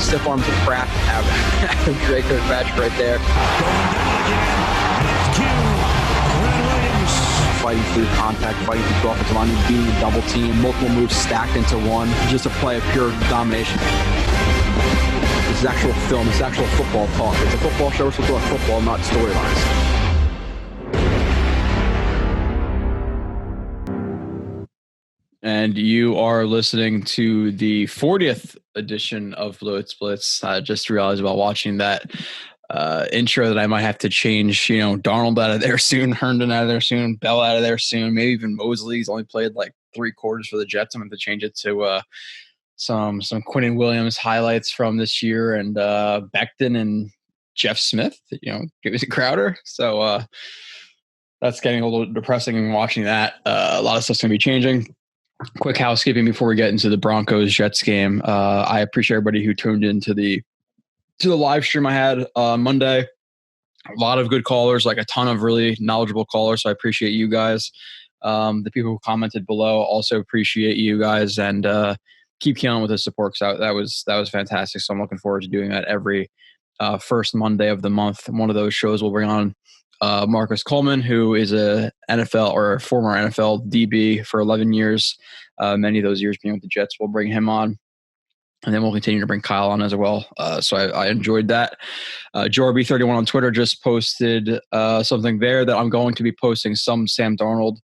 stiff arms the crap out of Drake Kirkpatrick right there. Fighting through contact, fighting through offensive line, being a double team, multiple moves stacked into one, just a play of pure domination. This is actual film, this is actual football talk. It's a football show, we're supposed to talk football, not storylines. And you are listening to the 40th edition of Blitz. I just realized while watching that intro that I might have to change, Darnold out of there soon, Herndon out of there soon, Bell out of there soon, maybe even Mosley. He's only played like 3 quarters for the Jets. I'm going to change it to some Quentin Williams highlights from this year, and Becton and Jeff Smith, Crowder. So that's getting a little depressing watching that. A lot of stuff's going to be changing. Quick housekeeping before we get into the Broncos-Jets game. I appreciate everybody who tuned into the live stream I had Monday. A lot of good callers, like a ton of really knowledgeable callers. So I appreciate you guys. The people who commented below also appreciate you guys, and keep killing with the support. Because that was fantastic. So I'm looking forward to doing that every first Monday of the month. One of those shows will bring on Marcus Coleman, who is a NFL or a former NFL DB for 11 years. Many of those years being with the Jets. We'll bring him on. And then we'll continue to bring Kyle on as well. So I enjoyed that. Jorby31 on Twitter just posted something there that I'm going to be posting some Sam Darnold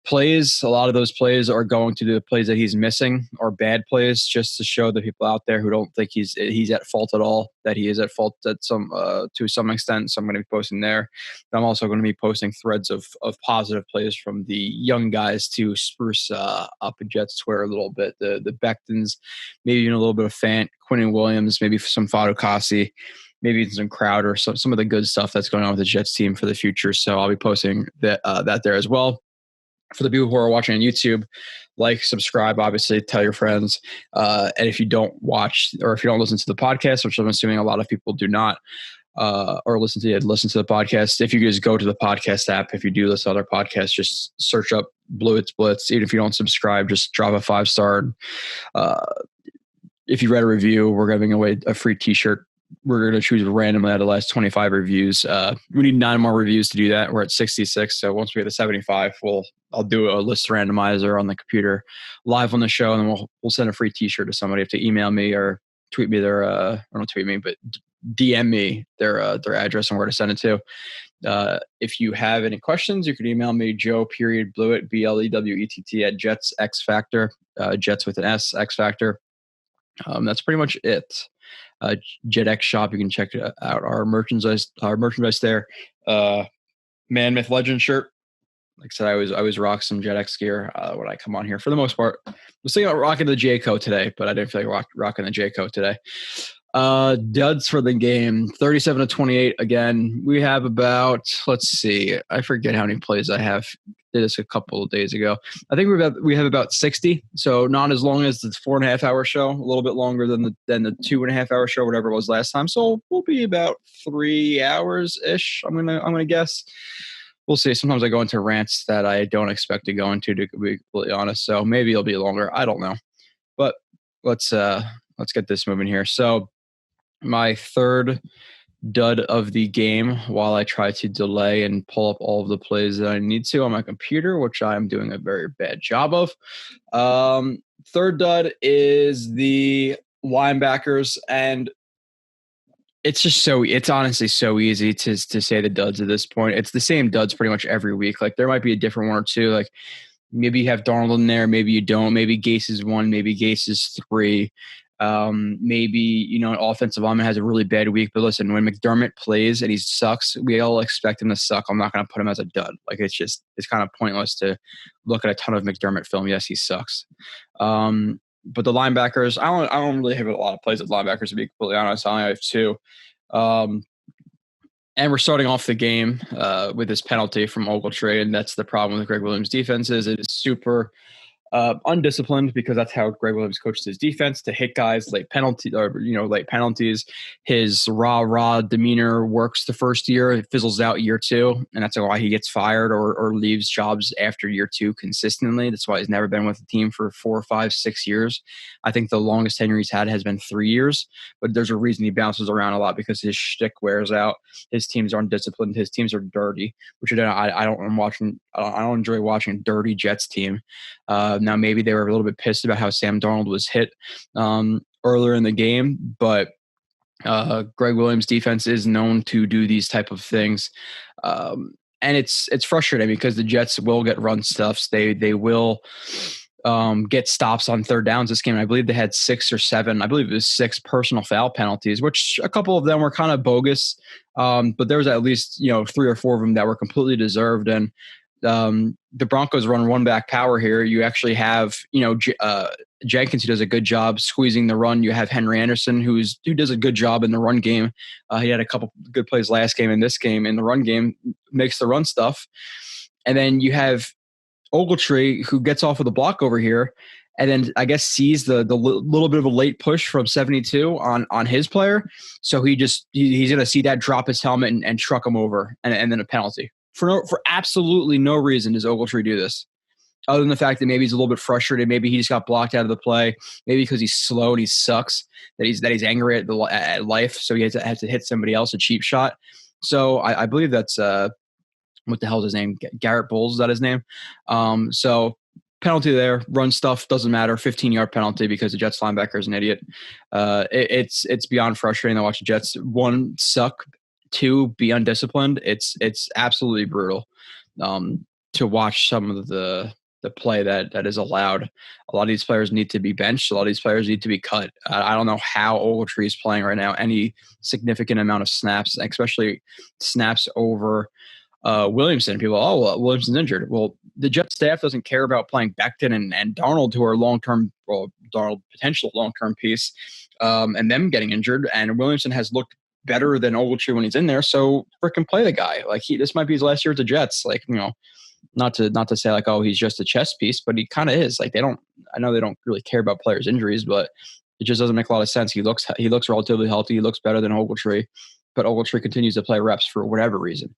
plays. A lot of those plays are going to the plays that he's missing or bad plays, just to show the people out there who don't think he's at fault at all, that he is at fault at to some extent. So I'm going to be posting there. I'm also going to be posting threads of positive plays from the young guys to spruce up in Jets Twitter a little bit. The Bectons, maybe even a little bit of Fant, Quentin Williams, maybe some Fadukasi, maybe some Crowder, some of the good stuff that's going on with the Jets team for the future. So I'll be posting that there as well. For the people who are watching on YouTube, like, subscribe, obviously, tell your friends. And if you don't watch or if you don't listen to the podcast, which I'm assuming a lot of people do not, or listen to the podcast, if you just go to the podcast app, if you do listen to other podcasts, just search up Blewett Blitz. Even if you don't subscribe, just drop a 5-star. If you read a review, we're giving away a free t-shirt. We're going to choose randomly out of the last 25 reviews. We need 9 more reviews to do that. We're at 66. So once we get to 75, I'll do a list randomizer on the computer live on the show, and then we'll send a free t-shirt to somebody. If they email me or tweet me their, or not tweet me, but DM me their address and where to send it to. If you have any questions, you can email me, Joe.Blewett, BLEWETT at Jets X Factor, Jets with an S, X Factor. That's pretty much it. JetX shop, you can check out our merchandise there. Man Myth Legend shirt. Like I said, I always rock some JetX gear when I come on here for the most part. I was thinking about rocking the Jayco today, but I didn't feel like rocking the Jayco today. Duds for the game, 37-28. Again, we have about, let's see, I forget how many plays I have. Did this a couple of days ago. I think we have about 60. So not as long as the 4.5 hour show, a little bit longer than the 2.5 hour show, whatever it was last time. So we'll be about 3 hours ish. I'm gonna guess. We'll see. Sometimes I go into rants that I don't expect to go into, to be completely honest. So maybe it'll be longer. I don't know. But let's get this moving here. So my third dud of the game, while I try to delay and pull up all of the plays that I need to on my computer, which I am doing a very bad job of. Third dud is the linebackers, and it's honestly so easy to say the duds at this point. It's the same duds pretty much every week. Like, there might be a different one or two. Like, maybe you have Darnold in there, maybe you don't. Maybe Gase is 1, maybe Gase is 3. Maybe, an offensive lineman has a really bad week, but listen, when McDermott plays and he sucks, we all expect him to suck. I'm not going to put him as a dud. Like, it's kind of pointless to look at a ton of McDermott film. Yes, he sucks. But the linebackers, I don't really have a lot of plays with linebackers, to be completely honest. I only have 2. And we're starting off the game with this penalty from Ogletree, and that's the problem with Greg Williams' defense. Is it is super undisciplined, because that's how Greg Williams coaches his defense, to hit guys, late penalties. His rah demeanor works the first year, it fizzles out year two, and that's why he gets fired or leaves jobs after year two consistently. That's why he's never been with the team for 4, 5, 6 years. I think the longest tenure he's had has been 3 years, but there's a reason he bounces around a lot, because his shtick wears out. His teams aren't disciplined. His teams are dirty, which I don't enjoy watching a dirty Jets team. Now, maybe they were a little bit pissed about how Sam Darnold was hit earlier in the game, but Greg Williams' defense is known to do these type of things. And it's frustrating because the Jets will get run stuffs. They will get stops on third downs this game. I believe they had 6 or 7. I believe it was 6 personal foul penalties, which a couple of them were kind of bogus. But there was at least 3 or 4 of them that were completely deserved. And the Broncos run one back power here. You actually have, Jenkins, who does a good job squeezing the run. You have Henry Anderson, who does a good job in the run game. He had a couple good plays last game and this game in the run game, makes the run stuff. And then you have Ogletree, who gets off of the block over here, and then I guess sees the little bit of a late push from 72 on his player. So he's going to see that, drop his helmet and truck him over, and then a penalty. For absolutely no reason does Ogletree do this, other than the fact that maybe he's a little bit frustrated. Maybe he just got blocked out of the play. Maybe because he's slow and he sucks, that he's angry at life. So he has to hit somebody else, a cheap shot. So I believe that's what the hell is his name? Garrett Bowles, is that his name? So penalty there. Run stuff doesn't matter. 15-yard penalty because the Jets linebacker is an idiot. It's beyond frustrating to watch the Jets, 1, suck, 2, be undisciplined. It's absolutely brutal to watch some of the play that is allowed. A lot of these players need to be benched. A lot of these players need to be cut. I don't know how Ogletree is playing right now, any significant amount of snaps, especially snaps over Williamson. People, Williamson's injured. Well, the Jets staff doesn't care about playing Becton and Darnold, who are Darnold potential long-term piece, and them getting injured. And Williamson has looked better than Ogletree when he's in there, so freaking play the guy. Like, this might be his last year with the Jets. Like, not to say like, oh, he's just a chess piece, but he kind of is. Like, I know they don't really care about players' injuries, but it just doesn't make a lot of sense. He looks relatively healthy. He looks better than Ogletree, but Ogletree continues to play reps for whatever reason.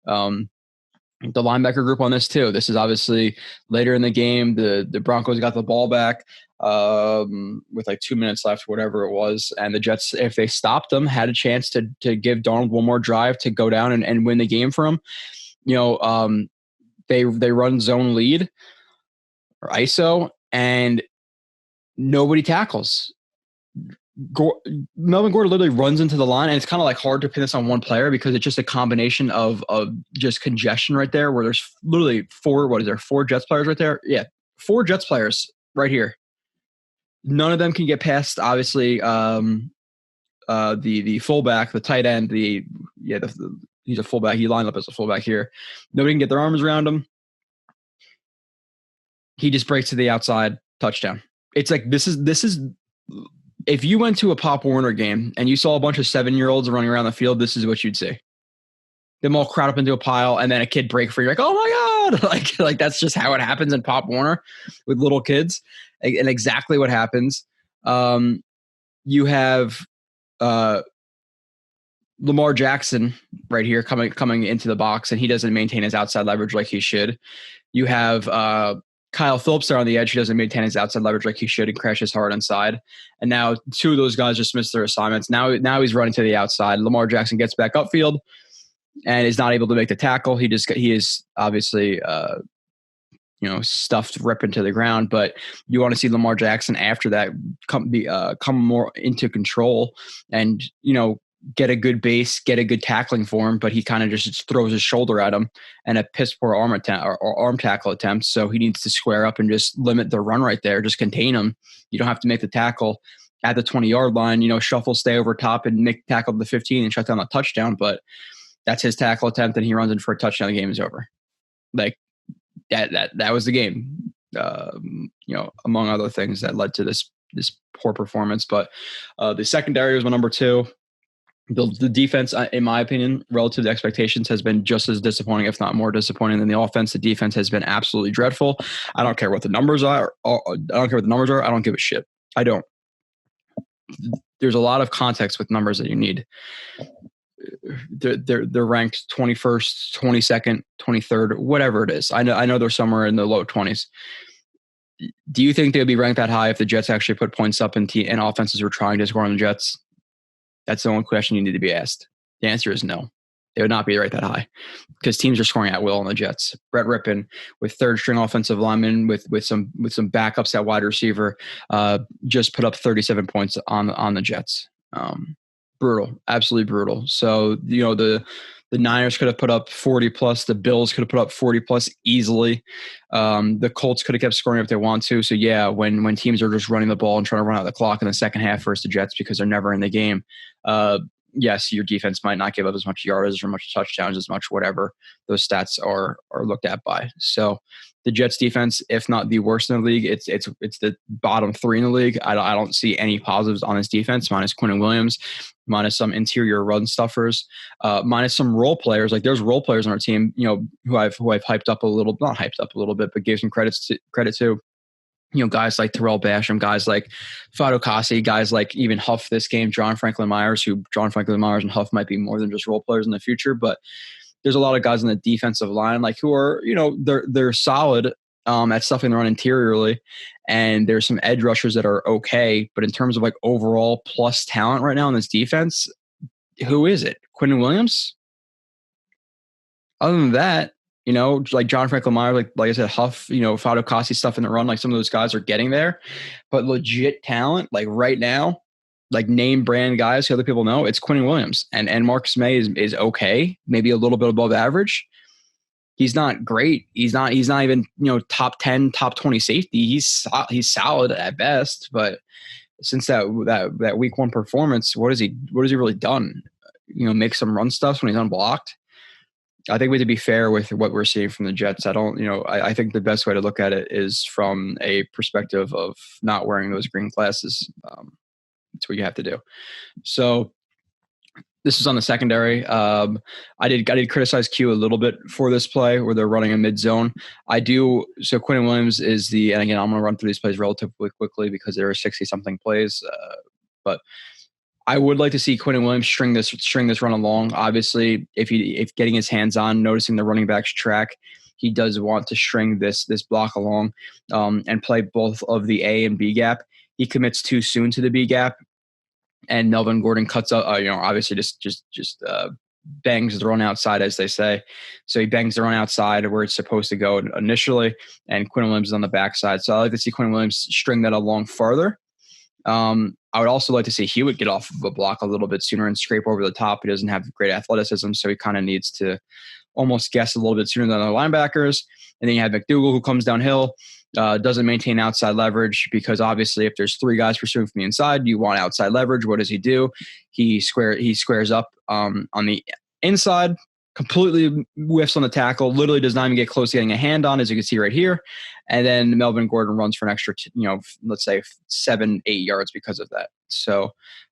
The linebacker group on this too. This is obviously later in the game. The Broncos got the ball back with like 2 minutes left, whatever it was, and the Jets, if they stopped them, had a chance to give Darnold one more drive to go down and win the game for him. They run zone lead or ISO, and nobody tackles. Melvin Gordon literally runs into the line, and it's kind of like hard to pin this on one player because it's just a combination of just congestion right there, where there's literally 4 Jets players right there? Yeah, 4 Jets players right here. None of them can get past, obviously, the fullback, the tight end, he's a fullback. He lined up as a fullback here. Nobody can get their arms around him. He just breaks to the outside, touchdown. It's like, this is if you went to a Pop Warner game and you saw a bunch of 7-year-olds running around the field, this is what you'd see. Them all crowd up into a pile, and then a kid break free. You're like, oh my God. like that's just how it happens in Pop Warner with little kids, and exactly what happens. You have Lamar Jackson right here coming into the box, and he doesn't maintain his outside leverage like he should. You have Kyle Phillips there on the edge, who doesn't maintain his outside leverage like he should and crashes hard inside. And now 2 of those guys just missed their assignments. Now he's running to the outside. Lamar Jackson gets back upfield and is not able to make the tackle. He is obviously stuffed ripping to the ground. But you want to see Lamar Jackson after that come more into control and get a good base, get a good tackling for him, but he kind of just throws his shoulder at him and a piss poor arm tackle attempt. So he needs to square up and just limit the run right there, just contain him. You don't have to make the tackle at the 20-yard line, shuffle, stay over top and make tackle to the 15 and shut down the touchdown. But that's his tackle attempt, and he runs in for a touchdown. The game is over. Like that was the game, among other things that led to this poor performance. But the secondary was my number 2. The defense, in my opinion, relative to expectations, has been just as disappointing, if not more disappointing than the offense. The defense has been absolutely dreadful. I don't care what the numbers are. I don't care what the numbers are. I don't give a shit. I don't. There's a lot of context with numbers that you need. They're ranked 21st, 22nd, 23rd, whatever it is. I know they're somewhere in the low 20s. Do you think they would be ranked that high if the Jets actually put points up and offenses were trying to score on the Jets? That's the only question you need to be asked. The answer is no. They would not be ranked that high because teams are scoring at will on the Jets. Brett Rippon with third string offensive linemen with some backups at wide receiver just put up 37 points on the Jets. Brutal, absolutely brutal. So, the Niners could have put up 40 plus. The Bills could have put up 40 plus easily. The Colts could have kept scoring if they want to. So yeah, when teams are just running the ball and trying to run out the clock in the second half versus the Jets because they're never in the game, yes, your defense might not give up as much yardage or much touchdowns, as much whatever those stats are looked at by. So the Jets defense, if not the worst in the league, it's the bottom three in the league. I don't see any positives on this defense, minus Quentin Williams, minus some interior run stuffers, minus some role players. Like there's role players on our team, who I've hyped up a little, not hyped up a little bit, but gave some credit to. Guys like Terrell Basham, guys like Fatukasi, guys like even Huff this game, John Franklin Myers and Huff might be more than just role players in the future, but there's a lot of guys on the defensive line, like who are, they're solid at stuffing the run interiorly. And there's some edge rushers that are okay. But in terms of like overall plus talent right now in this defense, who is it? Quentin Williams? Other than that, like John Franklin Myers, like I said, Huff, Fatukasi stuff in the run, like some of those guys are getting there. But legit talent, like right now, like name brand guys who other people know, it's Quentin Williams. And Marcus May is okay, maybe a little bit above average. He's not great. He's not even, top 10, top 20 safety. He's solid at best. But since that week one performance, what has he really done? Make some run stuff when he's unblocked. I think we have to be fair with what we're seeing from the Jets. I think the best way to look at it is from a perspective of not wearing those green glasses. That's what you have to do. So this is on the secondary. I did criticize Q a little bit for this play where they're running a mid zone. So Quentin Williams is and again, I'm going to run through these plays relatively quickly because there are 60 something plays. But I would like to see Quentin Williams string this run along. Obviously, if getting his hands on, noticing the running back's track, he does want to string this block along and play both of the A and B gap. He commits too soon to the B gap, and Melvin Gordon cuts up. Obviously just bangs the run outside, as they say. So he bangs the run outside where it's supposed to go initially, and Quentin Williams is on the backside. So I like to see Quentin Williams string that along farther. I would also like to see Hewitt get off of a block a little bit sooner and scrape over the top. He doesn't have great athleticism, so he kind of needs to almost guess a little bit sooner than the linebackers. And then you have McDougal, who comes downhill, doesn't maintain outside leverage because obviously if there's three guys pursuing from the inside, you want outside leverage. What does he do? He squares up on the inside, completely whiffs on the tackle, literally does not even get close to getting a hand on, as you can see right here. And then Melvin Gordon runs for an extra, let's say 7-8 yards because of that. So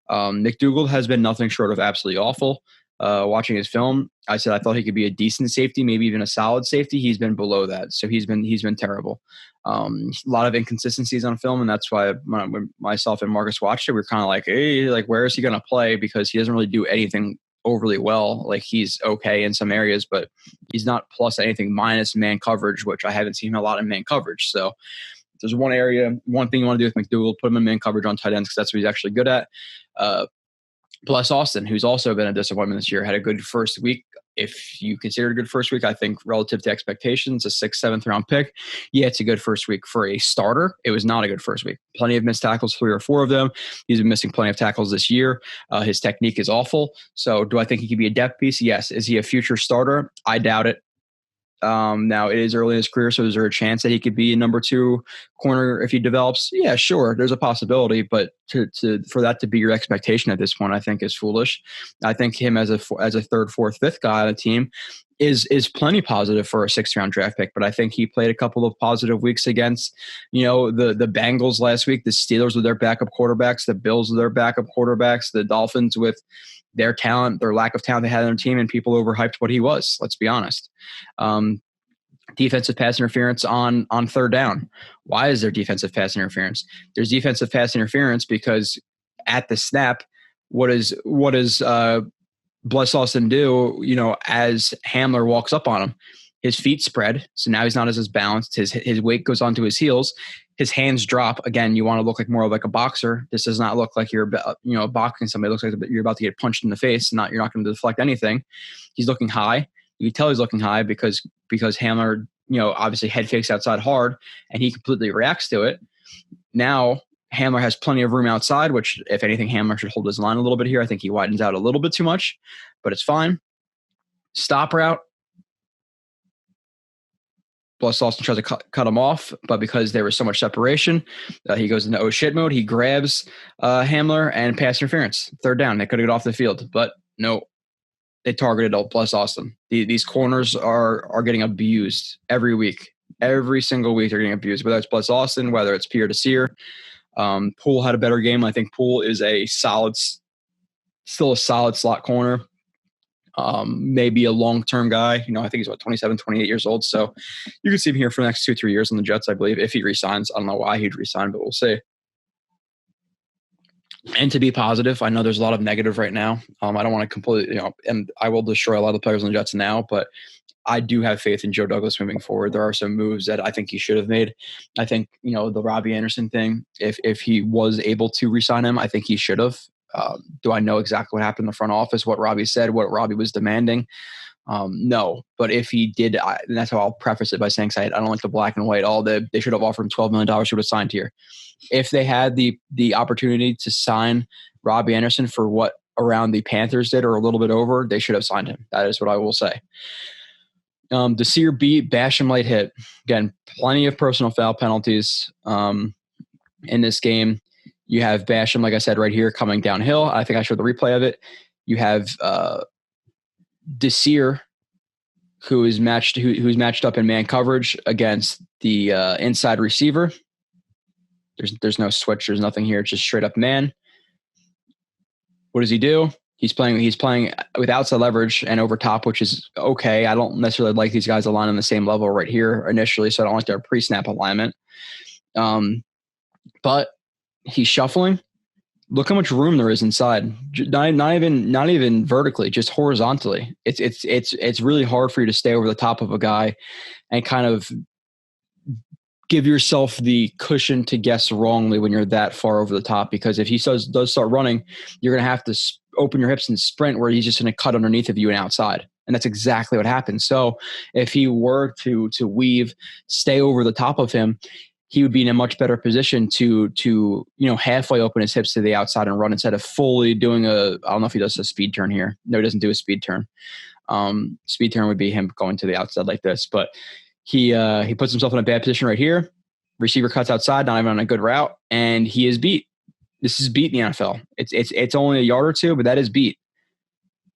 McDougal has been nothing short of absolutely awful. Watching his film, I said I thought he could be a decent safety, maybe even a solid safety. He's been below that, so he's been terrible. A lot of inconsistencies on film, and that's why when myself and Marcus watched it, we are kind of like, hey, like where is he going to play? Because he doesn't really do anything overly well. Like he's okay in some areas, but he's not plus anything, minus man coverage, which I haven't seen a lot in man coverage. So if there's one thing you want to do with McDougal, put him in man coverage on tight ends because that's what he's actually good at. Plus Austin, who's also been a disappointment this year, had a good first week. If you consider it a good first week, I think relative to expectations, a 6th, 7th round pick. Yeah, it's a good first week for a starter. It was not a good first week. Plenty of missed tackles, 3 or 4 of them. He's been missing plenty of tackles this year. His technique is awful. So do I think he could be a depth piece? Yes. Is he a future starter? I doubt it. Now it is early in his career, so is there a chance that he could be a number 2 corner if he develops? Yeah, sure. There's a possibility, but for that to be your expectation at this point, I think is foolish. I think him as a 3rd, 4th, 5th guy on the team is plenty positive for a 6th round draft pick. But I think he played a couple of positive weeks against, the Bengals last week, the Steelers with their backup quarterbacks, the Bills with their backup quarterbacks, the Dolphins with their talent, their lack of talent they had on their team, and people overhyped what he was. Let's be honest. Defensive pass interference on third down. Why is there defensive pass interference? There's defensive pass interference because at the snap, what does Bless Austin do, as Hamler walks up on him? His feet spread, so now he's not as balanced. His weight goes onto his heels. His hands drop. Again, you want to look like more like a boxer. This does not look like you're boxing somebody. It looks like you're about to get punched in the face. You're not going to deflect anything. He's looking high. You can tell he's looking high because Hamler, obviously head fakes outside hard, and he completely reacts to it. Now Hamler has plenty of room outside, which, if anything, Hamler should hold his line a little bit here. I think he widens out a little bit too much, but it's fine. Stop route. Bless Austin tries to cut him off, but because there was so much separation, he goes into oh shit mode. He grabs Hamler and pass interference. Third down. They could have got off the field, but no. They targeted Bless Austin. These corners are getting abused every week. Every single week they're getting abused, whether it's Bless Austin, whether it's Pierre Desir. Poole had a better game. I think Poole is still a solid slot corner. Maybe a long-term guy. I think he's 27, 28 years old. So you can see him here for the next 2-3 years on the Jets, I believe, if he resigns. I don't know why he'd resign, but we'll see. And to be positive, I know there's a lot of negative right now. I don't want to completely, and I will destroy a lot of the players on the Jets now, but I do have faith in Joe Douglas moving forward. There are some moves that I think he should have made. I think, the Robbie Anderson thing, if he was able to re-sign him, I think he should have. Do I know exactly what happened in the front office, what Robbie said, what Robbie was demanding? No, but if he did, and that's how I'll preface it by saying, I don't like the black and white. They should have offered him $12 million. Should have signed here. If they had the opportunity to sign Robbie Anderson for what around the Panthers did, or a little bit over, they should have signed him. That is what I will say. Desir beat, Basham late hit. Again, plenty of personal foul penalties in this game. You have Basham, like I said, right here coming downhill. I think I showed the replay of it. You have Desir, who's matched up in man coverage against the inside receiver. There's no switch. There's nothing here. It's just straight up man. What does he do? He's playing with outside leverage and over top, which is okay. I don't necessarily like these guys align on the same level right here initially, so I don't like their pre-snap alignment. But he's shuffling. Look how much room there is inside. Not even vertically, just horizontally. It's really hard for you to stay over the top of a guy and kind of give yourself the cushion to guess wrongly when you're that far over the top, because if he does start running, you're going to have to open your hips and sprint, where he's just going to cut underneath of you and outside. And that's exactly what happened. So if he were to weave, stay over the top of him, he would be in a much better position to halfway open his hips to the outside and run, instead of fully doing I don't know if he does a speed turn here. No, he doesn't do a speed turn. Speed turn would be him going to the outside like this, but he puts himself in a bad position right here. Receiver cuts outside, not even on a good route, and he is beat. This is beat in the NFL. It's only a yard or two, but that is beat.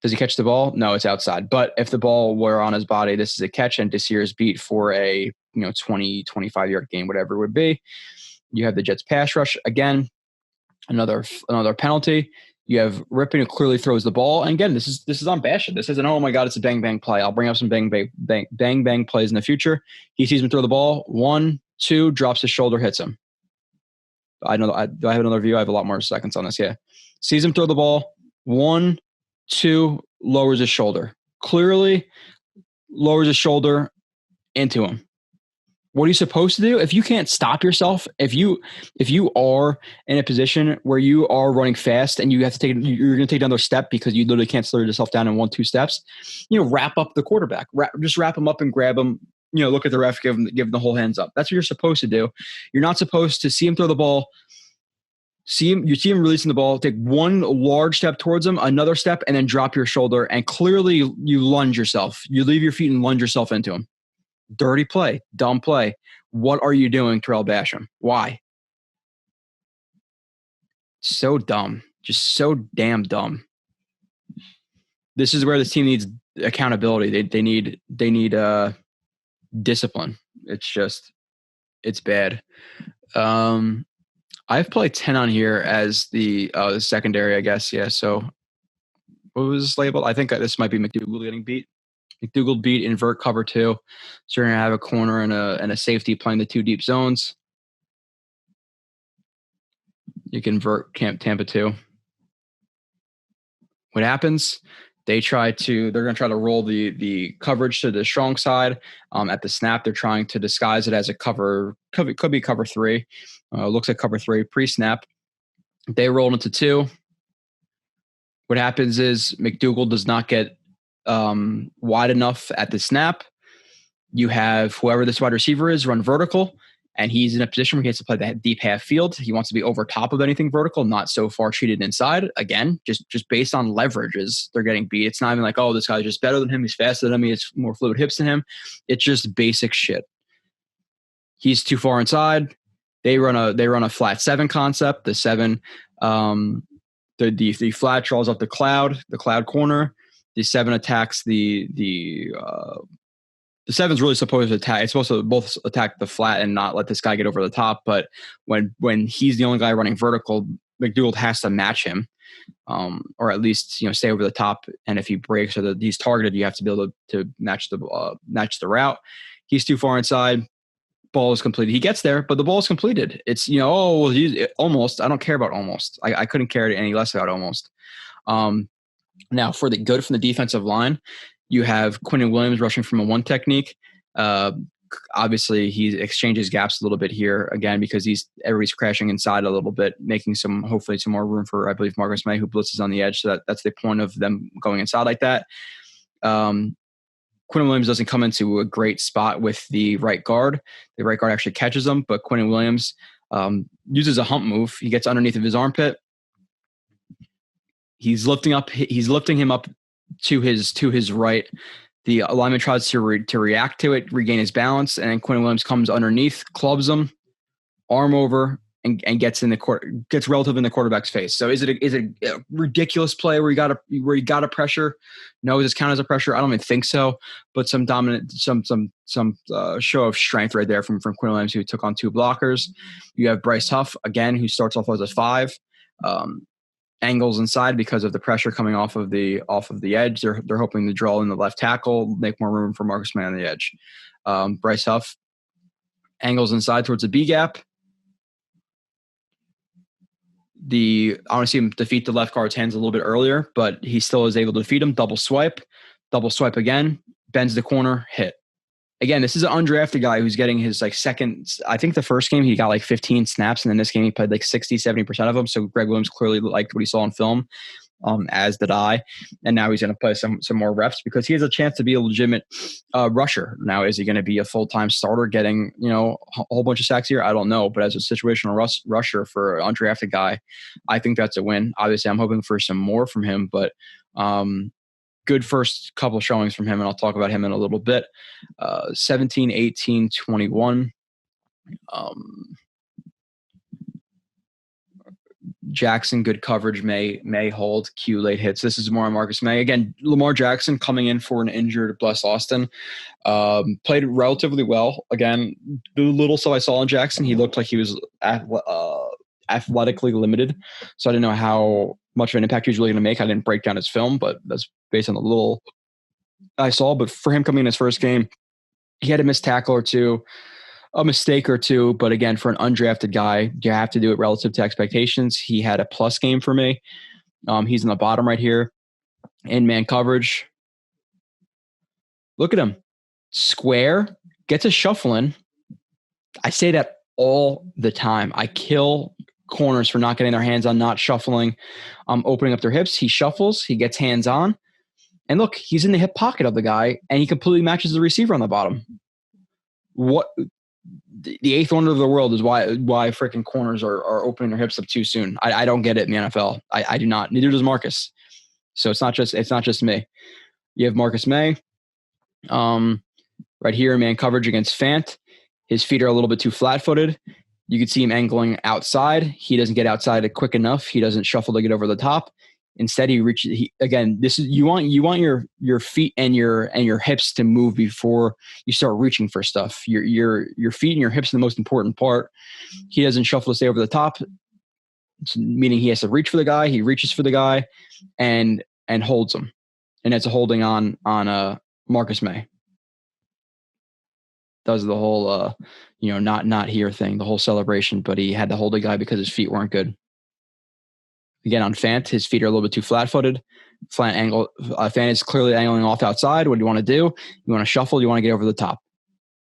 Does he catch the ball? No, it's outside. But if the ball were on his body, this is a catch, and Desir is beat for a 20, 25-yard gain, whatever it would be. You have the Jets pass rush. Again, another penalty. You have Rippon, who clearly throws the ball. And again, this is on Basham. This isn't, oh my God, it's a bang-bang play. I'll bring up some bang-bang plays in the future. He sees him throw the ball. 1, 2, drops his shoulder, hits him. Do I have another view? I have a lot more seconds on this, yeah. Sees him throw the ball. 1, 2, lowers his shoulder. Clearly lowers his shoulder into him. What are you supposed to do? If you can't stop yourself, if you are in a position where you are running fast and you're going to take another step because you literally can't slow yourself down in 1-2 steps, wrap up the quarterback. Just wrap him up and grab him. Look at the ref, give him the whole hands up. That's what you're supposed to do. You're not supposed to see him throw the ball, you see him releasing the ball, take one large step towards him, another step, and then drop your shoulder, and clearly you lunge yourself. You leave your feet and lunge yourself into him. Dirty play, dumb play. What are you doing, Terrell Basham? Why? So dumb. Just so damn dumb. This is where this team needs accountability. They need discipline. It's bad. I've played 10 on here as the secondary, I guess. Yeah. So what was labeled? I think this might be McDougal getting beat. McDougal beat, invert cover 2. So you're going to have a corner and a safety playing the 2 deep zones. You can invert Tampa 2. What happens? They're going to try to roll the coverage to the strong side. At the snap, they're trying to disguise it as a cover. Could be cover 3. Looks like cover 3 pre-snap. They roll into 2. What happens is McDougal does not get wide enough at the snap. You have whoever this wide receiver is run vertical, and he's in a position where he has to play the deep half field. He wants to be over top of anything vertical, not so far cheated inside. Again, just based on leverages, they're getting beat. It's not even like, oh, this guy's just better than him. He's faster than him. He has more fluid hips than him. It's just basic shit. He's too far inside. They run a flat 7 concept. The 7, the flat draws up the cloud corner. The 7 attacks the 7's really supposed to attack. It's supposed to both attack the flat and not let this guy get over the top. But when he's the only guy running vertical, McDougal has to match him, or at least stay over the top. And if he breaks or he's targeted, you have to be able to match the route. He's too far inside. Ball is completed. He gets there, but the ball is completed. It's almost. I don't care about almost. I couldn't care any less about almost. Now for the good from the defensive line. You have Quentin Williams rushing from a 1 technique. Obviously, he exchanges gaps a little bit here again because everybody's crashing inside a little bit, making hopefully some more room for, I believe, Marcus May, who blitzes on the edge. So that's the point of them going inside like that. Quentin Williams doesn't come into a great spot with the right guard. The right guard actually catches him, but Quentin Williams uses a hump move. He gets underneath of his armpit. He's lifting him up to his right. The lineman tries to react to it, regain his balance, and Quentin Williams comes underneath, clubs him, arm over, and gets relative in the quarterback's face. So is it a ridiculous play where you got to pressure? No, does this count as a pressure? I don't even think so. But some dominant, some show of strength right there from Quentin Williams, who took on 2 blockers. You have Bryce Huff again, who starts off as a 5. Angles inside because of the pressure coming off of the edge. They're hoping to draw in the left tackle, make more room for Marcus May on the edge. Bryce Huff angles inside towards the B gap. I want to see him defeat the left guard's hands a little bit earlier, but he still is able to defeat him. Double swipe again, bends the corner, hit. Again, this is an undrafted guy who's getting his second. I think the first game he got 15 snaps, and then this game he played 60-70% of them. So Greg Williams clearly liked what he saw on film, as did I. And now he's going to play some more reps because he has a chance to be a legitimate rusher. Now, is he going to be a full-time starter getting a whole bunch of sacks here? I don't know. But as a situational rusher for an undrafted guy, I think that's a win. Obviously, I'm hoping for some more from him, but good first couple showings from him, and I'll talk about him in a little bit. 17, 18, 21. Jackson, good coverage, may hold. Q late hits. This is more on Marcus May. Again, Lamar Jackson coming in for an injured Bless Austin. Played relatively well. Again, the little stuff I saw in Jackson, he looked like he was athletically limited. So I didn't know how much of an impact he was really going to make. I didn't break down his film, but that's based on the little I saw. But for him coming in his first game, he had a missed tackle or two, a mistake or two. But again, for an undrafted guy, you have to do it relative to expectations. He had a plus game for me. He's in the bottom right here in man coverage. Look at him. Square, gets a shuffle in. I say that all the time. I kill corners for not getting their hands on, not shuffling, opening up their hips. He shuffles, he gets hands on, and look, he's in the hip pocket of the guy, and he completely matches the receiver on the bottom. What the eighth wonder of the world is why freaking corners are opening their hips up too soon. I don't get it in the NFL. I do not. Neither does Marcus. So it's not just me. You have Marcus May, right here in man coverage against Fant. His feet are a little bit too flat-footed. You can see him angling outside. He doesn't get outside it quick enough. He doesn't shuffle to get over the top. Instead, he reaches. This is you want your feet and your hips to move before you start reaching for stuff. Your feet and your hips are the most important part. He doesn't shuffle to stay over the top, meaning he has to reach for the guy. He reaches for the guy, and and holds him. And it's a holding on Marcus May. Does the whole, not here thing, the whole celebration, but he had to hold a guy because his feet weren't good. Again, on Fant, his feet are a little bit too flat-footed. Fant is clearly angling off outside. What do you want to do? You want to shuffle. You want to get over the top.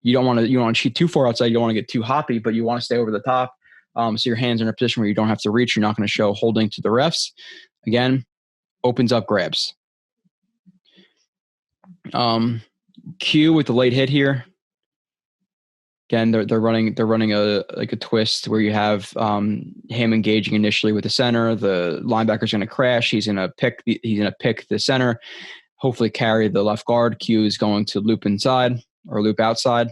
You don't want to cheat too far outside. You don't want to get too hoppy, but you want to stay over the top. So your hands are in a position where you don't have to reach. You're not going to show holding to the refs. Again, opens up grabs. Q with the late hit here. Again, they're running a twist where you have him engaging initially with the center. The linebacker's going to crash. He's going to pick the center. Hopefully carry the left guard. Q is going to loop inside or loop outside.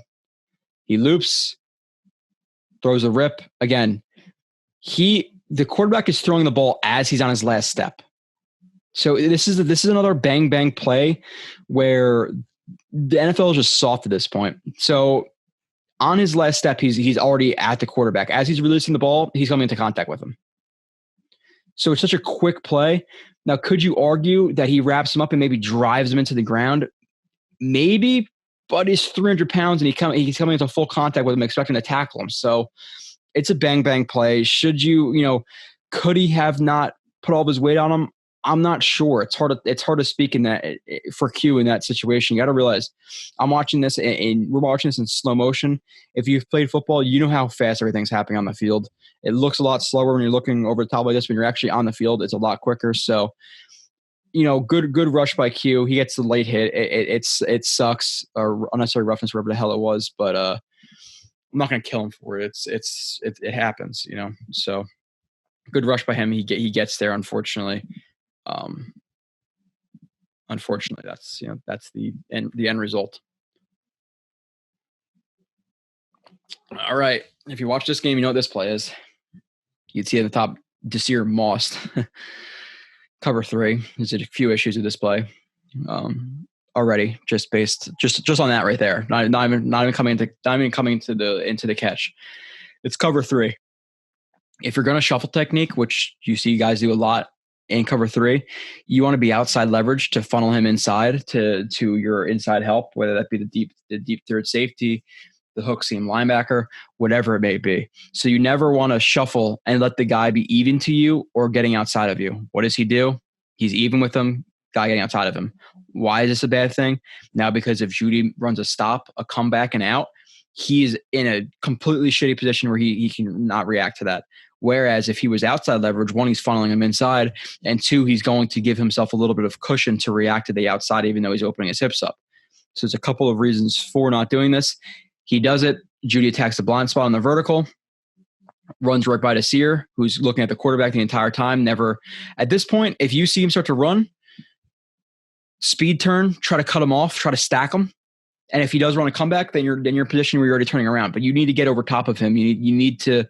He loops, throws a rip. Again, the quarterback is throwing the ball as he's on his last step. So this is another bang bang play where the NFL is just soft at this point. So on his last step, he's already at the quarterback. As he's releasing the ball, he's coming into contact with him. So it's such a quick play. Now, could you argue that he wraps him up and maybe drives him into the ground? Maybe, but he's 300 pounds and he's coming into full contact with him, expecting to tackle him. So it's a bang bang play. Should could he have not put all of his weight on him? I'm not sure. It's hard to speak in that for Q in that situation. You got to realize I'm watching this and we're watching this in slow motion. If you've played football, you know how fast everything's happening on the field. It looks a lot slower when you're looking over the top like this. When you're actually on the field, it's a lot quicker. So, good rush by Q. He gets the late hit. It sucks, or unnecessary roughness, wherever the hell it was. But I'm not going to kill him for it. It happens, So good rush by him. He gets there. Unfortunately. Unfortunately, that's the end result. All right. If you watch this game, you know what this play is. You'd see at the top, Desir mossed. Cover 3. There's a few issues with this play already, just on that right there. Not even coming into the catch. It's cover 3. If you're going to shuffle technique, which you see guys do a lot in cover 3, you want to be outside leverage to funnel him inside to your inside help, whether that be the deep third safety, the hook seam linebacker, whatever it may be. So you never want to shuffle and let the guy be even to you or getting outside of you. What does he do? He's even with him, guy getting outside of him. Why is this a bad thing? Now, because if Judy runs a stop, a comeback, and out, he's in a completely shitty position where he can not react to that. Whereas if he was outside leverage, 1, he's funneling him inside, and 2, he's going to give himself a little bit of cushion to react to the outside, even though he's opening his hips up. So there's a couple of reasons for not doing this. He does it. Judy attacks the blind spot on the vertical, runs right by Desir, who's looking at the quarterback the entire time. Never, at this point, if you see him start to run, speed turn, try to cut him off, try to stack him. And if he does run a comeback, then you're in your position where you're already turning around. But you need to get over top of him. You need to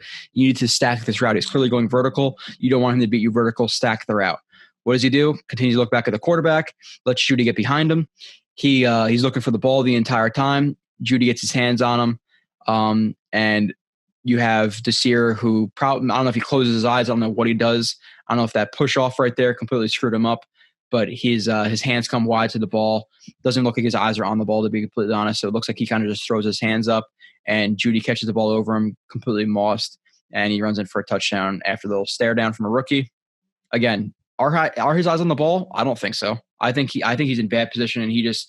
stack this route. He's clearly going vertical. You don't want him to beat you vertical. Stack the route. What does he do? Continues to look back at the quarterback. Lets Judy get behind him. He's looking for the ball the entire time. Judy gets his hands on him, and you have Desir, who I don't know if he closes his eyes. I don't know what he does. I don't know if that push off right there completely screwed him up. But his hands come wide to the ball. Doesn't look like his eyes are on the ball, to be completely honest. So it looks like he kind of just throws his hands up, and Judy catches the ball over him, completely mossed, and he runs in for a touchdown after the little stare down from a rookie. Again, are his eyes on the ball? I don't think so. I think he's in bad position, and he just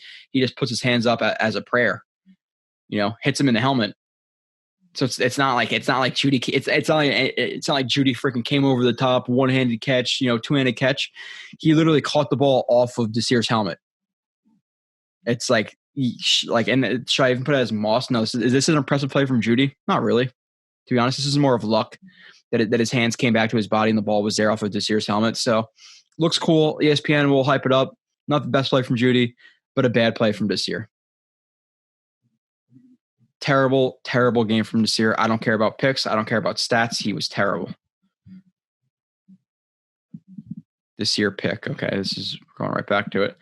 puts his hands up as a prayer. Hits him in the helmet. So it's not like Judy. It's not like Judy freaking came over the top, one-handed catch, two-handed catch. He literally caught the ball off of Desir's helmet. It's and should I even put it as moss? No. Is this an impressive play from Judy? Not really. To be honest, this is more of luck that his hands came back to his body and the ball was there off of Desir's helmet. So looks cool. ESPN will hype it up. Not the best play from Judy, but a bad play from Desir. Terrible, terrible game from Desir. I don't care about picks. I don't care about stats. He was terrible. Desir pick. Okay, this is going right back to it.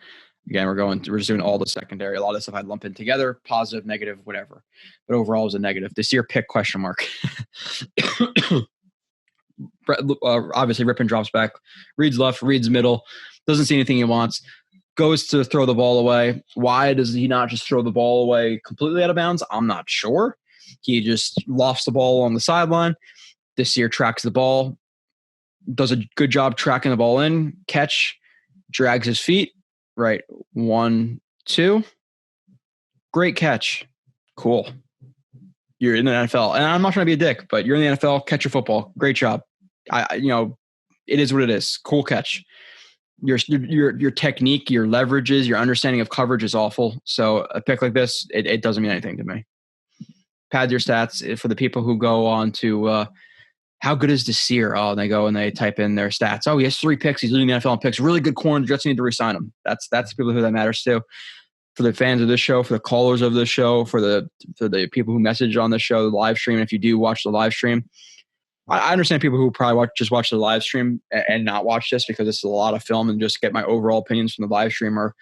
Again, we're just doing all the secondary. A lot of stuff I lump in together, positive, negative, whatever. But overall, it was a negative. Desir pick, question mark. Obviously, Rippin drops back. Reed's left, Reed's middle. doesn't see anything he wants, goes to throw the ball away. Why does he not just throw the ball away completely out of bounds? I'm not sure. He just lofts the ball on the sideline. This year tracks the ball, does a good job tracking the ball in, catch, drags his feet, right? 1, 2. Great catch. Cool. You're in the NFL. And I'm not trying to be a dick, but you're in the NFL, catch your football. Great job. It is what it is. Cool catch. Your technique, your leverages, your understanding of coverage is awful. So a pick like this, it doesn't mean anything to me. Pad your stats for the people who go on to how good is Desir? Oh, and they go and they type in their stats. Oh, he has 3 picks. He's leading the NFL in picks. Really good corner. Jets need to re-sign him. That's the people who that matters to. For the fans of this show, for the callers of this show, for the people who message on the show, the live stream. If you do watch the live stream, I understand people who probably just watch the live stream and not watch this because it's a lot of film and just get my overall opinions from the live stream or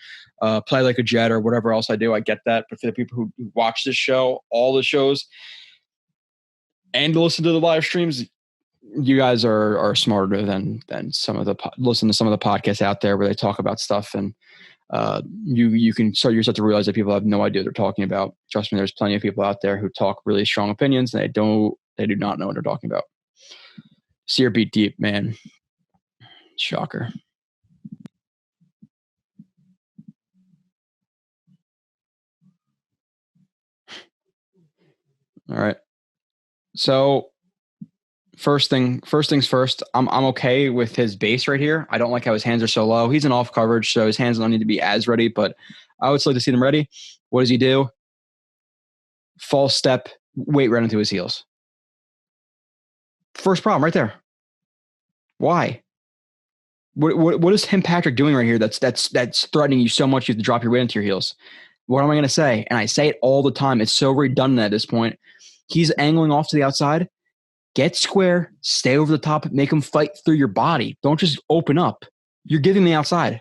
play like a Jet or whatever else I do. I get that. But for the people who watch this show, all the shows, and listen to the live streams, you guys are smarter than some of the listen to some of the podcasts out there where they talk about stuff and you can start yourself to realize that people have no idea what they're talking about. Trust me, there's plenty of people out there who talk really strong opinions and they do not know what they're talking about. Sear beat deep, man. Shocker. All right. So first things first, I'm okay with his base right here. I don't like how his hands are so low. He's in off coverage, so his hands don't need to be as ready, but I would still like to see them ready. What does he do? False step, weight right into his heels. First problem right there. Why? What is Tim Patrick doing right here that's threatening you so much you have to drop your weight into your heels? What am I going to say? And I say it all the time. It's so redundant at this point. He's angling off to the outside. Get square, stay over the top, make him fight through your body. Don't just open up. You're giving the outside.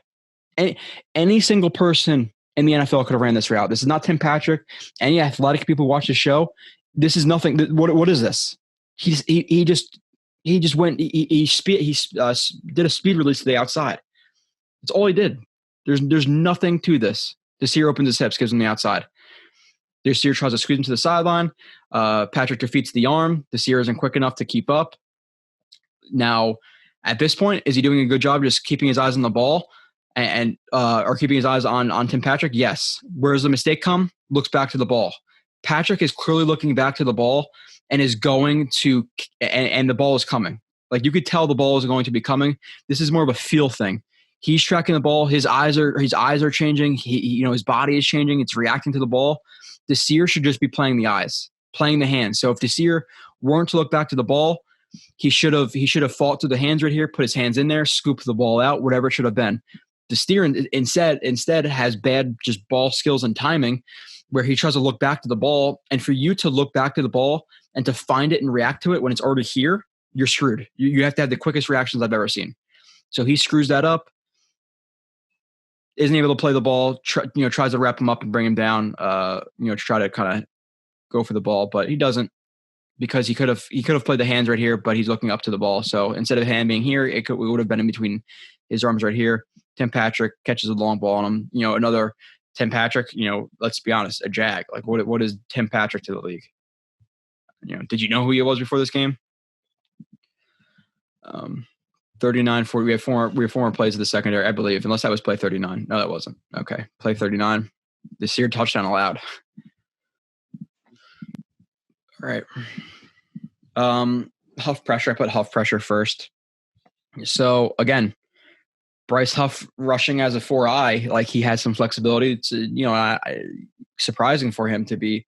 Any single person in the NFL could have ran this route. This is not Tim Patrick. Any athletic people watch the show. This is nothing. What is this? He just went. He did a speed release to the outside. That's all he did. There's nothing to this. Desir opens his hips, gives him the outside. Desir tries to squeeze him to the sideline. Patrick defeats the arm. Desir isn't quick enough to keep up. Now, at this point, is he doing a good job just keeping his eyes on the ball or keeping his eyes on Tim Patrick? Yes. Where does the mistake come? Looks back to the ball. Patrick is clearly looking back to the ball and is going to and the ball is coming. Like you could tell the ball is going to be coming. This is more of a feel thing. He's tracking the ball. His eyes are changing. His body is changing. It's reacting to the ball. Desir should just be playing the eyes, playing the hands. So if Desir weren't to look back to the ball, he should have fought through the hands right here, put his hands in there, scooped the ball out, whatever it should have been. Desir instead has bad just ball skills and timing where he tries to look back to the ball. And for you to look back to the ball and to find it and react to it when it's already here, you're screwed. You have to have the quickest reactions I've ever seen. So he screws that up. Isn't able to play the ball, tries to wrap him up and bring him down, to try to kind of go for the ball, but he doesn't because he could have played the hands right here, but he's looking up to the ball. So instead of hand being here, it would have been in between his arms right here. Tim Patrick catches a long ball on him. Another Tim Patrick, let's be honest, a jag. Like what is Tim Patrick to the league? Did you know who he was before this game? 39, 40. We have four more plays of the secondary, I believe, unless that was play 39. No, that wasn't. Okay. Play 39. The Sear touchdown allowed. All right. Huff pressure. I put Huff pressure first. So again, Bryce Huff rushing as a 4-eye, like he has some flexibility. It's surprising for him to be.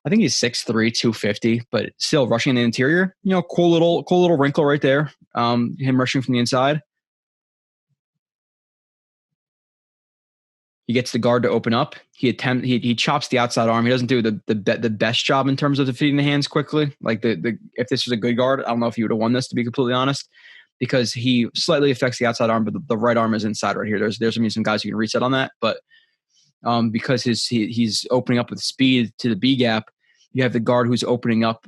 I think he's 6'3", 250, but still rushing in the interior. Cool little wrinkle right there. Him rushing from the inside. He gets the guard to open up. He chops the outside arm. He doesn't do the best job in terms of defeating the hands quickly. Like if this was a good guard, I don't know if he would have won this, to be completely honest, because he slightly affects the outside arm, but the right arm is inside right here. There's going to be some guys who can reset on that, but because he's opening up with speed to the B gap, you have the guard who's opening up,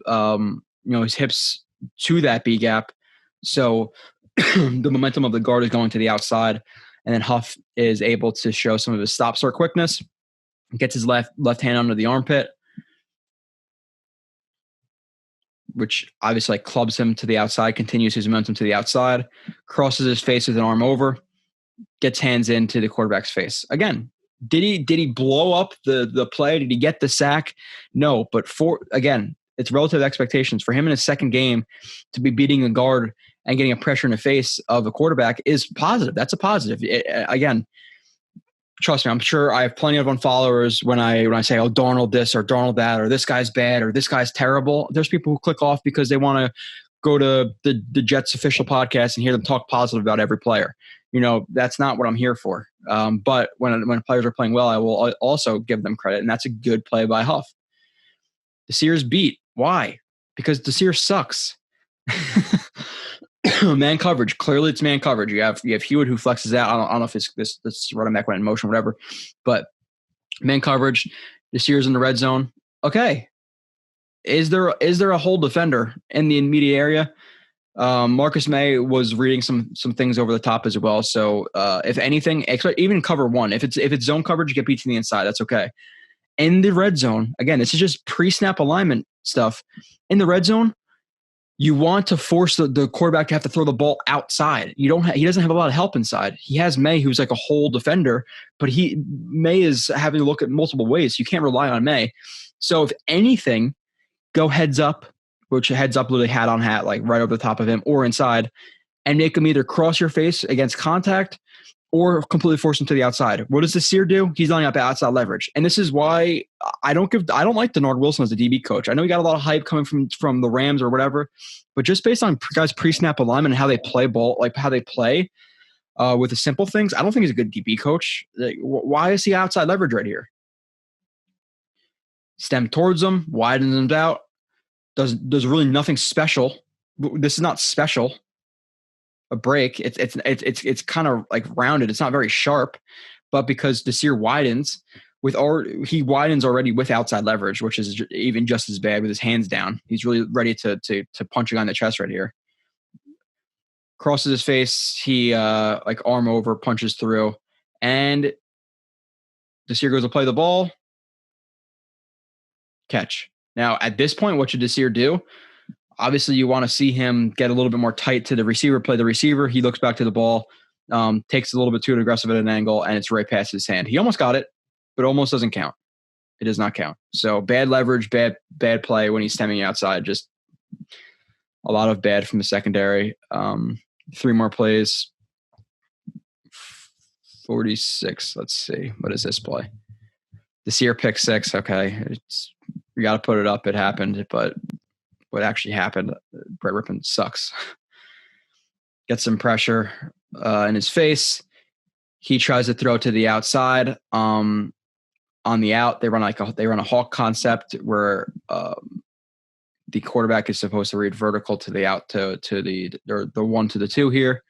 his hips to that B gap. So the momentum of the guard is going to the outside. And then Huff is able to show some of his stop-start quickness. Gets his left hand under the armpit, which obviously like clubs him to the outside, continues his momentum to the outside, crosses his face with an arm over, gets hands into the quarterback's face. Again, did he blow up the play? Did he get the sack? No, but it's relative expectations. For him in his second game to be beating a guard and getting a pressure in the face of a quarterback is positive. That's a positive. Again, trust me, I'm sure I have plenty of unfollowers when I say, oh, Darnold this or Darnold that, or this guy's bad or this guy's terrible. There's people who click off because they want to go to the Jets official podcast and hear them talk positive about every player. That's not what I'm here for. But when players are playing well, I will also give them credit, and that's a good play by Huff. Desir's beat. Why? Because Desir sucks. Man coverage. Clearly, it's man coverage. You have Hewitt who flexes out. I don't know if it's this running back went in motion, whatever. But man coverage. Desir's in the red zone. Okay. Is there a hole defender in the immediate area? Marcus May was reading some things over the top as well. So if anything, even cover one, if it's zone coverage, you get beat to the inside. That's okay. In the red zone, again, this is just pre-snap alignment stuff. In the red zone, you want to force the quarterback to have to throw the ball outside. He doesn't have a lot of help inside. He has May, who's like a whole defender, but May is having to look at multiple ways. You can't rely on May. So if anything, go heads up, which heads up literally hat on hat, like right over the top of him or inside, and make him either cross your face against contact or completely force him to the outside. What does Desir do? He's lining up outside leverage. And this is why I don't like Denard Wilson as a DB coach. I know he got a lot of hype coming from the Rams or whatever, but just based on guys pre-snap alignment and how they play ball, like how they play with the simple things, I don't think he's a good DB coach. Like, why is he outside leverage right here? Stem towards him, widens him out. Does really nothing special. This is not special. A break. It's kind of like rounded. It's not very sharp, but because Desir widens he widens already with outside leverage, which is even just as bad with his hands down. He's really ready to punch a guy in the chest right here. Crosses his face. He like arm over, punches through, and Desir goes to play the ball. Catch. Now at this point, what should Desir do? Obviously, you want to see him get a little bit more tight to the receiver, play the receiver. He looks back to the ball, takes a little bit too aggressive at an angle, and it's right past his hand. He almost got it, but almost doesn't count. It does not count. So bad leverage, bad play when he's stemming outside. Just a lot of bad from the secondary. 3 more plays. 46. Let's see. What is this play? Desir pick 6. Okay. We got to put it up. It happened, but what actually happened, Brett Rippon sucks. Gets some pressure in his face. He tries to throw to the outside. On the out, they run a hawk concept where the quarterback is supposed to read vertical to the out to the 1 to the 2 here.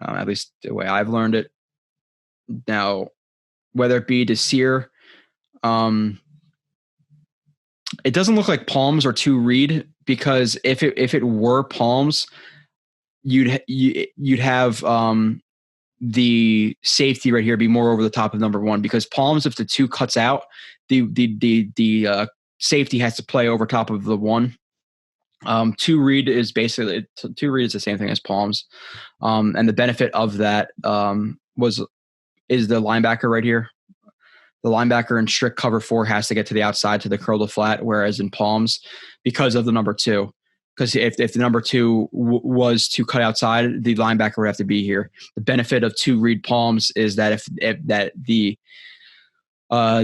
At least the way I've learned it. Now, whether it be Desir, it doesn't look like palms or 2 read, because if it were palms, you'd have the safety right here be more over the top of number 1, because palms, if the 2 cuts out, the safety has to play over top of the 1. 2 read is basically 2 read is the same thing as palms, and the benefit of that is the linebacker right here. The linebacker in strict cover 4 has to get to the outside to the curl to flat, whereas in palms, because of the number 2, because if the number 2 was to cut outside, the linebacker would have to be here. The benefit of 2 read palms is that if the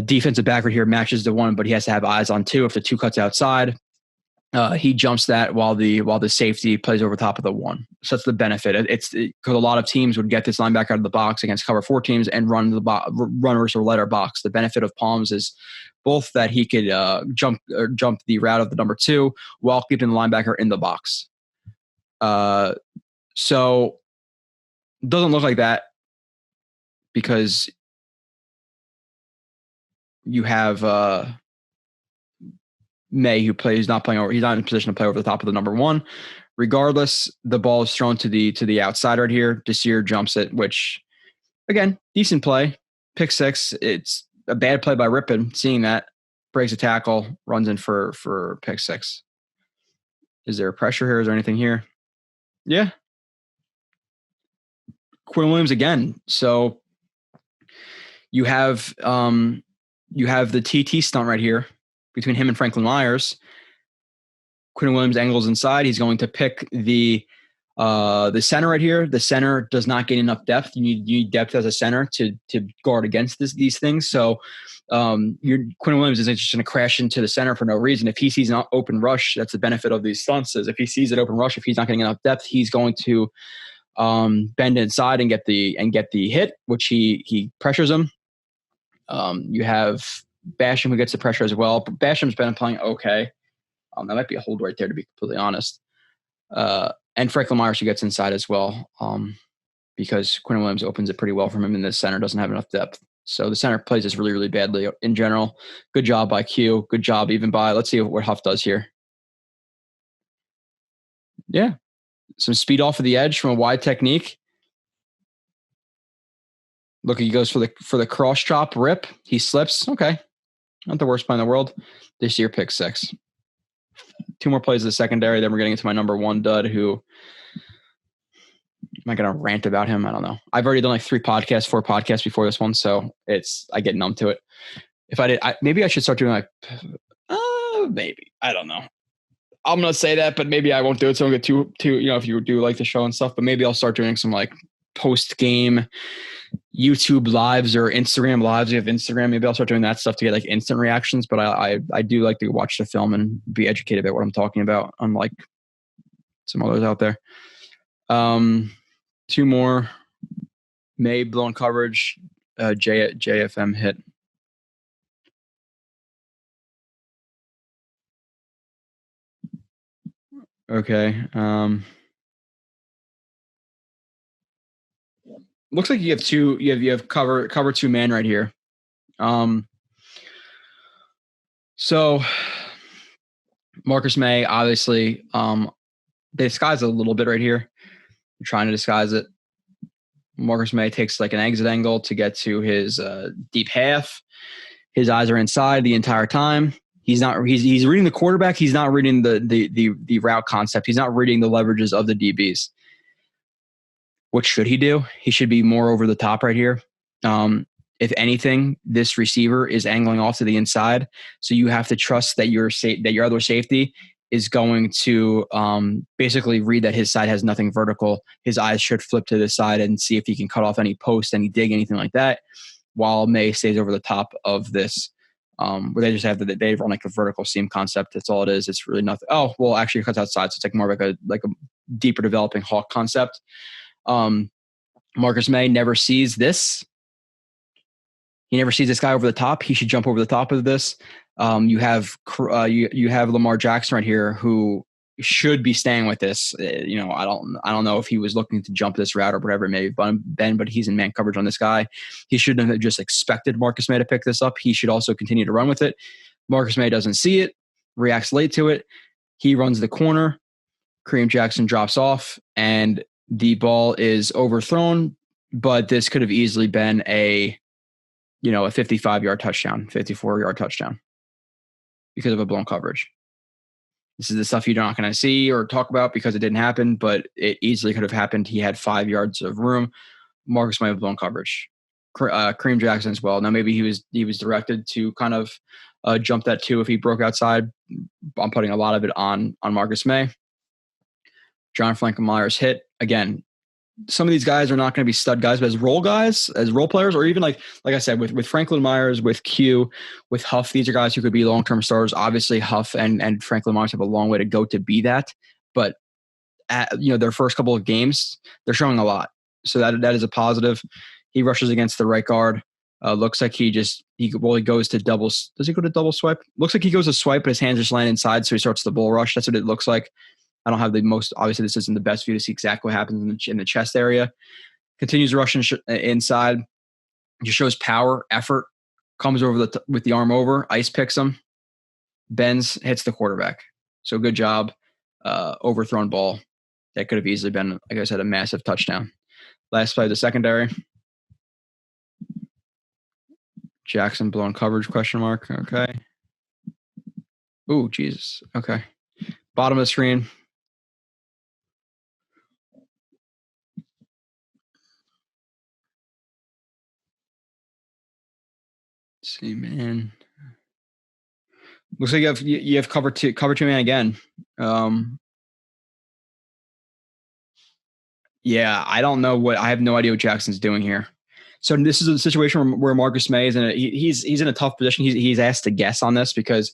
defensive back right here matches the 1, but he has to have eyes on 2. If the 2 cuts outside, he jumps that while the safety plays over top of the 1. So that's the benefit. It's because a lot of teams would get this linebacker out of the box against cover 4 teams and run runners or letter box. The benefit of palms is both that he could jump the route of the number 2 while keeping the linebacker in the box. So it doesn't look like that because you have May, he's not in a position to play over the top of the number 1. Regardless, the ball is thrown to the outside right here. Desir jumps it, which Again, decent play. Pick six. It's a bad play by Rippon. Seeing that, breaks a tackle, runs in for pick six. Is there pressure here? Is there anything here? Yeah. Quentin Williams again. So you have the TT stunt right here between him and Franklin Myers. Quentin Williams angles inside. He's going to pick the center right here. The center does not gain enough depth. You need depth as a center to guard against these things. So Quentin Williams isn't just going to crash into the center for no reason. If he sees an open rush, that's the benefit of these stunts. Is if he sees an open rush, if he's not getting enough depth, he's going to bend inside and get the hit, which he pressures him. You have Basham who gets the pressure as well. But Basham's been playing okay. That might be a hold right there, to be completely honest. And Franklin Myers who gets inside as well, because Quentin Williams opens it pretty well from him, and the center doesn't have enough depth. So the center plays this really, really badly in general. Good job by Q. Good job even by, let's see what Huff does here. Yeah. Some speed off of the edge from a wide technique. Look, he goes for the cross chop rip. He slips. Okay. Not the worst play in the world. This year, pick six. Two more plays of the secondary. Then we're getting into my number one dud, who am I going to rant about him? I don't know. I've already done like 4 podcasts before this one. So I get numb to it. If I did, maybe I should start doing like, maybe, I don't know. I'm going to say that, but maybe I won't do it. So I'll get too, if you do like the show and stuff, but maybe I'll start doing some like post-game YouTube lives or Instagram lives. We have Instagram. Maybe I'll start doing that stuff to get like instant reactions, but I do like to watch the film and be educated about what I'm talking about, unlike some others out there. 2 more. May blown coverage. JFM hit. Okay. Looks like you have you have cover 2 man right here. So Marcus May, obviously, they disguise it a little bit right here. They're trying to disguise it. Marcus May takes like an exit angle to get to his deep half. His eyes are inside the entire time. He's reading the quarterback. He's not reading the route concept. He's not reading the leverages of the DBs. What should he do? He should be more over the top right here. If anything, this receiver is angling off to the inside, so you have to trust that your other safety is going to basically read that his side has nothing vertical. His eyes should flip to the side and see if he can cut off any post, any dig, anything like that, while May stays over the top of this. Where they just have they run like a vertical seam concept. That's all it is. It's really nothing. Oh, well, actually it cuts outside, so it's like more like a deeper developing hawk concept. Marcus May never sees this. He never sees this guy over the top. He should jump over the top of this. You have Lamar Jackson right here, who should be staying with this. I don't know if he was looking to jump this route or whatever it may have been, but he's in man coverage on this guy. He shouldn't have just expected Marcus May to pick this up. He should also continue to run with it. Marcus May doesn't see it, reacts late to it. He runs the corner. Kareem Jackson drops off, and the ball is overthrown, but this could have easily been a 55-yard touchdown, 54-yard touchdown because of a blown coverage. This is the stuff you're not going to see or talk about because it didn't happen, but it easily could have happened. He had 5 yards of room. Marcus might have blown coverage. Kareem Jackson as well. Now maybe he was directed to kind of jump that too if he broke outside. I'm putting a lot of it on Marcus May. John Franklin Myers hit again. Some of these guys are not going to be stud guys, but as role players, or even like I said, with Franklin Myers, with Q, with Huff, these are guys who could be long-term starters. Obviously, Huff and Franklin Myers have a long way to go to be that, but their first couple of games, they're showing a lot. So that is a positive. He rushes against the right guard. Looks like he goes to double. Does he go to double swipe? Looks like he goes to swipe, but his hands just land inside, so he starts the bull rush. That's what it looks like. I don't have the most, obviously this isn't the best view to see exactly what happens in the chest area. Continues rushing inside. Just shows power, effort, comes over with the arm over, ice picks him, bends, hits the quarterback. So good job. Overthrown ball. That could have easily been, like I said, a massive touchdown. Last play of the secondary. Jackson blown coverage, question mark. Okay. Ooh, Jesus. Okay. Bottom of the screen. Let's see, man. Looks like you have cover two man again. Yeah, I don't know I have no idea what Jackson's doing here. So this is a situation where Marcus May is he's in a tough position. He's asked to guess on this because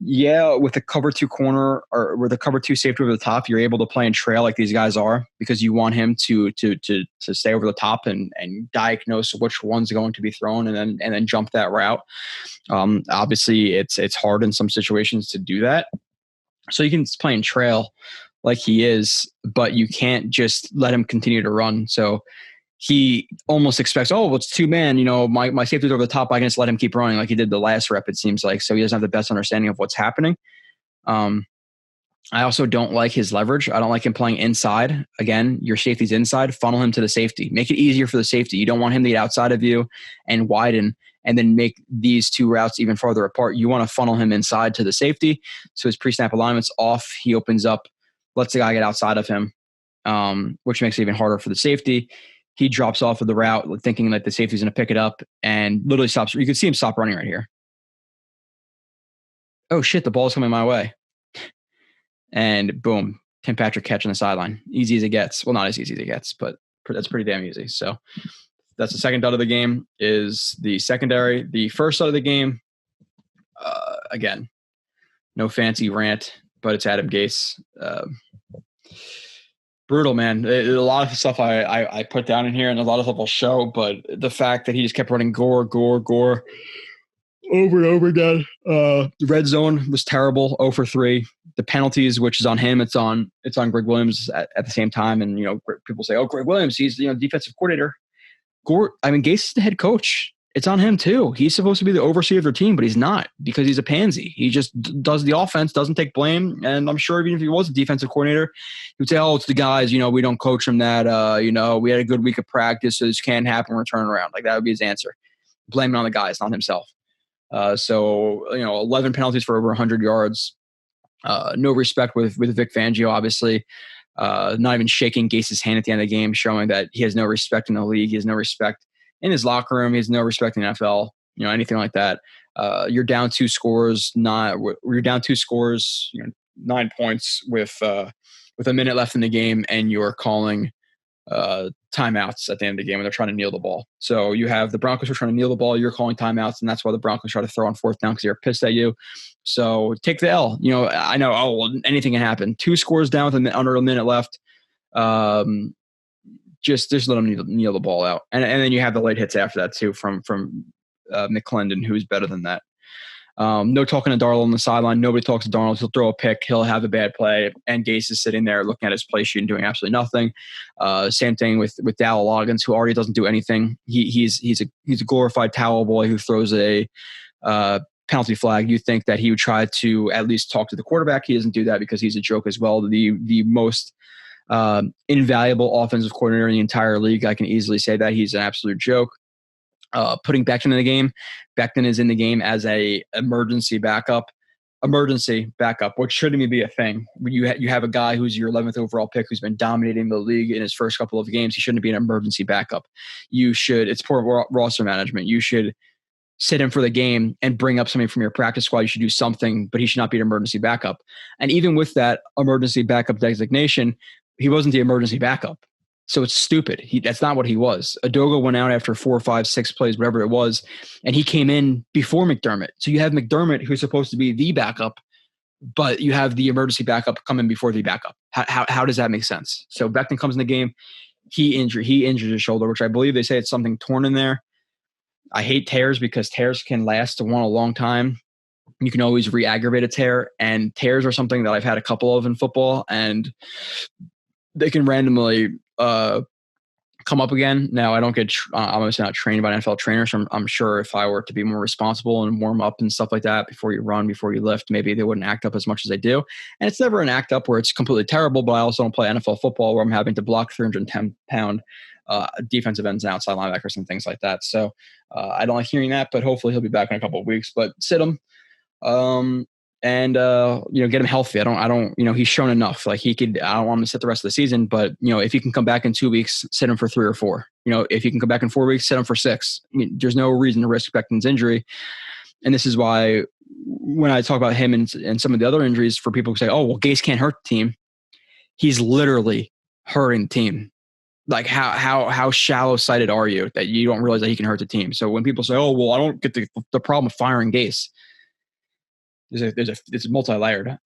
with the cover two corner or with the cover two safety over the top, you're able to play and trail like these guys are because you want him to stay over the top and diagnose which one's going to be thrown and then jump that route. Obviously, it's hard in some situations to do that. So you can play and trail like he is, but you can't just let him continue to run. So he almost expects, it's two man, my safety's over the top. I can just let him keep running like he did the last rep, it seems like. So he doesn't have the best understanding of what's happening. I also don't like his leverage. I don't like him playing inside. Again, your safety's inside, funnel him to the safety. Make it easier for the safety. You don't want him to get outside of you and widen and then make these two routes even farther apart. You want to funnel him inside to the safety. So his pre-snap alignment's off. He opens up, lets the guy get outside of him, which makes it even harder for the safety. He drops off of the route thinking that the safety's going to pick it up and literally stops. You can see him stop running right here. Oh, shit, the ball's coming my way. And boom, Tim Patrick catch on the sideline. Easy as it gets. Well, not as easy as it gets, but that's pretty damn easy. So that's the second dud of the game is the secondary. The first dud of the game, again, no fancy rant, but it's Adam Gase. Brutal, man. A lot of stuff I put down in here and a lot of stuff I'll show, but the fact that he just kept running gore over and over again. The red zone was terrible, 0 for 3. The penalties, which is on him, it's on Greg Williams at the same time. And, people say, Greg Williams, he's, defensive coordinator. Gase is the head coach. It's on him too. He's supposed to be the overseer of their team, but he's not because he's a pansy. He just does the offense, doesn't take blame. And I'm sure even if he was a defensive coordinator, he would say, it's the guys, we don't coach him that, we had a good week of practice, so this can't happen, we're turning around. Like that would be his answer. Blame it on the guys, not himself. 11 penalties for over 100 yards. No respect with Vic Fangio, obviously. Not even shaking Gase's hand at the end of the game, showing that he has no respect in the league. He has no respect in his locker room. He has no respect in the NFL, anything like that. You're down 2 scores, 9 points with a minute left in the game, and you're calling timeouts at the end of the game when they're trying to kneel the ball. So you have the Broncos are trying to kneel the ball, you're calling timeouts, and that's why the Broncos try to throw on 4th down because they're pissed at you. So take the L. I know, anything can happen. 2 scores down with under a minute left. Just let them kneel the ball out. And then you have the late hits after that too from McClendon, who's better than that. No talking to Darnold on the sideline. Nobody talks to Darnold. He'll throw a pick. He'll have a bad play. And Gase is sitting there looking at his play sheet and doing absolutely nothing. Same thing with Dowell Loggins, who already doesn't do anything. He's a glorified towel boy who throws a penalty flag. You think that he would try to at least talk to the quarterback. He doesn't do that because he's a joke as well. The most invaluable offensive coordinator in the entire league. I can easily say that he's an absolute joke. Putting Becton in the game. Becton is in the game as a emergency backup, which shouldn't even be a thing. You have a guy who's your 11th overall pick who's been dominating the league in his first couple of games. He shouldn't be an emergency backup. It's poor roster management. You should sit him for the game and bring up something from your practice squad. You should do something, but he should not be an emergency backup. And even with that emergency backup designation, he wasn't the emergency backup. So it's stupid. That's not what he was. Adoga went out after 4, 5, 6 plays, whatever it was, and he came in before McDermott. So you have McDermott, who's supposed to be the backup, but you have the emergency backup come in before the backup. How does that make sense? So Becton comes in the game. He injured his shoulder, which I believe they say it's something torn in there. I hate tears because tears can last a long time. You can always re-aggravate a tear, and tears are something that I've had a couple of in football, and they can randomly come up again. Now, I don't get I'm obviously not trained by an NFL trainer, so I'm sure if I were to be more responsible and warm up and stuff like that before you run, before you lift, maybe they wouldn't act up as much as they do. And it's never an act up where it's completely terrible, but I also don't play NFL football where I'm having to block 310-pound defensive ends and outside linebackers and things like that. So I don't like hearing that, but hopefully he'll be back in a couple of weeks. But sit him. And get him healthy. I don't, he's shown enough. Like I don't want him to sit the rest of the season, but if he can come back in 2 weeks, sit him for 3 or 4. If he can come back in 4 weeks, sit him for 6. I mean, there's no reason to risk Becton's injury. And this is why when I talk about him and some of the other injuries, for people who say, oh, well, Gase can't hurt the team. He's literally hurting the team. Like how shallow sighted are you that you don't realize that he can hurt the team? So when people say, oh, well, I don't get the problem of firing Gase. It's multi-layered.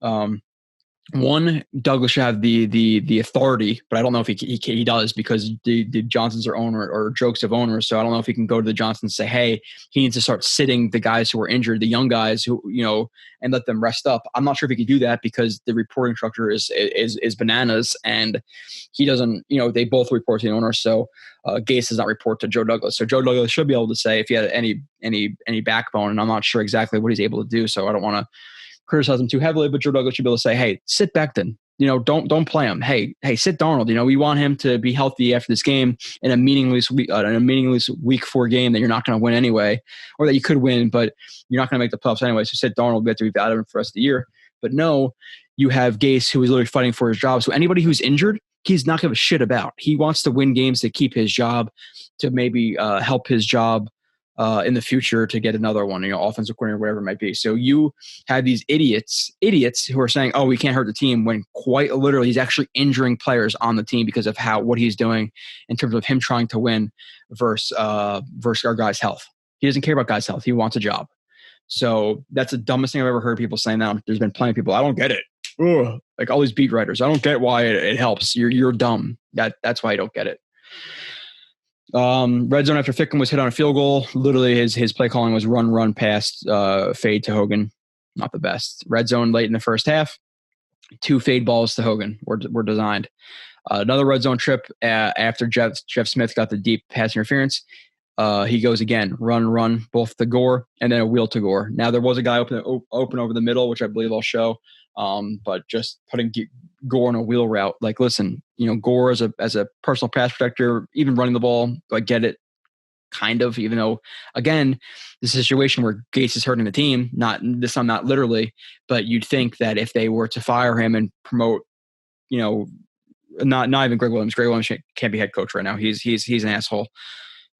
One, Douglas should have the authority, but I don't know if he does, because the Johnsons are owner or jokes of owners. So I don't know if he can go to the Johnsons and say, hey, he needs to start sitting the guys who are injured, the young guys who, and let them rest up. I'm not sure if he can do that because the reporting structure is bananas, and he doesn't, they both report to the owner. So Gase does not report to Joe Douglas. So Joe Douglas should be able to say if he had any backbone, and I'm not sure exactly what he's able to do. So I don't want to criticize him too heavily, but Joe Douglas should be able to say, hey, sit Becton. Don't play him. Hey, sit Darnold. We want him to be healthy after this game in a meaningless week 4 game that you're not going to win anyway, or that you could win, but you're not going to make the playoffs anyway. So sit Darnold. We have to be out of him for the rest of the year. But no, you have Gase, who is literally fighting for his job. So anybody who's injured, he's not give a shit about. He wants to win games to keep his job, to maybe help his job in the future to get another one, offensive coordinator, whatever it might be. So you have these idiots who are saying, oh, we can't hurt the team, when quite literally he's actually injuring players on the team because of what he's doing in terms of him trying to win versus our guys' health. He doesn't care about guys' health. He wants a job. So that's the dumbest thing I've ever heard people saying that. There's been plenty of people, I don't get it. Ugh. Like all these beat writers, I don't get why it helps. You're dumb. That's why I don't get it. Red zone after Fickham was hit on a field goal. Literally his play calling was run past, fade to Hogan. Not the best. Red zone late in the first half. 2 fade balls to Hogan were designed. Another red zone trip after Jeff Smith got the deep pass interference. He goes again, run, both to Gore and then a wheel to Gore. Now there was a guy open over the middle, which I believe I'll show. But just putting Gore on a wheel route, like, listen, Gore as a personal pass protector, even running the ball, I get it, kind of, even though, again, the situation where Gase is hurting the team, not literally, but you'd think that if they were to fire him and promote, not even Greg Williams can't be head coach right now. He's an asshole.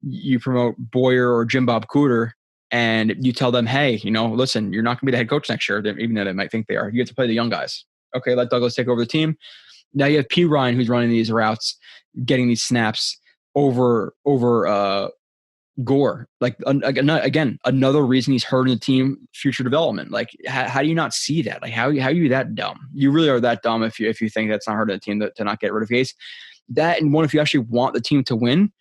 You promote Boyer or Jim Bob Cooter, and you tell them, hey, listen, you're not going to be the head coach next year, even though they might think they are. You have to play the young guys. Okay, let Douglas take over the team. Now you have P. Ryan, who's running these routes, getting these snaps over Gore. Like, again, another reason he's hurting the team future development. Like, how do you not see that? Like, how are you that dumb? You really are that dumb if you think that's not hurting the team to not get rid of Gase. That, and one, if you actually want the team to win,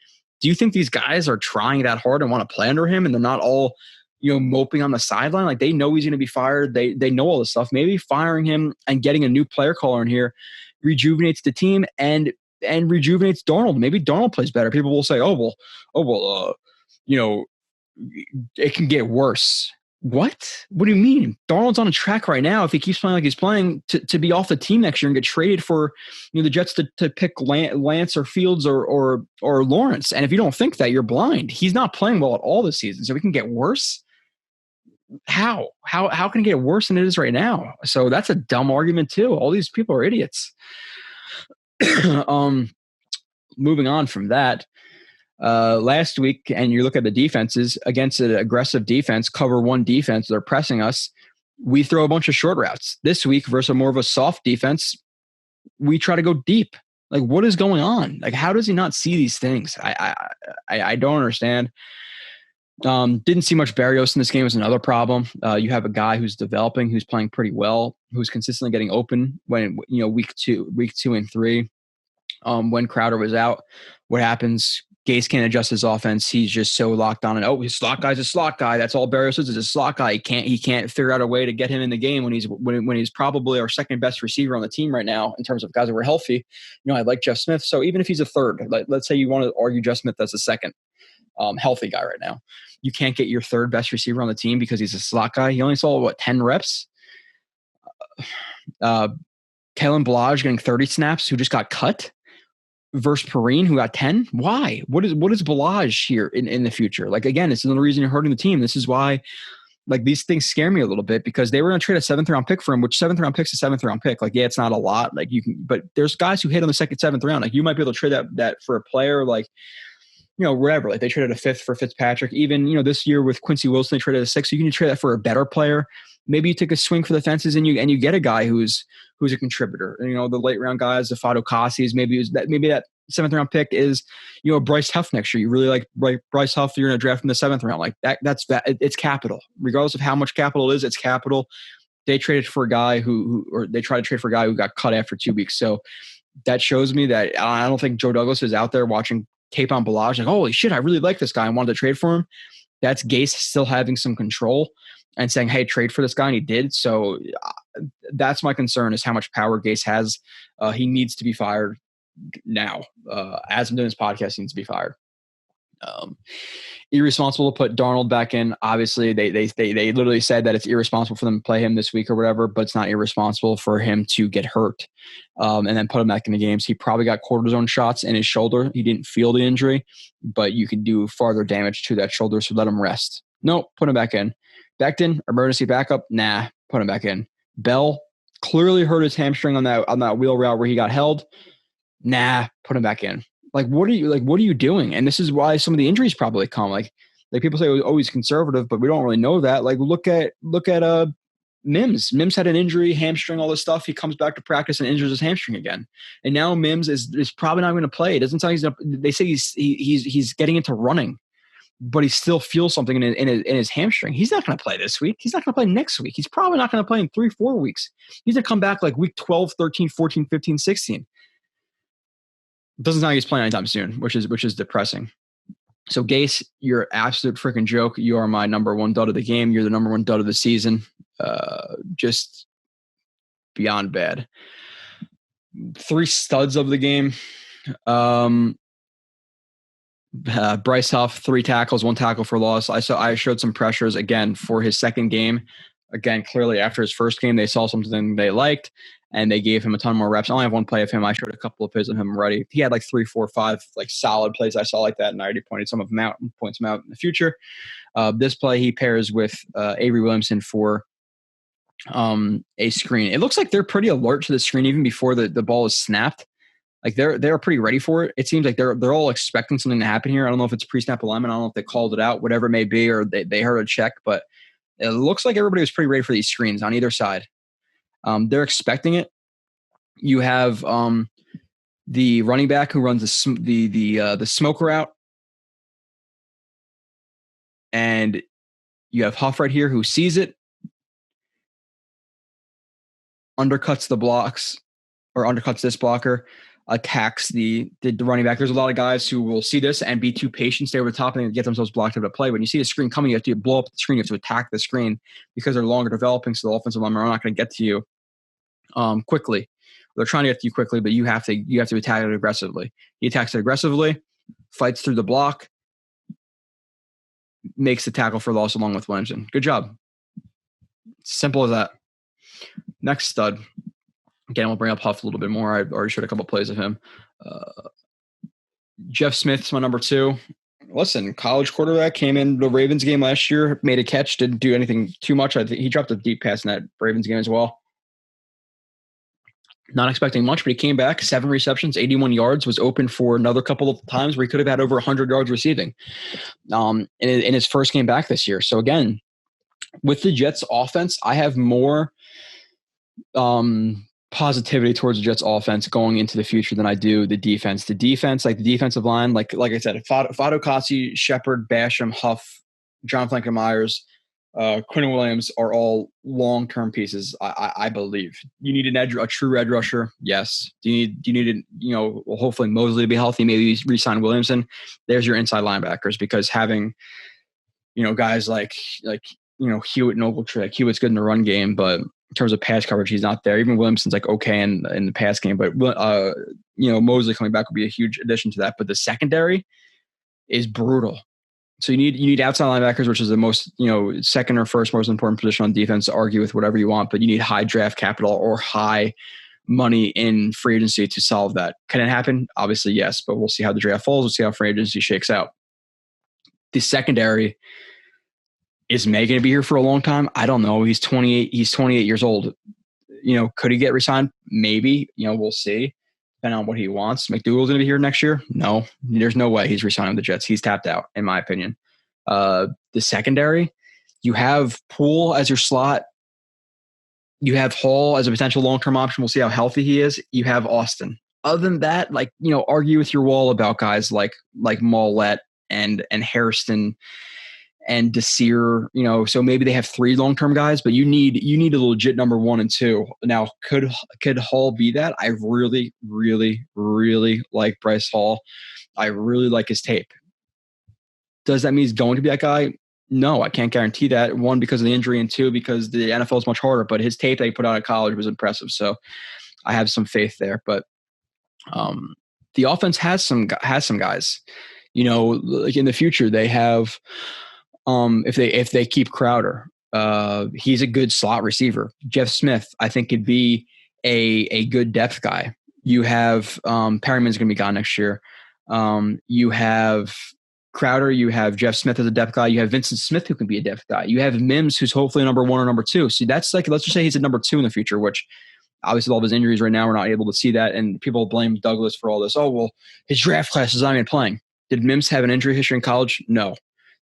do you think these guys are trying that hard and want to play under him, and they're not all, moping on the sideline? Like, they know he's going to be fired. They know all this stuff. Maybe firing him and getting a new player caller in here rejuvenates the team and rejuvenates Darnold. Maybe Darnold plays better. People will say, it can get worse. What do you mean? Darnold's on a track right now, if he keeps playing like he's playing, to be off the team next year and get traded for, the Jets to pick Lance or Fields or Lawrence. And if you don't think that, you're blind. He's not playing well at all this season, so it can get worse. How can it get worse than it is right now? So that's a dumb argument too. All these people are idiots. Moving on from that. Last week, and you look at the defenses against an aggressive defense, cover 1 defense, they're pressing us. We throw a bunch of short routes. This week versus more of a soft defense, we try to go deep. Like, what is going on? Like, how does he not see these things? I don't understand. Didn't see much Barrios in this game is another problem. You have a guy who's developing, who's playing pretty well, who's consistently getting open when, week 2 and 3, when Crowder was out. What happens? Gase can't adjust his offense. He's just so locked on, and his slot guy's a slot guy. That's all Barrios is a slot guy. He can't figure out a way to get him in the game when he's probably our second best receiver on the team right now in terms of guys that were healthy. I like Jeff Smith. So even if he's a third, let's say you want to argue Jeff Smith as a second healthy guy right now, you can't get your third best receiver on the team because he's a slot guy. He only saw 10 reps. Caitlyn Bellage getting 30 snaps, who just got cut. versus Perrine, who got 10. Why? What is Bellage here in the future? Like, again, it's another reason you're hurting the team. This is why, like, these things scare me a little bit, because they were going to trade a 7th-round pick for him, which 7th-round pick's a 7th-round pick. Like, yeah, it's not a lot. Like, you can, but there's guys who hit on the 2nd, 7th round. Like, you might be able to trade that for a player, like, whatever. Like, they traded a 5th for Fitzpatrick. Even, this year with Quincy Wilson, they traded a 6th. So you can trade that for a better player. Maybe you take a swing for the fences and you get a guy who's a contributor. The late round guys, the Fado Cassi's, maybe that 7th-round pick is, Bryce Huff next year. You really like Bryce Huff, you're going to draft in the 7th round. Like that's it's capital. Regardless of how much capital it is, it's capital. They traded for a guy or they tried to trade for a guy who got cut after 2 weeks. So that shows me that I don't think Joe Douglas is out there watching tape on Bellage like, holy shit, I really like this guy. I wanted to trade for him. That's Gase still having some control and saying, hey, trade for this guy, and he did. So that's my concern, is how much power Gase has. He needs to be fired now. As I'm doing this podcast, he needs to be fired. Irresponsible to put Darnold back in. Obviously, they literally said that it's irresponsible for them to play him this week or whatever, but it's not irresponsible for him to get hurt and then put him back in the games. He probably got cortisone shots in his shoulder. He didn't feel the injury, but you can do farther damage to that shoulder, so let him rest. Nope, put him back in. Becton, emergency backup? Nah, put him back in. Bell clearly hurt his hamstring on that wheel route where he got held. Nah, put him back in. What are you doing? And this is why some of the injuries probably come. Like people say, oh, he's conservative, but we don't really know that. Like look at Mims. Mims had an injury, hamstring, all this stuff. He comes back to practice and injures his hamstring again. And now Mims is probably not going to play. It doesn't sound like they say he's getting into running, but he still feels something in his hamstring. He's not going to play this week. He's not going to play next week. He's probably not going to play in 3-4 weeks. He's going to come back like week 12, 13, 14, 15, 16. Doesn't sound like he's playing anytime soon, which is depressing. So Gase, you're an absolute freaking joke. You are my number one dud of the game. You're the number one dud of the season. Just beyond bad. 3 studs of the game. Bryce Huff, 3 tackles, 1 tackle for loss. I showed some pressures again for his second game. Again, clearly after his first game, they saw something they liked, and they gave him a ton more reps. I only have 1 play of him. I showed a couple of plays of him already. He had like 3, 4, 5 like solid plays I saw like that, and I already pointed some of them out and points them out in the future. This play, he pairs with Avery Williamson for a screen. It looks like they're pretty alert to the screen even before the ball is snapped. Like they're pretty ready for it. It seems like they're all expecting something to happen here. I don't know if it's pre-snap alignment. I don't know if they called it out, whatever it may be, or they heard a check, but it looks like everybody was pretty ready for these screens on either side. They're expecting it. You have the running back who runs the smoke route, and you have Huff right here who sees it, undercuts the blocks or undercuts this blocker, attacks the running back. There's a lot of guys who will see this and be too patient, stay over the top, and get themselves blocked out of play. When you see the screen coming, you have to blow up the screen. You have to attack the screen because they're longer developing, so the offensive linemen are not going to get to you quickly. They're trying to get to you quickly, but you have to attack it aggressively. He attacks it aggressively, fights through the block, makes the tackle for loss along with Williamson. Good job. Simple as that. Next stud. Again, we'll bring up Huff a little bit more. I already showed a couple plays of him. Jeff Smith's my number 2. Listen, college quarterback, came in the Ravens game last year, made a catch, didn't do anything too much. I think he dropped a deep pass in that Ravens game as well. Not expecting much, but he came back, 7 receptions, 81 yards, was open for another couple of times where he could have had over 100 yards receiving in his first game back this year. So again, with the Jets offense, I have more positivity towards the Jets offense going into the future than I do the defense. The defense, like the defensive line, like I said, Fado Cassi's, Shepard, Basham, Huff, John Franklin Myers, Quentin Williams are all long-term pieces. I believe you need a true edge rusher. Yes. Do you need hopefully Mosley to be healthy, maybe re-sign Williamson. There's your inside linebackers, because having, guys like Hewitt and Ogletree, like Hewitt's good in the run game, but in terms of pass coverage, he's not there. Even Williamson's like okay in the pass game, but Mosley coming back will be a huge addition to that. But the secondary is brutal. So you need outside linebackers, which is the most, second or first most important position on defense, to argue with whatever you want, but you need high draft capital or high money in free agency to solve that. Can it happen? Obviously, yes, but we'll see how the draft falls. We'll see how free agency shakes out. The secondary, is May going to be here for a long time? I don't know. He's 28. He's 28 years old. Could he get resigned? Maybe. We'll see. Depending on what he wants. McDougal's going to be here next year? No. There's no way he's resigning with the Jets. He's tapped out, in my opinion. The secondary, you have Poole as your slot. You have Hall as a potential long-term option. We'll see how healthy he is. You have Austin. Other than that, argue with your wall about guys like Mollett and Hairston and Desir, so maybe they have 3 long-term guys, but you need a legit number 1 and 2. Now, could Hall be that? I really, really, really like Bryce Hall. I really like his tape. Does that mean he's going to be that guy? No, I can't guarantee that. 1, because of the injury, and 2, because the NFL is much harder. But his tape that he put out of college was impressive, so I have some faith there. But the offense has some guys. Like in the future, they have. If they keep Crowder, he's a good slot receiver. Jeff Smith, I think, could be a good depth guy. You have Perryman's going to be gone next year. You have Crowder. You have Jeff Smith as a depth guy. You have Vincent Smith, who can be a depth guy. You have Mims, who's hopefully number 1 or number 2. See, that's let's just say he's a number 2 in the future, which obviously with all of his injuries right now, we're not able to see that. And people blame Douglas for all this. Oh, well, his draft class is not even playing. Did Mims have an injury history in college? No.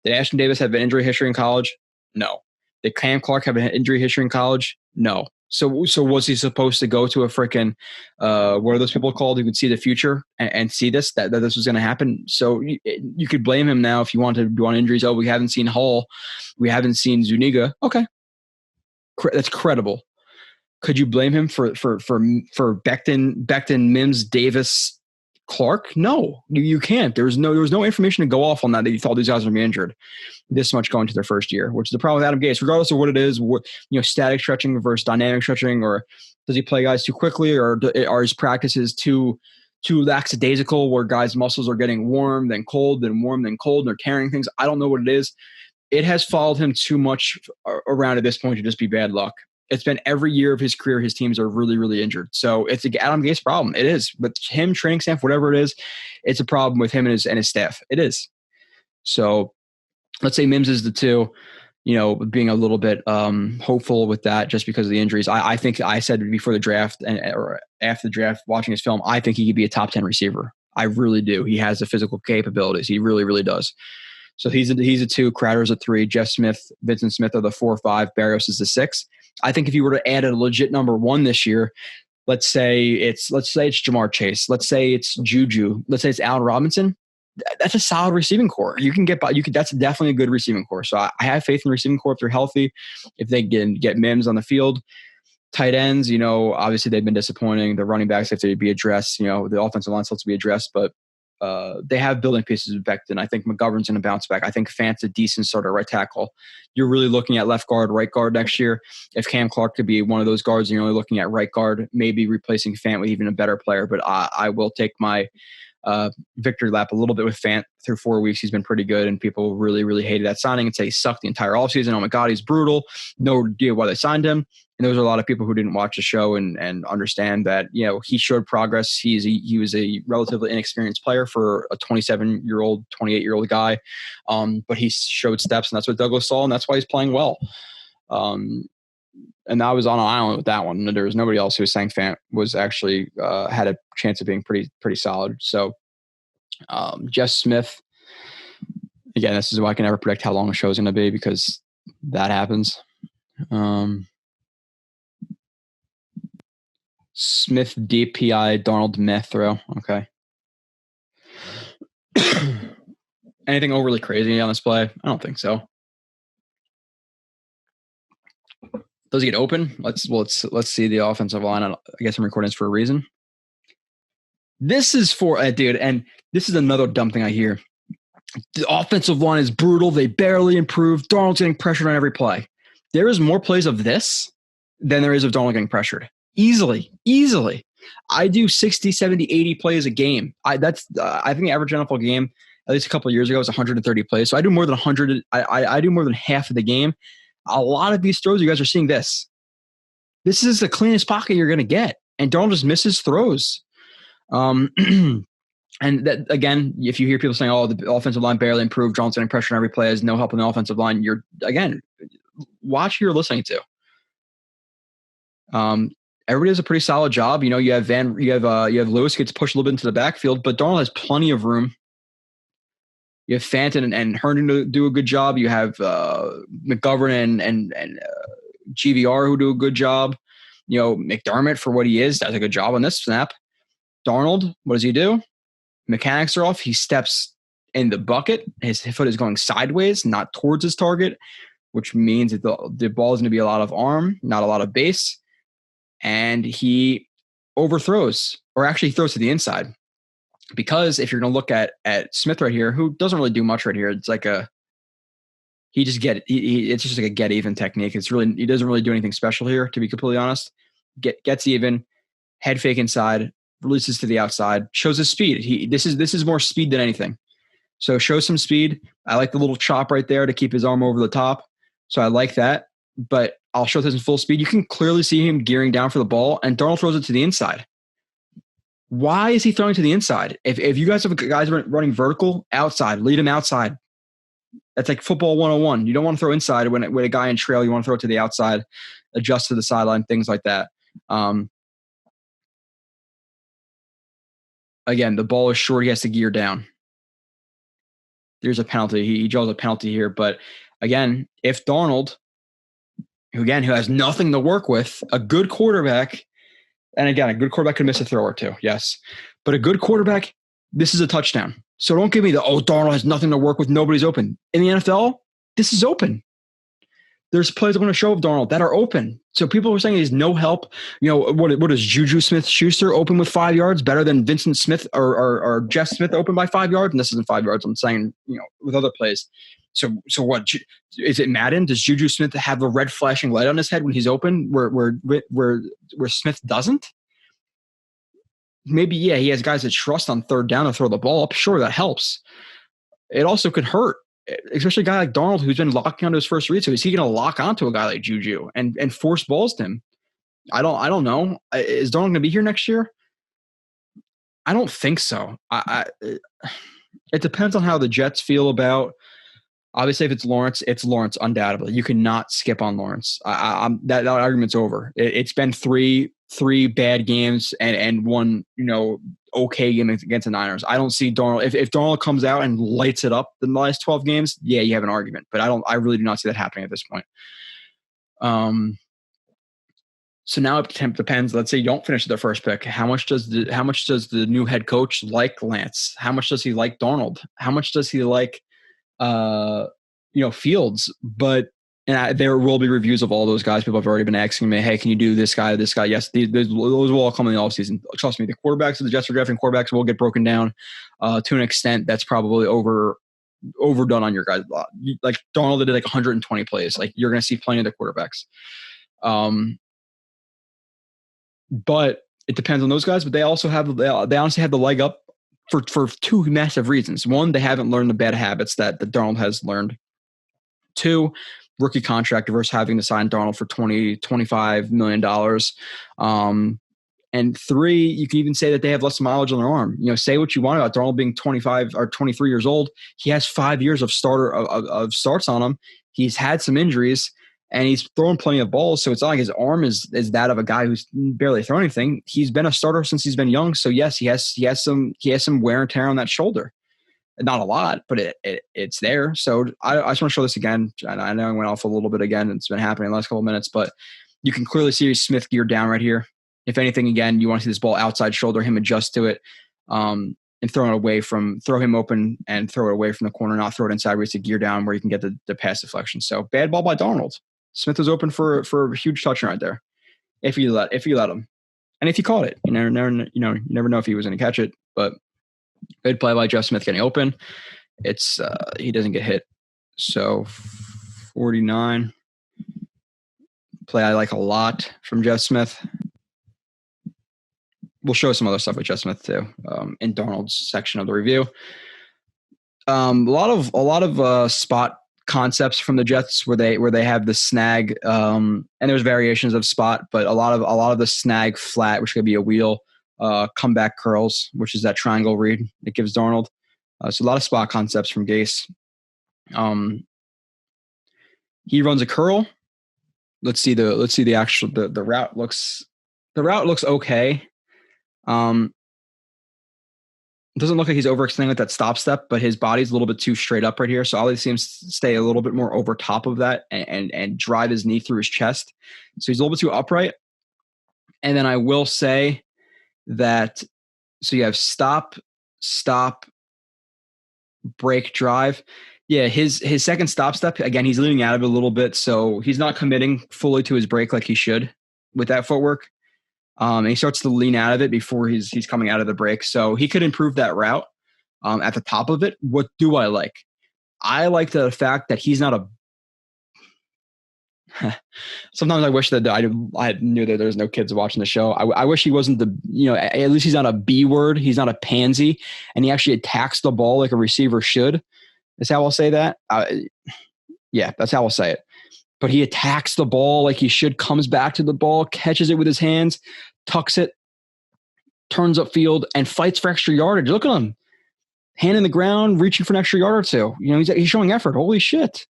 Did Ashton Davis have an injury history in college? No. Did Cam Clark have an injury history in college? No. So was he supposed to go to a freaking what are those people called who could see the future and see that this was going to happen? So you could blame him now if you want to do on injuries. Oh, we haven't seen Hall. We haven't seen Zuniga. Okay. That's credible. Could you blame him for Becton, Mims, Davis, Clark? No, you can't. There was no information to go off on that you thought these guys would be injured this much going to their first year, which is the problem with Adam Gase. Regardless of what it is, static stretching versus dynamic stretching, or does he play guys too quickly, or are his practices too lackadaisical, where guys' muscles are getting warm then cold, then warm then cold, and they're carrying things? I don't know what it is. It has followed him too much around at this point to just be bad luck. It's been every year of his career, his teams are really, really injured. So it's an Adam Gase problem. It is. With him, training staff, whatever it is, it's a problem with him and his staff. It is. So let's say Mims is the 2, being a little bit hopeful with that just because of the injuries. I think I said before the draft or after the draft, watching his film, I think he could be a top 10 receiver. I really do. He has the physical capabilities. He really, really does. So he's a 2, Crowder's a 3, Jeff Smith, Vincent Smith are the 4 or 5, Barrios is the 6. I think if you were to add a legit number 1 this year, let's say it's Jamar Chase, let's say it's Juju, let's say it's Allen Robinson, that's a solid receiving core. That's definitely a good receiving core. So I have faith in the receiving core if they're healthy, if they can get Mims on the field. Tight ends, obviously they've been disappointing. The running backs have to be addressed. The offensive line still has to be addressed, but they have building pieces of Becton. I think McGovern's going to bounce back. I think Fant's a decent starter right tackle. You're really looking at left guard, right guard next year. If Cam Clark could be one of those guards, you're only looking at right guard, maybe replacing Fant with even a better player. But I will take my victory lap a little bit with Fant. Through 4 weeks, he's been pretty good, and people really, really hated that signing and say he sucked the entire offseason. Oh my God, he's brutal. No idea why they signed him. And there was a lot of people who didn't watch the show and understand that, he showed progress. He was a relatively inexperienced player for a 27-year-old, 28-year-old guy. But he showed steps, and that's what Douglas saw, and that's why he's playing well. And I was on an island with that one. There was nobody else who was saying Fant was actually had a chance of being pretty solid. So Jeff Smith, again, this is why I can never predict how long a show is going to be because that happens. Smith DPI, Darnold meh throw. Okay. Anything overly crazy on this play? I don't think so. Does he get open? Let's see the offensive line. I guess I'm recording this for a reason. This is for dude, and this is another dumb thing I hear. The offensive line is brutal. They barely improved. Darnold's getting pressured on every play. There is more plays of this than there is of Darnold getting pressured. Easily. I do 60, 70, 80 plays a game. I think the average NFL game, at least a couple of years ago, was 130 plays. So I do more than 100. I do more than half of the game. A lot of these throws, you guys are seeing this. This is the cleanest pocket you're going to get. and Darnold just misses throws. And that, again, if you hear people saying, "Oh, the offensive line barely improved, Darnold's getting pressure on every play, has no help in the offensive line," you're, again, watch who you're listening to. Everybody does a pretty solid job. You have Lewis gets pushed a little bit into the backfield, but Darnold has plenty of room. You have Fanton and Herndon to do a good job. You have McGovern and GVR who do a good job. McDermott, for what he is, does a good job on this snap. Darnold, what does he do? Mechanics are off. He steps in the bucket. His foot is going sideways, not towards his target, which means that the ball is going to be a lot of arm, not a lot of base. And he overthrows, or actually throws to the inside. Because if you're going to look at Smith right here, who doesn't really do much right here, it's like it's just like a get even technique. He doesn't really do anything special here, to be completely honest. Gets even, head fake inside, releases to the outside, shows his speed. This is more speed than anything. So shows some speed. I like the little chop right there to keep his arm over the top. So I like that. But I'll show this in full speed. You can clearly see him gearing down for the ball, and Darnold throws it to the inside. Why is he throwing to the inside? If you guys have guys running vertical, outside, lead him outside. That's like football 101. You don't want to throw inside when a guy in trail. You want to throw it to the outside, adjust to the sideline, things like that. Again, the ball is short. He has to gear down. There's a penalty. He draws a penalty here. But again, if Darnold, who has nothing to work with, a good quarterback, and again, a good quarterback could miss a throw or two, yes. But a good quarterback, this is a touchdown. So don't give me Darnold has nothing to work with, nobody's open. In the NFL, this is open. There's plays I'm going to show of Darnold that are open. So people are saying he's no help. What is Juju Smith-Schuster open with 5 yards better than Vincent Smith or Jeff Smith open by 5 yards? And this isn't 5 yards. I'm saying, with other plays. So what is it? Madden? Does Juju Smith have a red flashing light on his head when he's open, where Smith doesn't? Maybe, yeah, he has guys that trust on third down to throw the ball up. Sure, that helps. It also could hurt, especially a guy like Darnold who's been locking onto his first read. So is he going to lock onto a guy like Juju and force balls to him? I don't know. Is Darnold going to be here next year? I don't think so. It depends on how the Jets feel about. Obviously, if it's Lawrence undoubtedly. You cannot skip on Lawrence. That argument's over. It's been three bad games and one okay game against the Niners. I don't see Darnold. If Darnold comes out and lights it up in the last 12 games, yeah, you have an argument. But I really do not see that happening at this point. So now it depends. Let's say you don't finish the first pick. How much does the new head coach like Lance? How much does he like Darnold? How much does he like Fields? But there will be reviews of all those guys. People have already been asking me, hey, can you do this guy? Yes, those will all come in the offseason. Trust me, the quarterbacks of the Jets are drafting quarterbacks will get broken down to an extent that's probably overdone on your guys' lot. Like Darnold did like 120 plays. Like you're going to see plenty of the quarterbacks. But it depends on those guys. But they also they honestly have the leg up for two massive reasons. One, they haven't learned the bad habits that Darnold has learned. Two, rookie contract versus having to sign Darnold for $25 million. And three, you can even say that they have less mileage on their arm. Say what you want about Darnold being 25 or 23 years old. He has 5 years of starts on him. He's had some injuries and he's throwing plenty of balls. So it's not like his arm is that of a guy who's barely thrown anything. He's been a starter since he's been young. So yes, he has some wear and tear on that shoulder. Not a lot, but it's there. So I just want to show this again. I know I went off a little bit again. It's been happening in the last couple of minutes, but you can clearly see Smith geared down right here. If anything, again, you want to see this ball outside shoulder, him adjust to it, and throw him open and throw it away from the corner, not throw it inside where he's to gear down where you can get the pass deflection. So bad ball by Darnold. Smith was open for a huge touchdown right there. If you let him, and if you caught it, you never know if he was going to catch it, but good play by Jeff Smith getting open. It's he doesn't get hit. So 49 play I like a lot from Jeff Smith. We'll show some other stuff with Jeff Smith too in Darnold's section of the review. A lot of spot concepts from the Jets where they have the snag, and there's variations of spot, but a lot of the snag flat, which could be a wheel, comeback curls, which is that triangle read it gives Darnold. So a lot of spot concepts from Gase. He runs a curl. Let's see the actual the route looks okay. It doesn't look like he's overextending with that stop step, but his body's a little bit too straight up right here. So I'll let him stay a little bit more over top of that and drive his knee through his chest. So he's a little bit too upright. And then I will say that, so you have stop, break, drive. Yeah, his second stop step, again, he's leaning out of it a little bit. So he's not committing fully to his break like he should with that footwork. And he starts to lean out of it before he's coming out of the break. So he could improve that route at the top of it. What do I like? I like the fact that he's not a sometimes I wish that I knew that there's no kids watching the show. I wish he wasn't at least he's not a B word. He's not a pansy, and he actually attacks the ball like a receiver should. That's how I'll say that. Yeah, that's how I'll say it. But he attacks the ball like he should, comes back to the ball, catches it with his hands, tucks it, turns upfield, and fights for extra yardage. Look at him. Hand in the ground, reaching for an extra yard or two. He's showing effort. Holy shit.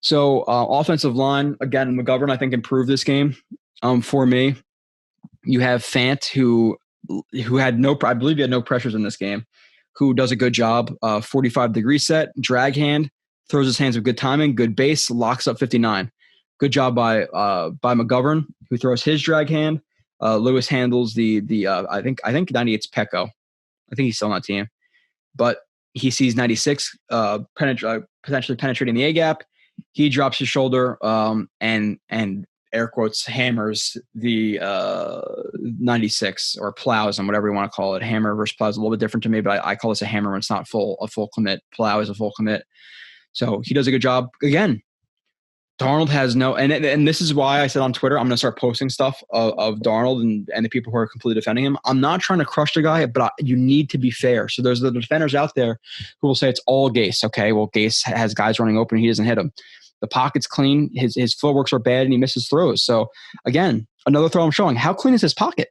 So offensive line, again, McGovern, I think, improved this game for me. You have Fant, who had I believe he had no pressures in this game, who does a good job. 45-degree set, drag hand, throws his hands with good timing, good base, locks up 59. Good job by McGovern, who throws his drag hand. Lewis handles the I think 98's Pecco. I think he's still on that team, but he sees 96 potentially penetrating the A gap. He drops his shoulder and air quotes hammers the 96 or plows him, whatever you want to call it. Hammer versus plow is a little bit different to me, but I call this a hammer when it's not a full commit. Plow is a full commit. So he does a good job. Again, Darnold has no – and this is why I said on Twitter I'm going to start posting stuff of Darnold and the people who are completely defending him. I'm not trying to crush the guy, but you need to be fair. So there's the defenders out there who will say it's all Gase. Okay, well, Gase has guys running open and he doesn't hit them. The pocket's clean. His footworks are bad and he misses throws. So, again, another throw I'm showing. How clean is his pocket?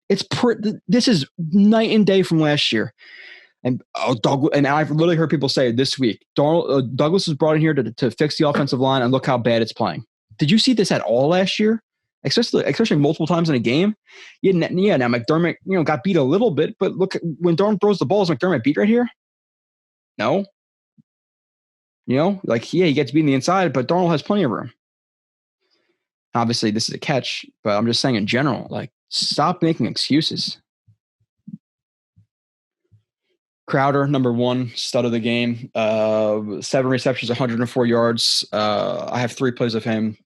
This is night and day from last year. And I've literally heard people say this week, Douglas was brought in here to fix the offensive line, and look how bad it's playing. Did you see this at all last year? Especially multiple times in a game? Yeah, now McDermott got beat a little bit, but look, when Darnold throws the ball, is McDermott beat right here? No. He gets beat in the inside, but Darnold has plenty of room. Obviously, this is a catch, but I'm just saying in general, stop making excuses. Crowder, number one, stud of the game. 7 receptions, 104 yards. I have 3 plays of him.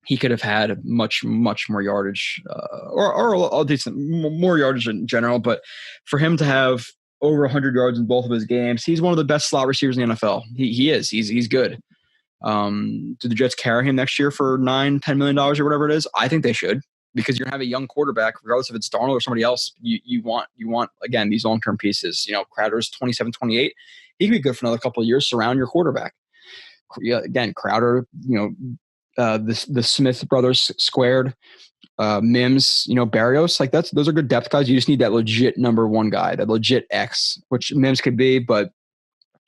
He could have had much, much more yardage, or a decent more yardage in general. But for him to have over 100 yards in both of his games, he's one of the best slot receivers in the NFL. He is. He's good. Do the Jets carry him next year for $9-10 million or whatever it is? I think they should. Because you're going to have a young quarterback, regardless if it's Darnold or somebody else, you want again, these long-term pieces. Crowder's 27, 28. He could be good for another couple of years. Surround your quarterback. Again, Crowder, the Smith brothers squared, Mims, Barrios, those are good depth guys. You just need that legit number one guy, that legit X, which Mims could be, but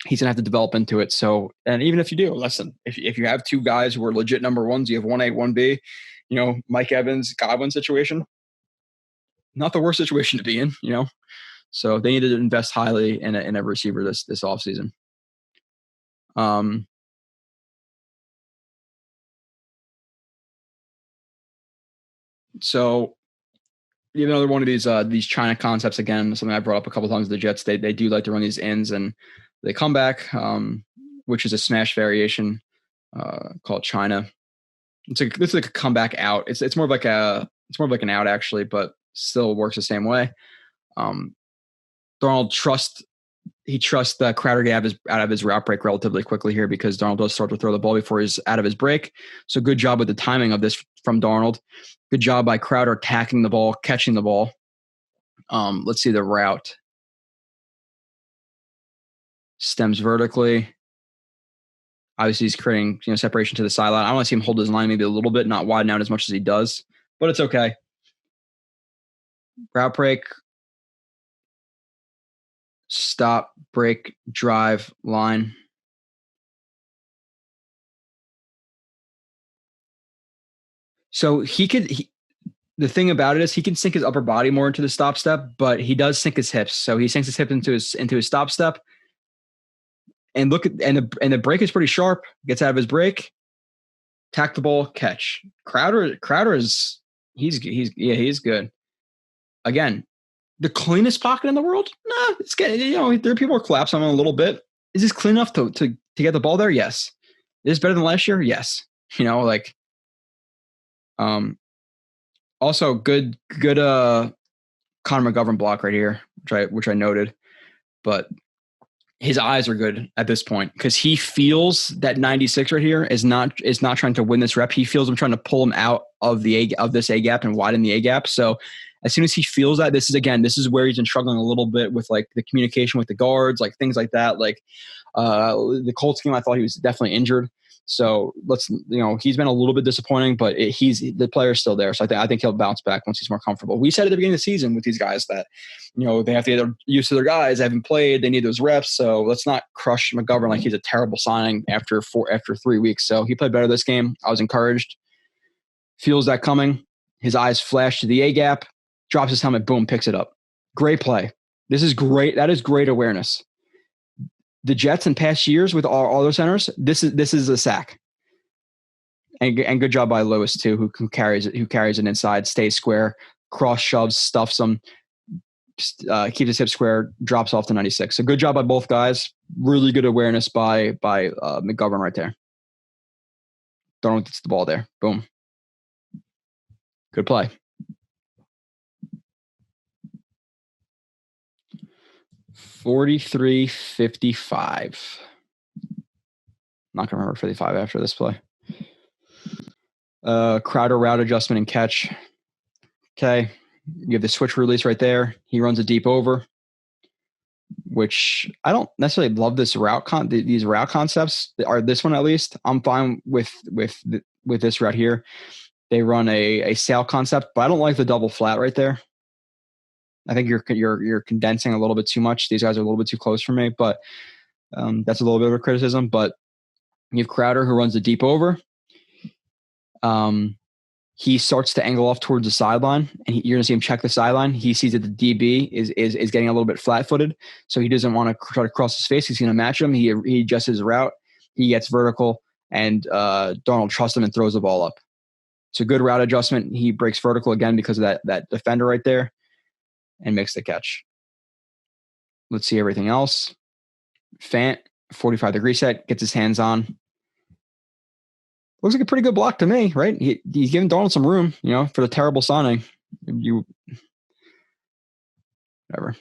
he's going to have to develop into it. So, and even if you do, listen, if you have 2 guys who are legit number ones, you have 1A, 1B, Mike Evans, Godwin situation, not the worst situation to be in, So they need to invest highly in a receiver this offseason. So you have another one of these China concepts, again, something I brought up a couple times with the Jets. They do like to run these ins and they come back, which is a smash variation called China. This is like a comeback out. It's more of like an out actually, but still works the same way. Darnold trusts Crowder to get out of his route break relatively quickly here because Darnold does start to throw the ball before he's out of his break. So good job with the timing of this from Darnold. Good job by Crowder attacking the ball, catching the ball. Let's see the route. Stems vertically. Obviously, he's creating separation to the sideline. I want to see him hold his line maybe a little bit, not widen out as much as he does, but it's okay. Route break, stop, break, drive, line. So the thing about it is he can sink his upper body more into the stop step, but he does sink his hips. So he sinks his hip into his stop step. And look at and the break is pretty sharp. Gets out of his break, tack the ball, catch. Crowder is he's good. Again, the cleanest pocket in the world? Nah, it's getting there are people are collapsing on him a little bit. Is this clean enough to get the ball there? Yes. Is this better than last year? Yes. Also good Connor McGovern block right here, which I noted, but his eyes are good at this point because he feels that 96 right here is not trying to win this rep. He feels I'm trying to pull him out of this A gap and widen the A gap. So as soon as he feels that, this is where he's been struggling a little bit with like the communication with the guards, like things like that. Like the Colts game, I thought he was definitely injured. So he's been a little bit disappointing, but the player's still there. So I think he'll bounce back once he's more comfortable. We said at the beginning of the season with these guys that, they have to get used to their guys. They haven't played. They need those reps. So let's not crush McGovern like he's a terrible signing after 3 weeks. So he played better this game. I was encouraged. Feels that coming. His eyes flash to the A gap, drops his helmet, boom, picks it up. Great play. This is great. That is great awareness. The Jets in past years with all their centers, this is a sack. And good job by Lewis too, who carries it inside, stays square, cross shoves, stuffs him, keeps his hip square, drops off to 96. So good job by both guys. Really good awareness by McGovern right there. Darnold gets the ball there. Boom. Good play. 43-55. Not gonna remember 55 after this play. Crowder route adjustment and catch. Okay, you have the switch release right there. He runs a deep over, which I don't necessarily love this these route concepts. Are this one at least? I'm fine with this route here. They run a sail concept, but I don't like the double flat right there. I think you're condensing a little bit too much. These guys are a little bit too close for me, but that's a little bit of a criticism. But you have Crowder who runs the deep over. He starts to angle off towards the sideline, and you're going to see him check the sideline. He sees that the DB is getting a little bit flat-footed, so he doesn't want to try to cross his face. He's going to match him. He adjusts his route. He gets vertical, and Darnold trusts him and throws the ball up. It's a good route adjustment. He breaks vertical again because of that defender right there, and makes the catch. Let's see everything else. Fant, 45-degree set, gets his hands on. Looks like a pretty good block to me, right? He's giving Darnold some room, for the terrible signing. Whatever.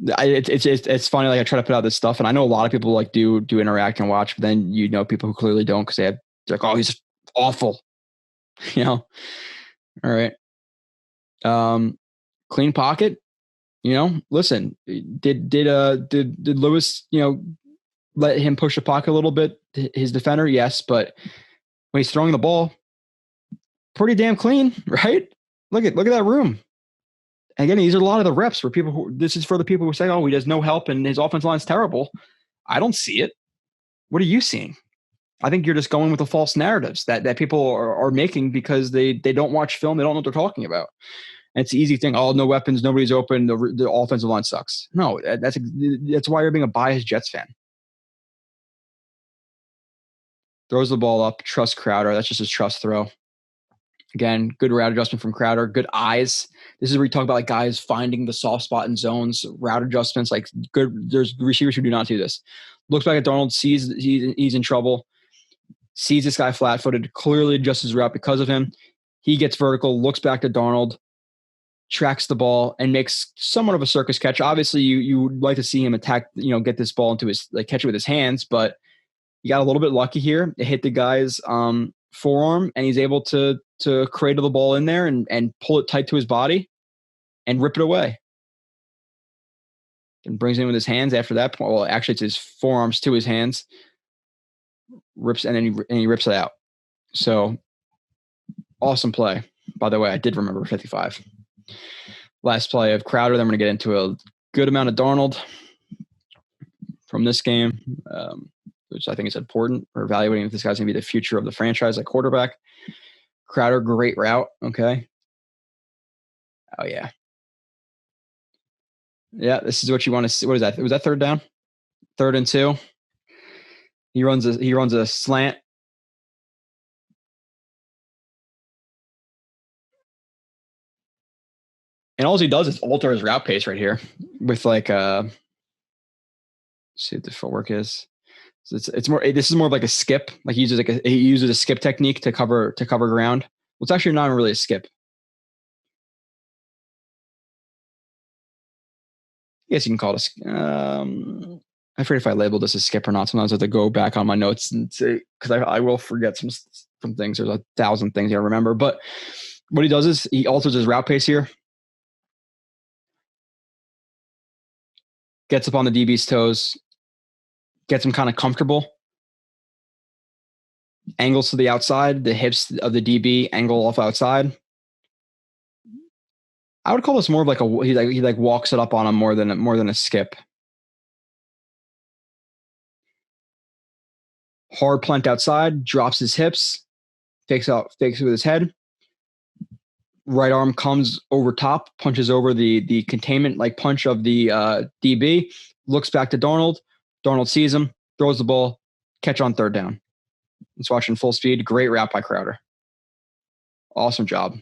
It's funny. Like I try to put out this stuff, and I know a lot of people like do interact and watch, but then people who clearly don't because they're like, oh, he's awful. All right. Clean pocket. Listen, did Lewis, let him push the pocket a little bit? His defender, yes, but when he's throwing the ball, pretty damn clean, right? Look at that room. And again, these are a lot of the reps for people this is for the people who say, oh, he has no help and his offensive line's terrible. I don't see it. What are you seeing? I think you're just going with the false narratives that people are making because they don't watch film. They don't know what they're talking about. And it's the easy thing. Oh, no weapons. Nobody's open. The offensive line sucks. No, that's why you're being a biased Jets fan. Throws the ball up. Trust Crowder. That's just his trust throw. Again, good route adjustment from Crowder. Good eyes. This is where you talk about like guys finding the soft spot in zones. Route adjustments, like good. There's receivers who do not do this. Looks back at Darnold, sees he's in trouble. Sees this guy flat-footed, clearly adjusts his route because of him. He gets vertical, looks back to Darnold, tracks the ball, and makes somewhat of a circus catch. Obviously, you would like to see him attack, get this ball into his, catch it with his hands, but he got a little bit lucky here. It hit the guy's forearm, and he's able to cradle the ball in there and pull it tight to his body and rip it away. And brings it in with his hands after that point. Well, actually, it's his forearms to his hands. rips and he rips it out. So awesome play. By the way, I did remember 55. Last play of Crowder. Then I'm going to get into a good amount of Darnold from this game, which I think is important for evaluating if this guy's going to be the future of the franchise at quarterback. Crowder, great route. Okay. Oh, yeah. Yeah, this is what you want to see. What is that? Was that third down? 3rd and 2. He runs a slant. And all he does is alter his route pace right here with like see what the footwork is. So it's more. This is more of like a skip. Like he uses a skip technique to cover ground. Well, it's actually not really a skip. I guess you can call it I forget if I labeled this a skip or not. Sometimes I have to go back on my notes and say, because I will forget some things. There's 1,000 things I remember. But what he does is he alters his route pace here. Gets up on the DB's toes. Gets him kind of comfortable. Angles to the outside. The hips of the DB angle off outside. I would call this more of like he walks it up on him more than a skip. Hard plant outside, drops his hips, fakes with his head. Right arm comes over top, punches over the containment like punch of the DB. Looks back to Darnold. Darnold sees him, throws the ball, catch on 3rd down. It's watching full speed. Great route by Crowder. Awesome job.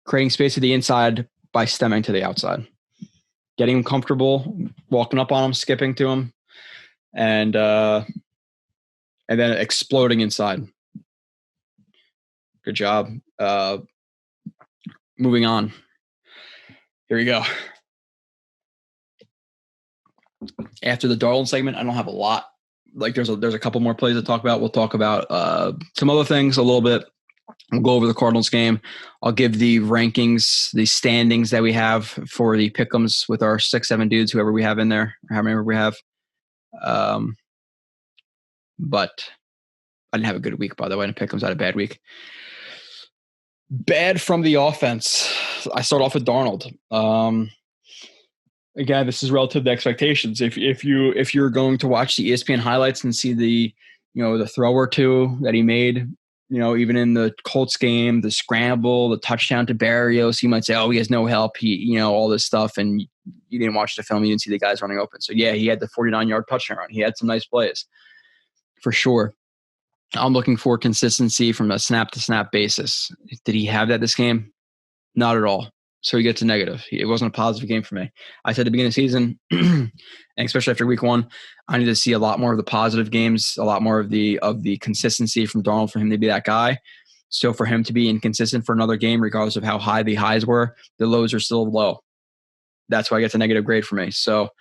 Creating space to the inside by stemming to the outside. Getting him comfortable, walking up on him, skipping to him, and then exploding inside. Good job. Moving on. Here we go. After the Darnold segment, I don't have a lot. Like there's a couple more plays to talk about. We'll talk about some other things a little bit. We'll go over the Cardinals game. I'll give the rankings, the standings that we have for the pick'ems with our 6-7 dudes, whoever we have in there, or how many we have. But I didn't have a good week, by the way, and pick'ems had a bad week. Bad from the offense. I start off with Darnold. Again, this is relative to expectations. If you're going to watch the ESPN highlights and see the throw or two that he made, even in the Colts game, the scramble, the touchdown to Barrios, you might say, oh, he has no help. He, all this stuff. And you didn't watch the film. You didn't see the guys running open. So yeah, he had the 49-yard touchdown run. He had some nice plays for sure. I'm looking for consistency from a snap to snap basis. Did he have that this game? Not at all. So he gets a negative. It wasn't a positive game for me. I said at the beginning of the season, and especially after week 1, I need to see a lot more of the positive games, a lot more of the consistency from Darnold for him to be that guy. So for him to be inconsistent for another game, regardless of how high the highs were, the lows are still low. That's why I get a negative grade for me. So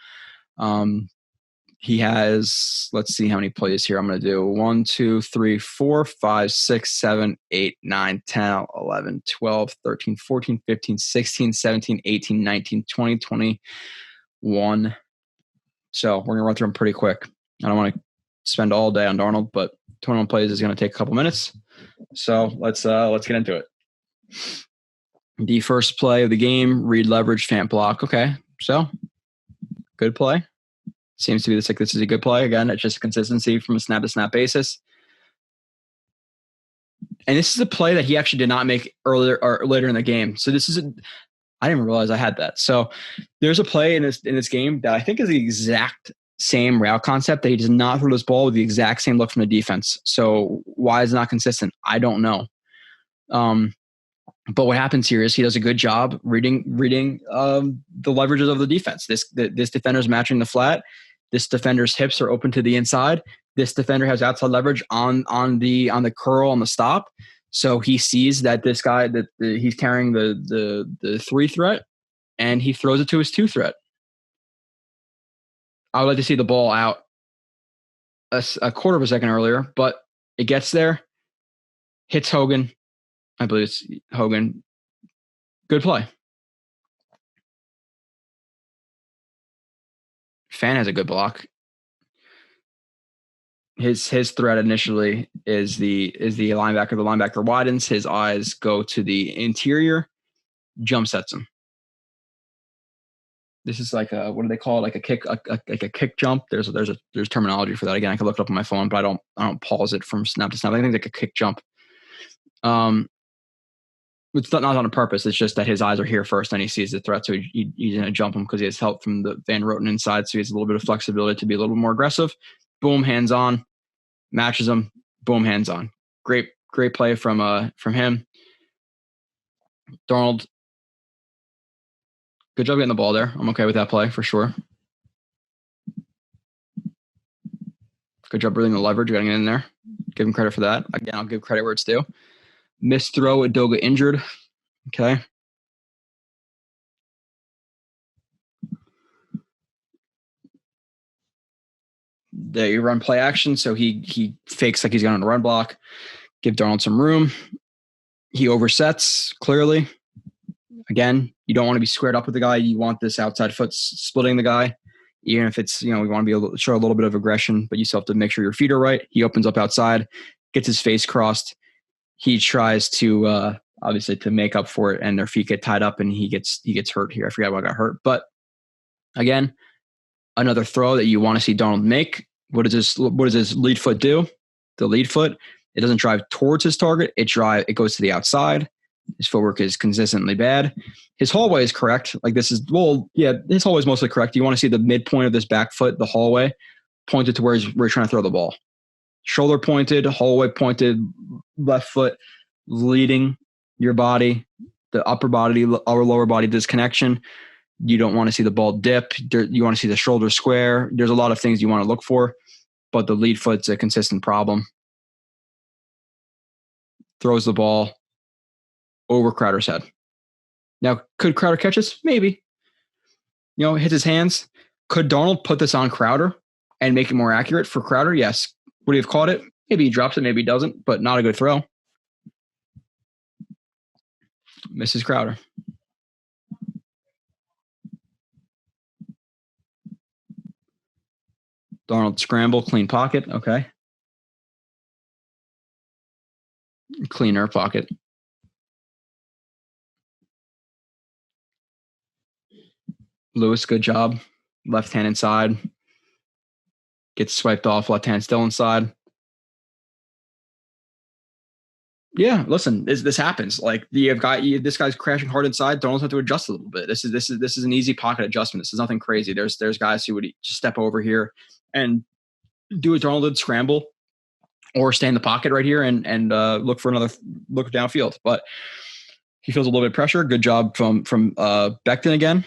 he has, let's see how many plays here I'm going to do. 1, 2, 3, 4, 5, 6, 7, 8, 9, 10, 11, 12, 13, 14, 15, 16, 17, 18, 19, 20, 21. So we're going to run through them pretty quick. I don't want to spend all day on Darnold, but 21 plays is going to take a couple minutes. So let's get into it. The first play of the game, read leverage, fant block. Okay, so good play. Seems to be this is a good play. Again, it's just consistency from a snap-to-snap basis. And this is a play that he actually did not make earlier or later in the game. So I didn't even realize I had that. So there's a play in this game that I think is the exact same route concept that he does not throw this ball with the exact same look from the defense. So why is it not consistent? I don't know. But what happens here is he does a good job reading the leverages of the defense. This defender's matching the flat. This defender's hips are open to the inside. This defender has outside leverage on the curl on the stop. So he sees that this guy he's carrying the 3 threat, and he throws it to his 2 threat. I would like to see the ball out a quarter of a second earlier, but it gets there, hits Hogan. I believe it's Hogan. Good play. Fan has a good block. his threat initially is the linebacker. The linebacker widens. His eyes go to the interior. Jump sets him. This is like a, what do they call it? Like a kick, like a kick jump. There's terminology for that. Again, I can look it up on my phone, but I don't pause it from snap to snap. I think it's like a kick jump. It's not on purpose. It's just that his eyes are here first, and he sees the threat, so he's going to jump him because he has help from the Van Roten inside, so he has a little bit of flexibility to be a little more aggressive. Boom, hands on, matches him. Boom, hands on. Great play from him. Darnold, good job getting the ball there. I'm okay with that play for sure. Good job bringing the leverage, getting it in there. Give him credit for that. Again, I'll give credit where it's due. Missed throw with Doga injured. Okay. They run play action, so he fakes like he's going on a run block. Give Darnold some room. He oversets, clearly. Again, you don't want to be squared up with the guy. You want this outside foot splitting the guy. Even if it's, we want to show a little bit of aggression, but you still have to make sure your feet are right. He opens up outside, gets his face crossed. He tries to obviously to make up for it, and their feet get tied up, and he gets hurt here. I forgot what got hurt, but again, another throw that you want to see Darnold make. What does his lead foot do? The lead foot, it doesn't drive towards his target. It goes to the outside. His footwork is consistently bad. His hallway is correct. Like this is, his hallway is mostly correct. You want to see the midpoint of this back foot, the hallway, pointed to where he's trying to throw the ball. Shoulder pointed, hallway pointed, left foot leading your body, the upper body, or lower body disconnection. You don't want to see the ball dip. You want to see the shoulder square. There's a lot of things you want to look for, but the lead foot's a consistent problem. Throws the ball over Crowder's head. Now, could Crowder catch this? Maybe. Hits his hands. Could Darnold put this on Crowder and make it more accurate for Crowder? Yes. Would he have caught it? Maybe he drops it, maybe he doesn't, but not a good throw. Misses Crowder. Darnold scramble, clean pocket. Okay. Cleaner pocket. Lewis, good job. Left hand inside. Gets swiped off, left hand still inside. Yeah, listen, this happens. Like this guy's crashing hard inside. Darnold's have to adjust a little bit. This is an easy pocket adjustment. This is nothing crazy. There's guys who would just step over here and do what Darnold did, scramble, or stay in the pocket right here and look downfield. But he feels a little bit of pressure. Good job from Becton again.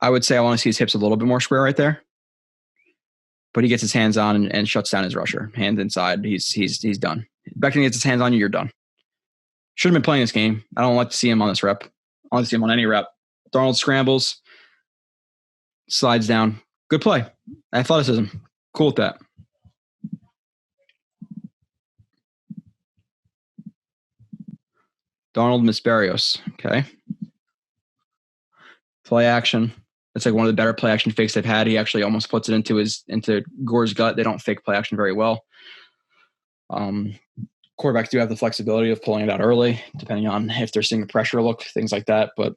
I would say I want to see his hips a little bit more square right there. But he gets his hands on and shuts down his rusher. Hands inside. He's done. Becton gets his hands on you, you're done. Should have been playing this game. I don't like to see him on this rep. I want to see him on any rep. Darnold scrambles, slides down. Good play. Athleticism. Cool with that. Darnold missed Berrios. Okay. Play action. It's like one of the better play action fakes they've had. He actually almost puts it into Gore's gut. They don't fake play action very well. Quarterbacks do have the flexibility of pulling it out early, depending on if they're seeing a pressure look, things like that. But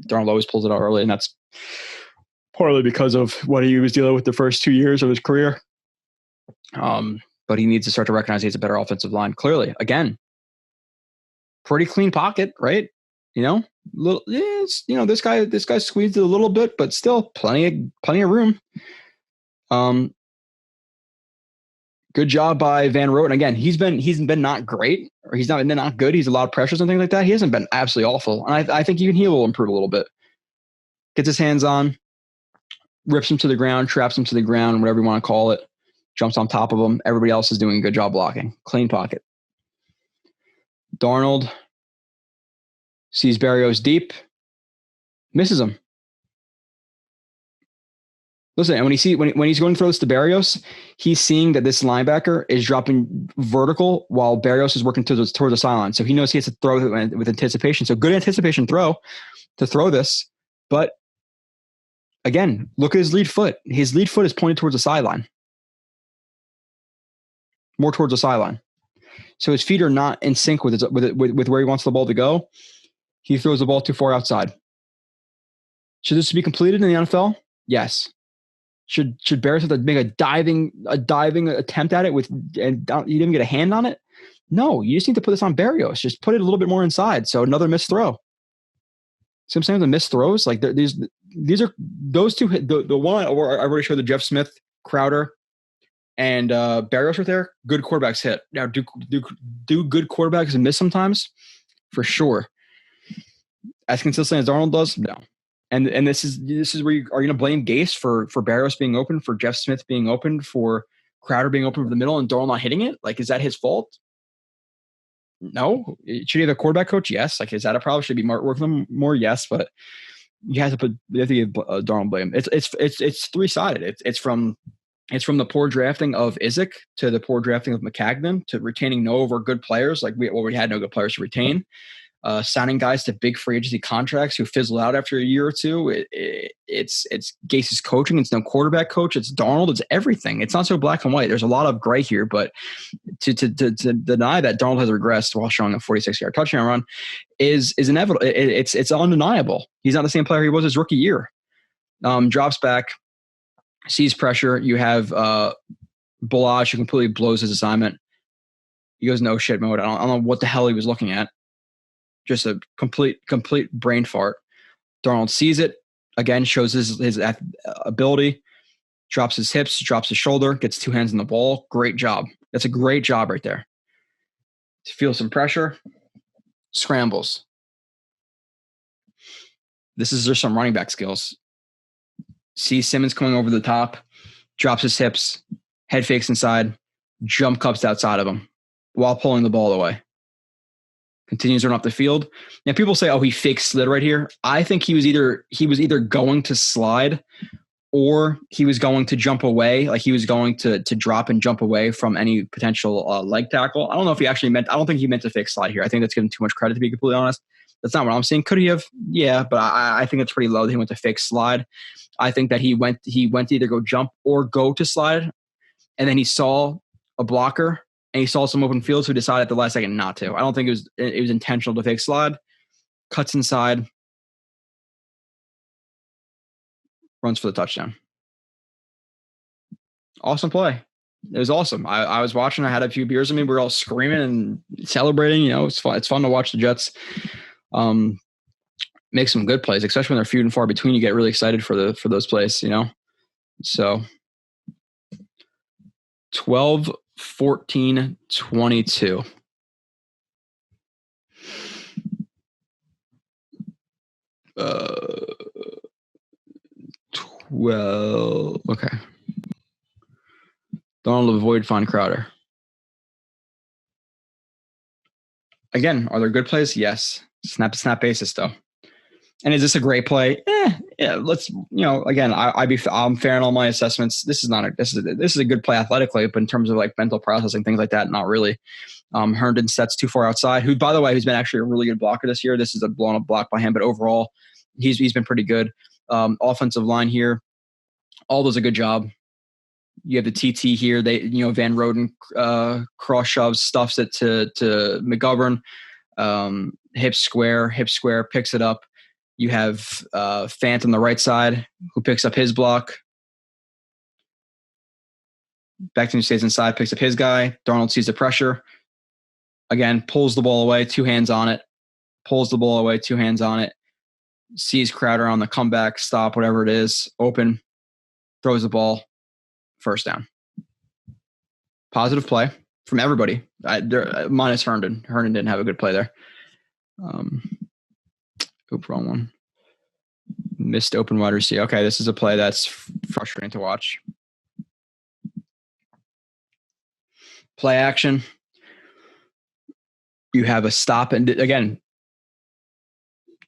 Darnold always pulls it out early, and that's partly because of what he was dealing with the first 2 years of his career. But he needs to start to recognize he has a better offensive line. Clearly, again, pretty clean pocket, right? This guy squeezed it a little bit, but still plenty of room. Good job by Van Roten. Again, he's been not great, or he's not good. He's allowed pressures and things like that. He hasn't been absolutely awful, and I think even he will improve a little bit. Gets his hands on, rips him to the ground, traps him to the ground, whatever you want to call it. Jumps on top of him. Everybody else is doing a good job blocking. Clean pocket. Darnold sees Berrios deep, misses him. Listen, and when he's going to throw this to Berrios, he's seeing that this linebacker is dropping vertical while Berrios is working towards the sideline. So he knows he has to throw with anticipation. So good anticipation throw to throw this. But again, look at his lead foot. His lead foot is pointed towards the sideline. more towards the sideline. So his feet are not in sync with where he wants the ball to go. He throws the ball too far outside. Should this be completed in the NFL? Yes. Should Barrios have to make a diving attempt at it and you didn't get a hand on it? No, you just need to put this on Barrios. Just put it a little bit more inside. So another missed throw. See what I'm saying? The missed throws, like these are those two. The one I already showed, the Jeff Smith, Crowder, and Barrios right there. Good quarterbacks hit. Now, do good quarterbacks miss sometimes? For sure. As consistently as Darnold does, no. And this is where are you going to blame Gase for Barrios being open, for Jeff Smith being open, for Crowder being open for the middle, and Darnold not hitting it? Like, is that his fault? No. Should he have a quarterback coach? Yes. Like, is that a problem? Should he be working them more? Yes. But you have to give Darnold blame. It's three-sided. It's from the poor drafting of Isaac to the poor drafting of Maccagnan to retaining no over good players. Like we had no good players to retain. Signing guys to big free agency contracts who fizzle out after a year or two. It's Gase's coaching. It's no quarterback coach. It's Darnold. It's everything. It's not so black and white. There's a lot of gray here, but to deny that Darnold has regressed while showing a 46-yard touchdown run is inevitable. It's undeniable. He's not the same player he was his rookie year. Drops back, sees pressure. You have Bellage who completely blows his assignment. He goes no shit mode. I don't know what the hell he was looking at. Just a complete brain fart. Darnold sees it, again, shows his ability, drops his hips, drops his shoulder, gets two hands on the ball. Great job. That's a great job right there. Feel some pressure, scrambles. This is just some running back skills. Sees Simmons coming over the top, drops his hips, head fakes inside, jump cups outside of him while pulling the ball away. Continues to run off the field. Now people say, "Oh, he fake slid right here." I think he was either going to slide or he was going to jump away. Like he was going to drop and jump away from any potential leg tackle. I don't know if he actually meant. I don't think he meant to fake slide here. I think that's giving too much credit, to be completely honest. That's not what I'm saying. Could he have? Yeah, but I think it's pretty low that he went to fake slide. I think that he went to either go jump or go to slide, and then he saw a blocker. And he saw some open field, so he decided at the last second not to. I don't think it was intentional to fake slide. Cuts inside. Runs for the touchdown. Awesome play. It was awesome. I was watching. I had a few beers with me. We were all screaming and celebrating. You know, it's fun. It's fun to watch the Jets make some good plays, especially when they're few and far between. You get really excited for those plays, you know. So 12 14, 22. Okay. Donald avoid Von Crowder. Again, are there good plays? Yes. Snap basis though. And is this a great play? Yeah. Let's, again, I'm fair in all my assessments. This is a good play athletically, but in terms of like mental processing, things like that, not really. Herndon sets too far outside, who, by the way, who's been actually a really good blocker this year. This is a blown up block by him, but overall, he's been pretty good. Offensive line here, all does a good job. You have the TT here. Van Roden cross shoves, stuffs it to McGovern. Hip square, picks it up. You have Fant on the right side who picks up his block. Becton stays inside, picks up his guy. Darnold sees the pressure. Again, pulls the ball away, two hands on it. Sees Crowder on the comeback, stop, whatever it is, open, throws the ball, first down. Positive play from everybody. Minus Herndon. Herndon didn't have a good play there. Wrong one. Missed open wide receiver. Okay, this is a play that's frustrating to watch. Play action. You have a stop, and again,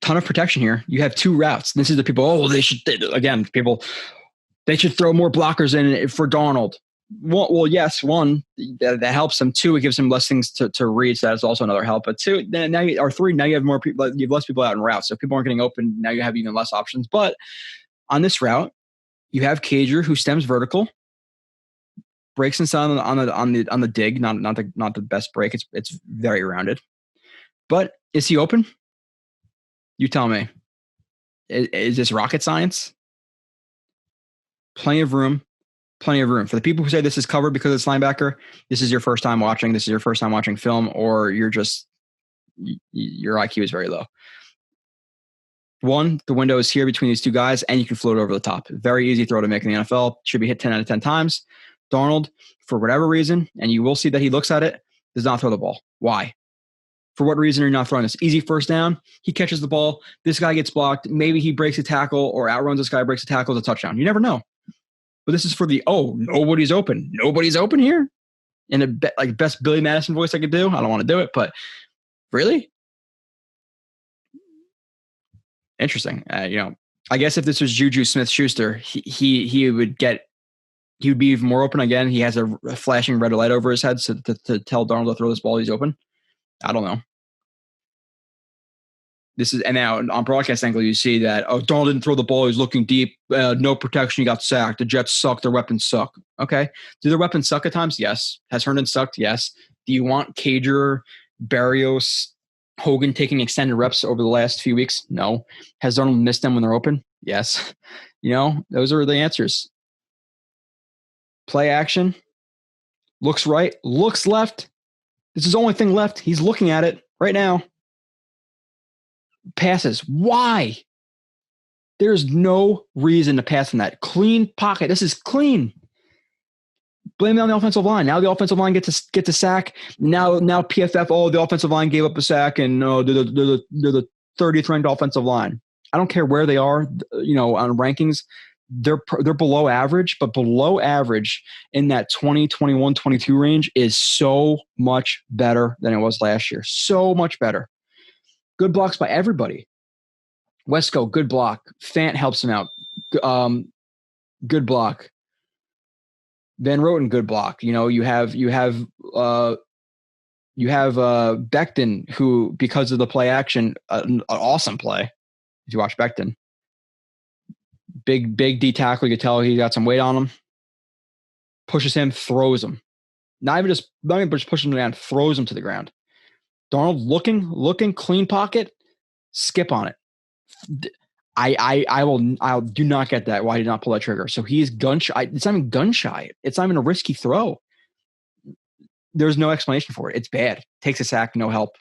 ton of protection here. You have two routes. This is the people. They should throw more blockers in for Darnold. Well, yes, one, that helps them. Two, it gives them less things to read, so that's also another help. But two, now you have more people. You have less people out in routes, so if people aren't getting open. Now you have even less options. But on this route, you have Cager who stems vertical. breaks inside on the dig, not the best break. It's very rounded. But is he open? You tell me. Is this rocket science? Plenty of room. For the people who say this is covered because it's linebacker, this is your first time watching film, or your IQ is very low. One, the window is here between these two guys, and you can float over the top. Very easy throw to make in the NFL. Should be hit 10 out of 10 times. Darnold, for whatever reason, and you will see that he looks at it, does not throw the ball. Why? For what reason are you not throwing this? Easy first down. He catches the ball. This guy gets blocked. Maybe he breaks a tackle or outruns this guy, breaks a tackle, it's a touchdown. You never know. But this is for nobody's open. Nobody's open here? In a best Billy Madison voice I could do. I don't want to do it, but really? Interesting. I guess if this was Juju Smith-Schuster, he would be even more open again. He has a flashing red light over his head to tell Darnold to throw this ball. He's open. I don't know. And now on broadcast angle, you see that, Darnold didn't throw the ball. He's looking deep. No protection. He got sacked. The Jets suck. Their weapons suck. Okay. Do their weapons suck at times? Yes. Has Herndon sucked? Yes. Do you want Cager, Barrios, Hogan taking extended reps over the last few weeks? No. Has Darnold missed them when they're open? Yes. Those are the answers. Play action. Looks right. Looks left. This is the only thing left. He's looking at it right now. Passes. Why? There's no reason to pass on that. Clean pocket. This is clean. Blame it on the offensive line. Now the offensive line gets a sack. Now PFF, the offensive line gave up a sack, and they're the 30th ranked offensive line. I don't care where they are, on rankings. They're below average, but below average in that 20, 21, 22 range is so much better than it was last year. So much better. Good blocks by everybody. Wesco, good block. Fant helps him out. Good block. Van Roten, good block. You have Becton, who, because of the play action, an awesome play. If you watch Becton, big D tackle, you can tell he got some weight on him. Pushes him, throws him. Not even just pushing him down, throws him to the ground. Darnold looking, clean pocket, skip on it. I'll do not get that. Why did not pull that trigger? So he's gun shy. It's not even gun shy. It's not even a risky throw. There's no explanation for it. It's bad. Takes a sack, no help.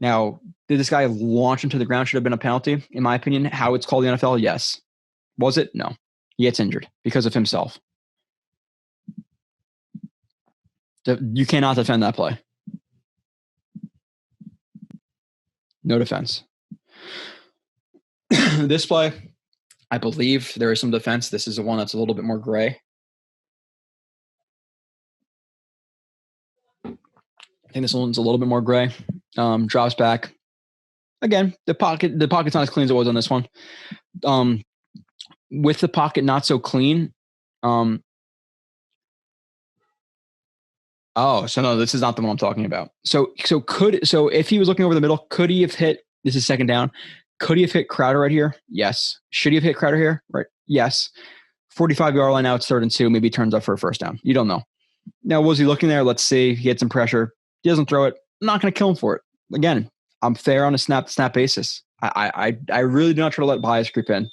Now, did this guy launch him to the ground? Should have been a penalty, in my opinion. How it's called in the NFL? Yes. Was it? No. He gets injured because of himself. You cannot defend that play. No defense. This play, I believe there is some defense. This is the one that's a little bit more gray. I think this one's a little bit more gray. Drops back. Again, the pocket's not as clean as it was on this one. With the pocket not so clean. So no, this is not the one I'm talking about. So if he was looking over the middle, could he have hit? This is second down. Could he have hit Crowder right here? Yes. Should he have hit Crowder here? Right. Yes. 45-yard line, now it's 3rd and 2. Maybe he turns up for a first down. You don't know. Now, was he looking there? Let's see. He had some pressure. He doesn't throw it. I'm not going to kill him for it. Again, I'm fair on a snap-to-snap basis. I really do not try to let bias creep in.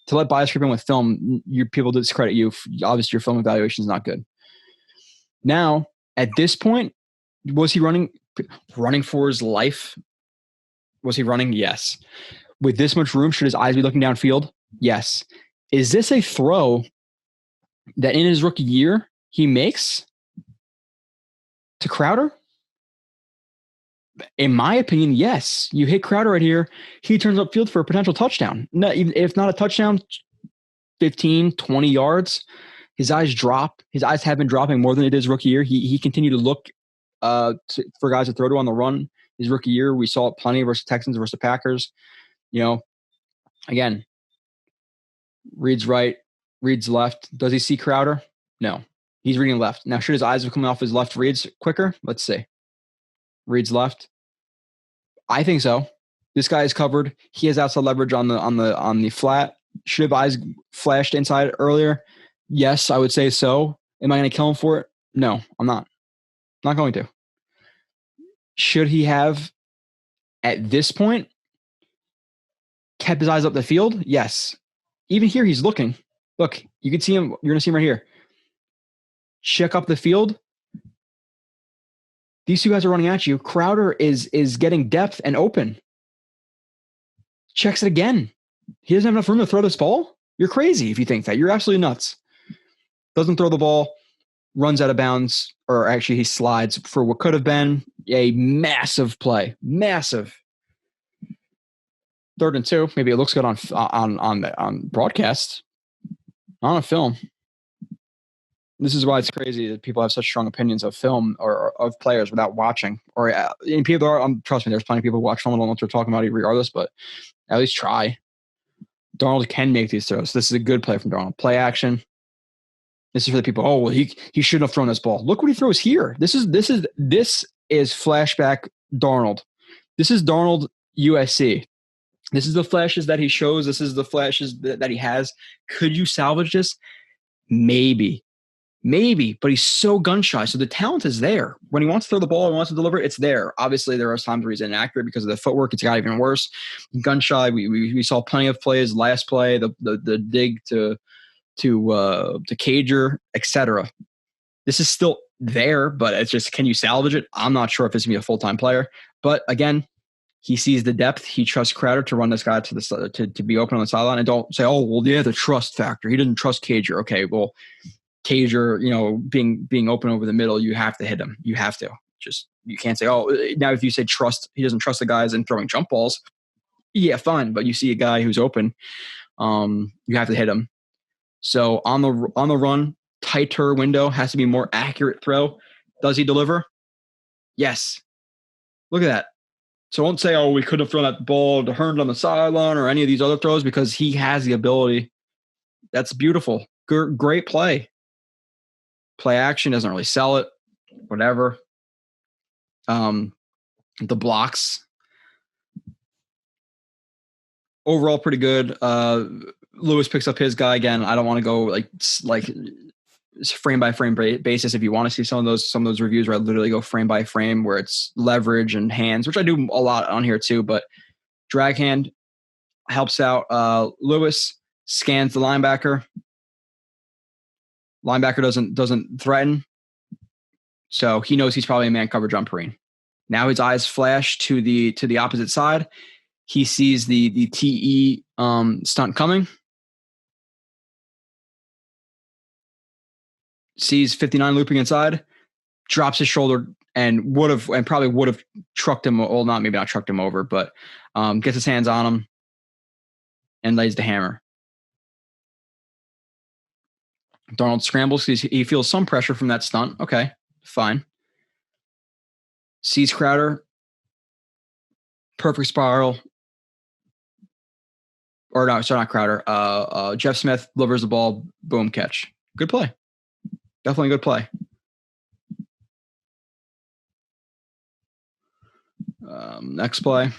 To let bias creep in with film, people discredit you. Obviously, your film evaluation is not good. Now, at this point, was he running for his life? Was he running? Yes. With this much room, should his eyes be looking downfield? Yes. Is this a throw that in his rookie year he makes to Crowder? In my opinion, yes. You hit Crowder right here, he turns upfield for a potential touchdown. If not a touchdown, 15, 20 yards. His eyes drop. His eyes have been dropping more than it is rookie year. He continued to look for guys to throw to on the run. His rookie year, we saw it plenty versus Texans versus the Packers. Again, reads right, reads left. Does he see Crowder? No. He's reading left. Now, should his eyes have come off his left reads quicker? Let's see. Reads left. I think so. This guy is covered. He has outside leverage on the flat. Should have eyes flashed inside earlier? Yes, I would say so. Am I going to kill him for it? No, I'm not. Not going to. Should he have, at this point, kept his eyes up the field? Yes. Even here, he's looking. Look, you can see him. You're going to see him right here. Check up the field. These two guys are running at you. Crowder is getting depth and open. Checks it again. He doesn't have enough room to throw this ball? You're crazy if you think that. You're absolutely nuts. Doesn't throw the ball, runs out of bounds, or actually he slides for what could have been a massive play. Massive. 3rd and 2. Maybe it looks good on broadcast. On a film. This is why it's crazy that people have such strong opinions of film or of players without watching. Or and people are, trust me, there's plenty of people who watch film and don't know what they're talking about regardless, but at least try. Darnold can make these throws. This is a good play from Darnold. Play action. This is for the people. Oh, well, he shouldn't have thrown this ball. Look what he throws here. This is flashback Darnold. This is Darnold USC. This is the flashes that he shows. This is the flashes that he has. Could you salvage this? Maybe, but he's so gun shy. So the talent is there. When he wants to throw the ball and wants to deliver, it's there. Obviously, there are times where he's inaccurate because of the footwork. It's got even worse. Gun shy. We saw plenty of plays. Last play, the dig to Cager, etc. This is still there, but it's just, can you salvage it? I'm not sure if it's gonna be a full-time player. But again, he sees the depth. He trusts Crowder to run this guy to be open on the sideline, and don't say, oh, well, yeah, the trust factor. He didn't trust Cager. Okay, well, Cager, being open over the middle, you have to hit him. You have to. You can't say, oh, now if you say trust, he doesn't trust the guys and throwing jump balls. Yeah, fine. But you see a guy who's open, you have to hit him. So on the run, tighter window, has to be more accurate throw. Does he deliver? Yes. Look at that. So don't say, oh, we could have thrown that ball to Hearn on the sideline or any of these other throws, because he has the ability. That's beautiful. Great play. Play action, doesn't really sell it. Whatever. The blocks. Overall, pretty good. Lewis picks up his guy again. I don't want to go like frame by frame basis. If you want to see some of those reviews where I literally go frame by frame, where it's leverage and hands, which I do a lot on here too, but drag hand helps out. Lewis scans the linebacker. Linebacker doesn't threaten, so he knows he's probably in man coverage on Perrine. Now his eyes flash to the opposite side. He sees the TE stunt coming. Sees 59 looping inside, drops his shoulder and probably would have trucked him. Well, maybe not trucked him over, but gets his hands on him and lays the hammer. Darnold scrambles. He feels some pressure from that stunt. Okay, fine. Sees Crowder. Perfect spiral. Or no, sorry, not Crowder. Jeff Smith delivers the ball. Boom, catch. Good play. Definitely a good play. Next play.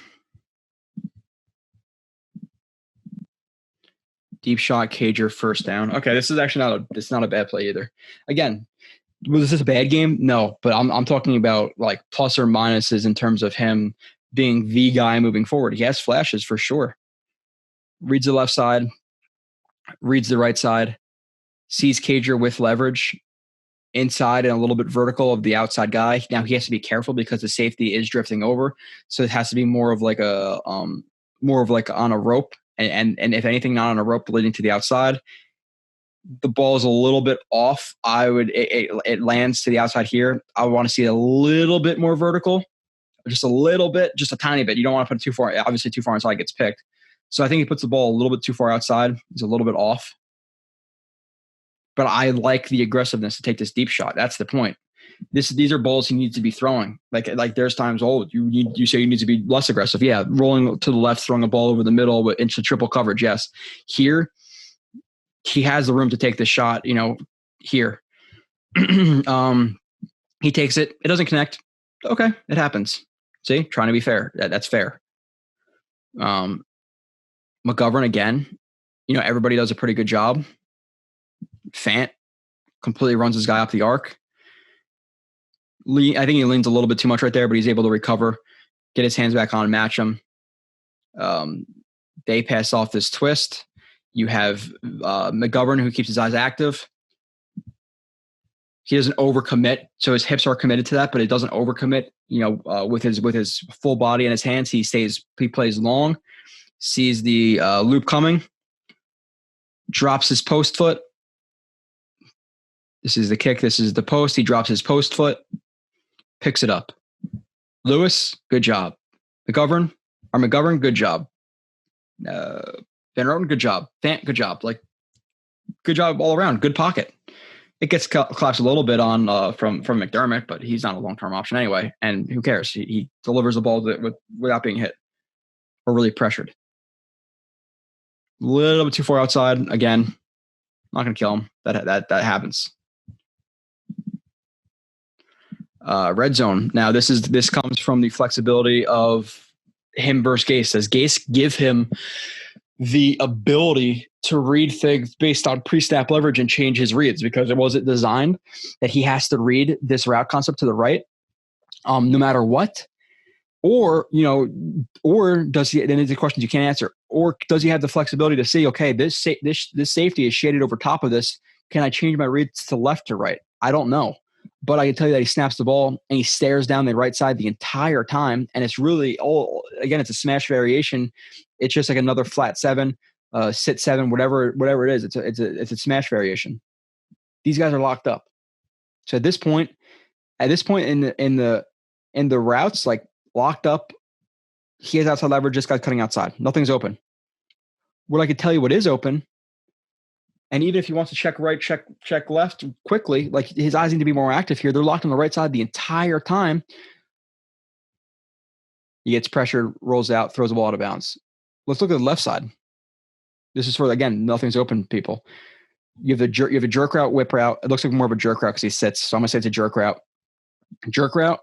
Deep shot, Cager, first down. Okay, this is actually not a bad play either. Again, was this a bad game? No, but I'm talking about like plus or minuses in terms of him being the guy moving forward. He has flashes for sure. Reads the left side, reads the right side, sees Cager with leverage inside and a little bit vertical of the outside guy. Now he has to be careful because the safety is drifting over, so it has to be more of like on a rope, and if anything, not on a rope leading to the outside. The ball is a little bit off. It lands to the outside here. I want to see a little bit more vertical, just a little bit, just a tiny bit. You don't want to put it too far. Obviously, too far inside gets picked. So I think he puts the ball a little bit too far outside. He's a little bit off. But I like the aggressiveness to take this deep shot. That's the point. These are balls he needs to be throwing. Like there's times, you say you need to be less aggressive. Yeah, rolling to the left, throwing a ball over the middle into triple coverage. Yes. Here, he has the room to take the shot, here. He takes it. It doesn't connect. Okay, it happens. See, trying to be fair. That's fair. McGovern again. Everybody does a pretty good job. Fant completely runs his guy up the arc. I think he leans a little bit too much right there, but he's able to recover, get his hands back on, match him. They pass off this twist. You have McGovern, who keeps his eyes active. He doesn't overcommit, so his hips are committed to that, but it doesn't overcommit. With his full body and his hands, he plays long, sees the loop coming, drops his post foot. This is the kick. This is the post. He drops his post foot, picks it up. Lewis, good job. McGovern, good job. Van Roten, good job. Fant, good job. Like, good job all around. Good pocket. It gets collapsed a little bit on from McDermott, but he's not a long-term option anyway. And who cares? He delivers the ball without being hit or really pressured. A little bit too far outside. Again, not going to kill him. That happens. Red zone. Now this comes from the flexibility of him versus Gase. Does Gase give him the ability to read things based on pre-snap leverage and change his reads? Because it wasn't designed that he has to read this route concept to the right, no matter what. Or does he? Then it's the questions you can't answer. Or does he have the flexibility to see, okay, this safety is shaded over top of this. Can I change my reads to left to right? I don't know. But I can tell you that he snaps the ball and he stares down the right side the entire time. And it's really it's a smash variation. It's just like another flat 7, sit 7, whatever it is. It's a smash variation. These guys are locked up. So at this point in the routes, like locked up, he has outside leverage. This guy's cutting outside. Nothing's open. What I could tell you what is open. And even if he wants to check right, check left quickly, like his eyes need to be more active here. They're locked on the right side the entire time. He gets pressured, rolls out, throws the ball out of bounds. Let's look at the left side. This is for, again, nothing's open, people. You have a jerk route, whip route. It looks like more of a jerk route because he sits. So I'm going to say it's a jerk route. Jerk route.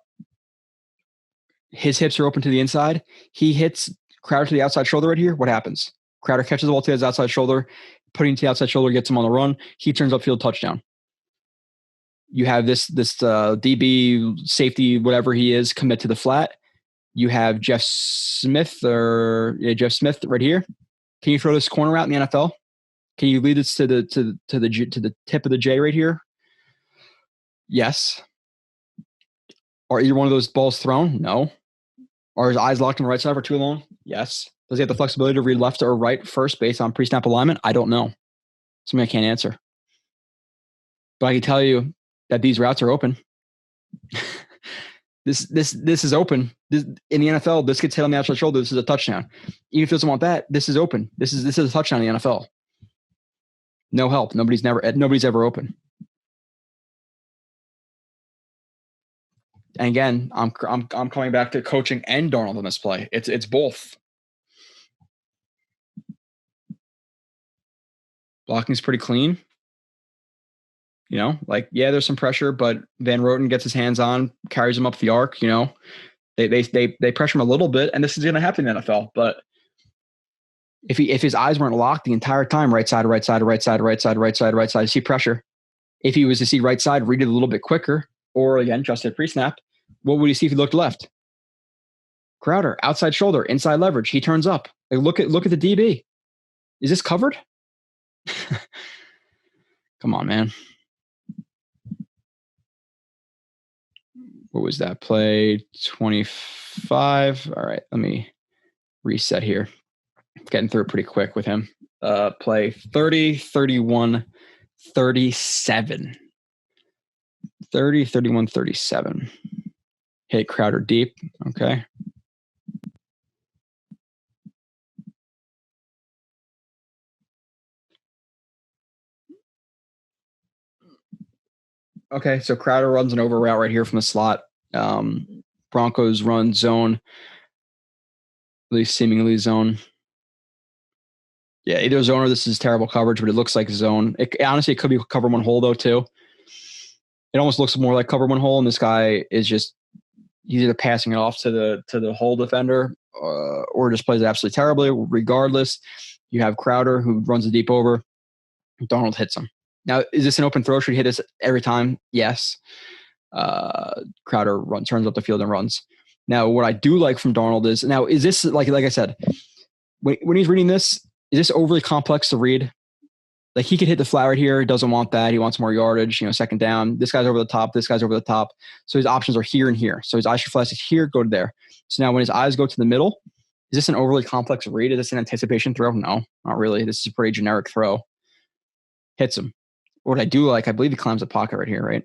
His hips are open to the inside. He hits Crowder to the outside shoulder right here. What happens? Crowder catches the ball to his outside shoulder. Putting to the outside shoulder gets him on the run. He turns upfield, touchdown. You have this DB safety, whatever he is, commit to the flat. You have Jeff Smith right here. Can you throw this corner out in the NFL? Can you lead this to the tip of the J right here? Yes. Are either one of those balls thrown? No. Are his eyes locked on the right side for too long? Yes. Does he have the flexibility to read left or right first based on pre-snap alignment? I don't know. Something I can't answer. But I can tell you that these routes are open. This is open. In the NFL, this gets hit on the outside shoulder. This is a touchdown. Even if he doesn't want that, this is open. This is a touchdown in the NFL. No help. Nobody's ever open. And again, I'm coming back to coaching and Darnold in this play. It's both. Blocking's pretty clean. There's some pressure, but Van Roten gets his hands on, carries him up the arc. They pressure him a little bit, and this is going to happen in the NFL. But if his eyes weren't locked the entire time, right side, see pressure. If he was to see right side, read it a little bit quicker, or again, just at pre-snap, what would he see if he looked left? Crowder, outside shoulder, inside leverage. He turns up. Look at the DB. Is this covered? Come on, man. What was that play? 25. All right, let me reset here. Getting through it pretty quick with him. Play 30, 31, 37. 30, 31, 37. Hit Crowder deep. Okay. Okay, so Crowder runs an over route right here from the slot. Broncos run zone, at least seemingly zone. Yeah, either zone or this is terrible coverage, but it looks like zone. Honestly, it could be cover one hole though too. It almost looks more like cover one hole, and this guy is just he's either passing it off to the hole defender or just plays it absolutely terribly. Regardless, you have Crowder who runs a deep over. Darnold hits him. Now, is this an open throw? Should he hit this every time? Yes. Crowder turns up the field and runs. Now, what I do like from Darnold is this, like I said, when he's reading this, is this overly complex to read? Like, he could hit the flat right here. He doesn't want that. He wants more yardage, second down. This guy's over the top. This guy's over the top. So his options are here and here. So his eyes should flash here, go to there. So now when his eyes go to the middle, is this an overly complex read? Is this an anticipation throw? No, not really. This is a pretty generic throw. Hits him. What I do like, I believe he climbs the pocket right here, right?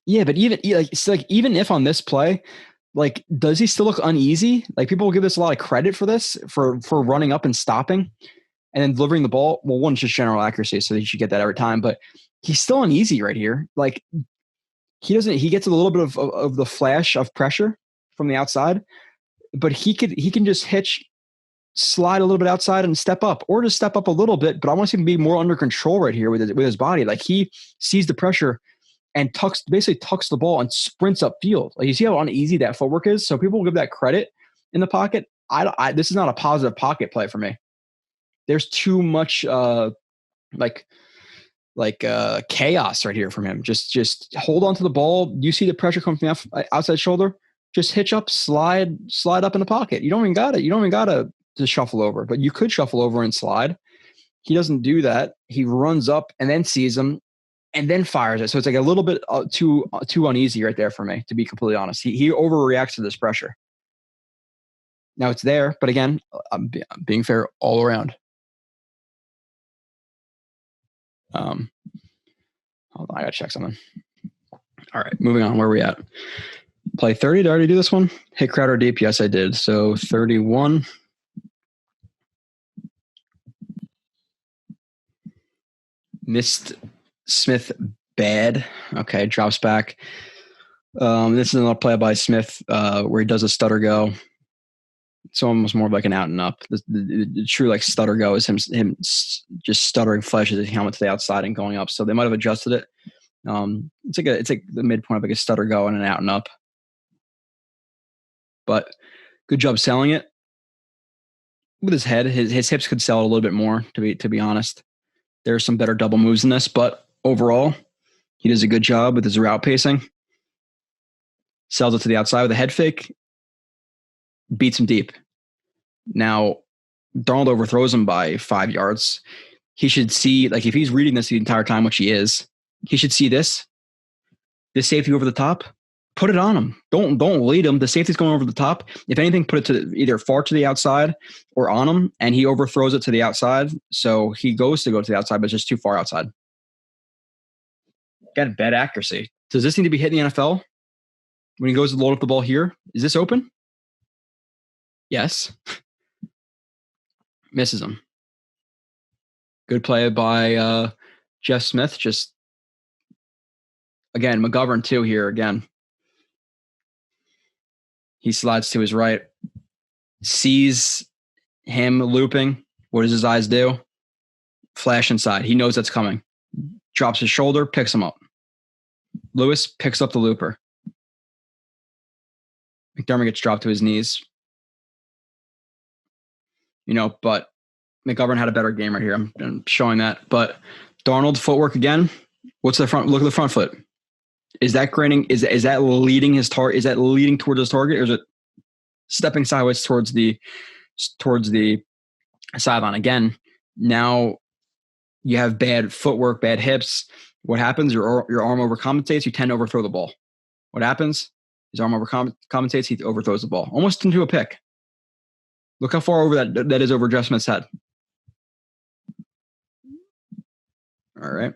Yeah, but even if on this play, like, does he still look uneasy? Like, people will give this a lot of credit for this, for running up and stopping and then delivering the ball. Well, one, just general accuracy, so he should get that every time. But he's still uneasy right here. Like, he gets a little bit of the flash of pressure from the outside, but he can just slide a little bit outside and step up, or just step up a little bit. But I want to see him be more under control right here with his body. Like, he sees the pressure and basically tucks the ball and sprints upfield. Like, you see how uneasy that footwork is? So people will give that credit in the pocket. This is not a positive pocket play for me. There's too much chaos right here from him. Just hold on to the ball. You see the pressure come from the outside shoulder. Just hitch up, slide up in the pocket. You don't even got it. You don't even got to shuffle over, but you could shuffle over and slide. He doesn't do that. He runs up and then sees him and then fires it. So it's like a little bit too uneasy right there for me, to be completely honest. He overreacts to this pressure. Now it's there, but again, I'm being fair all around. Hold on, I gotta check something. All right, moving on. Where are we at? Play 30. Did I already do this one? Hit Crowder deep. Yes, I did. So 31. Missed Smith bad. Okay, drops back. This is another play by Smith where he does a stutter go. It's almost more like an out and up. The true like stutter go is him just stuttering, flashes his helmet to the outside and going up. So they might have adjusted it. It's like the midpoint of like a stutter go and an out and up. But good job selling it with his head. His hips could sell it a little bit more, to be honest. There's some better double moves in this, but overall, he does a good job with his route pacing. Sells it to the outside with a head fake. Beats him deep. Now, Darnold overthrows him by 5 yards. He should see, like, if he's reading this the entire time, which he is, he should see this safety over the top. Put it on him. Don't lead him. The safety's going over the top. If anything, put it to either far to the outside or on him, and he overthrows it to the outside. So he goes to go to the outside, but it's just too far outside. Got bad accuracy. Does this need to be hit in the NFL? When he goes to load up the ball here, is this open? Yes. Misses him. Good play by Jeff Smith. Just, again, McGovern too here again. He slides to his right, sees him looping. What does his eyes do? Flash inside. He knows that's coming. Drops his shoulder, picks him up. Lewis picks up the looper. McDermott gets dropped to his knees. But McGovern had a better game right here. I'm showing that. But Darnold footwork again. What's the front? Look at the front foot. Is that graining? Is that leading his target? Is that leading towards his target, or is it stepping sideways towards the sideline? Again, now you have bad footwork, bad hips. What happens? Your arm overcompensates. You tend to overthrow the ball. What happens? His arm overcompensates. He overthrows the ball, almost into a pick. Look how far over that is over Jeff Smith's head. All right.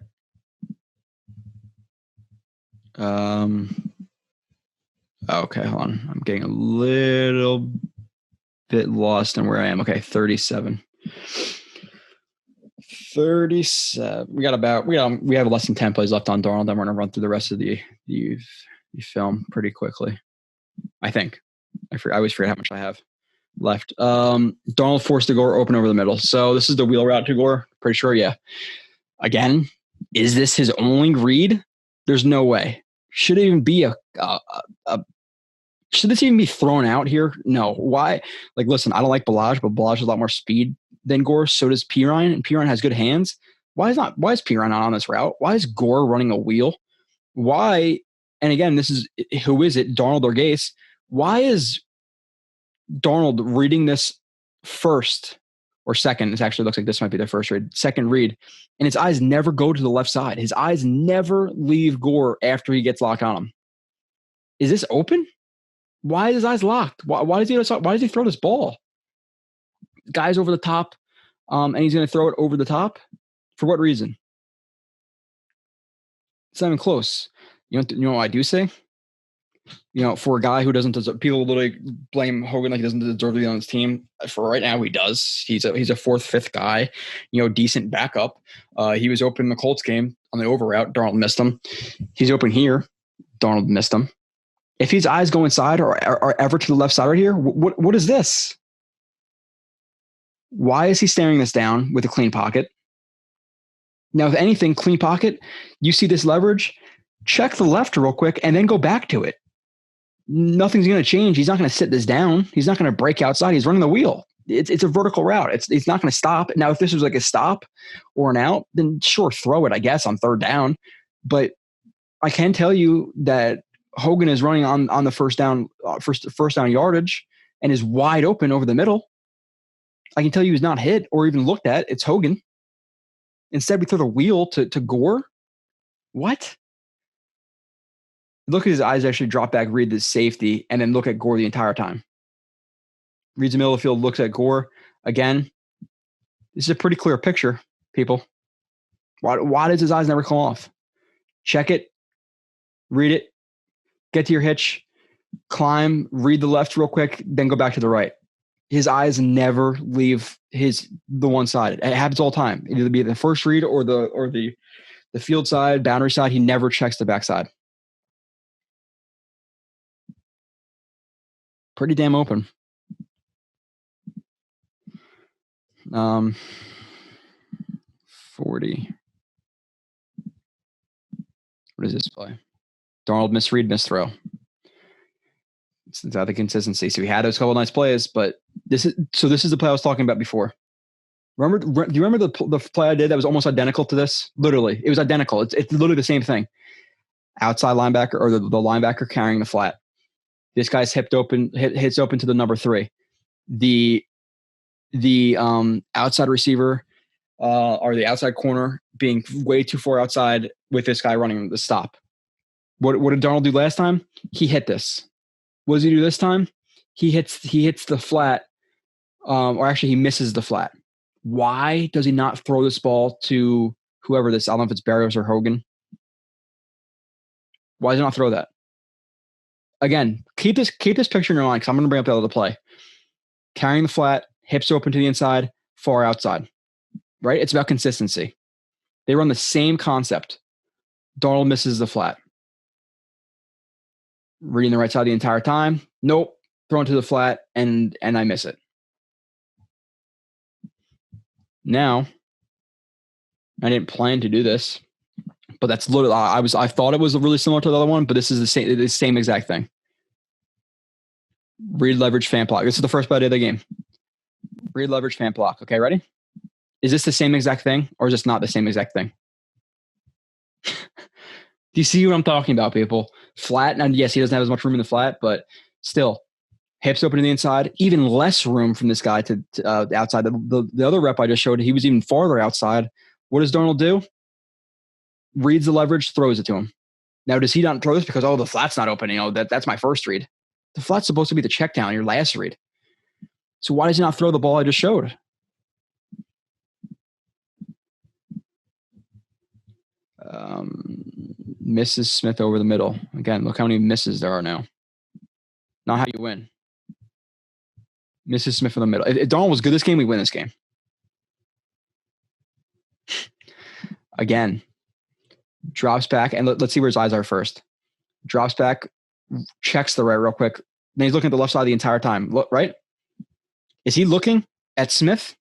Okay, hold on. I'm getting a little bit lost in where I am. Okay, 37. 37. We have less than 10 plays left on Darnold. Then we're gonna run through the rest of the film pretty quickly. I think. I always forget how much I have left. Darnold forced to Gore open over the middle. So this is the wheel route to Gore. Pretty sure, yeah. Again, is this his only read? There's no way. Should it even be should this even be thrown out here? No. Why? Like, listen, I don't like Bellage, but Bellage has a lot more speed than Gore. So does Pirine, and Pirine has good hands. Why is Pirine not on this route? Why is Gore running a wheel? Why? And again, this is who is it? Darnold or Gase? Why is Darnold reading this first or second? It actually looks like this might be the first read. Second read, and his eyes never go to the left side. His eyes never leave Gore after he gets locked on him. Is this open? Why is his eyes locked? Why does he throw this ball? Guy's over the top, and he's going to throw it over the top. For what reason? It's not even close. You know what I do say? For a guy who doesn't deserve, people literally blame Hogan like he doesn't deserve to be on his team. For right now, he does. He's a fourth, fifth guy, decent backup. He was open in the Colts game on the over route. Darnold missed him. He's open here. Darnold missed him. If his eyes go inside or ever to the left side right here, what is this? Why is he staring this down with a clean pocket? Now, if anything, clean pocket, you see this leverage, check the left real quick and then go back to it. Nothing's going to change. He's not going to sit this down. He's not going to break outside. He's running the wheel. It's a vertical route. It's not going to stop. Now, if this was like a stop or an out, then sure, throw it, I guess, on third down. But I can tell you that Hogan is running on the first down yardage and is wide open over the middle. I can tell you he's not hit or even looked at. It's Hogan. Instead, we throw the wheel to Gore. What? Look at his eyes actually drop back, read the safety, and then look at Gore the entire time. Reads the middle of the field, looks at Gore. Again, this is a pretty clear picture, people. Why does his eyes never come off? Check it. Read it. Get to your hitch. Climb. Read the left real quick. Then go back to the right. His eyes never leave the one side. It happens all the time. Either be the first read or the field side, boundary side. He never checks the backside. Pretty damn open. 40. What is this play? Darnold misread, misthrow. It's not the consistency. So he had those couple of nice plays, but this is the play I was talking about before. Do you remember the play I did that was almost identical to this? Literally, it was identical. It's literally the same thing. Outside linebacker or the linebacker carrying the flat. This guy's hits open to the number 3. The outside receiver or the outside corner being way too far outside with this guy running the stop. What did Darnold do last time? He hit this. What does he do this time? He hits the flat, or actually he misses the flat. Why does he not throw this ball to whoever this? I don't know if it's Barrios or Hogan. Why does he not throw that? Again, keep this picture in your mind because I'm going to bring up the other play. Carrying the flat, hips open to the inside, far outside. Right? It's about consistency. They run the same concept. Darnold misses the flat. Reading the right side the entire time. Nope. Thrown to the flat and I miss it. Now, I didn't plan to do this, but that's literally I thought it was really similar to the other one, but this is the same exact thing. Read, leverage, fan block. This is the first play of the game. Read, leverage, fan block. Okay, ready? Is this the same exact thing or is this not the same exact thing? Do you see what I'm talking about, people? Flat, and yes, he doesn't have as much room in the flat, but still, hips open to the inside, even less room from this guy to outside. The other rep I just showed, he was even farther outside. What does Darnold do? Reads the leverage, throws it to him. Now, does he not throw this because, the flat's not open? That's my first read. The flat's supposed to be the check down, your last read. So why does he not throw the ball I just showed? Misses Smith over the middle. Again, look how many misses there are now. Not how you win. Misses Smith in the middle. If Darnold was good this game, we win this game. Again, drops back, and let's see where his eyes are first. Drops back, checks the right real quick. Then he's looking at the left side the entire time. Look, right? Is he looking at Smith?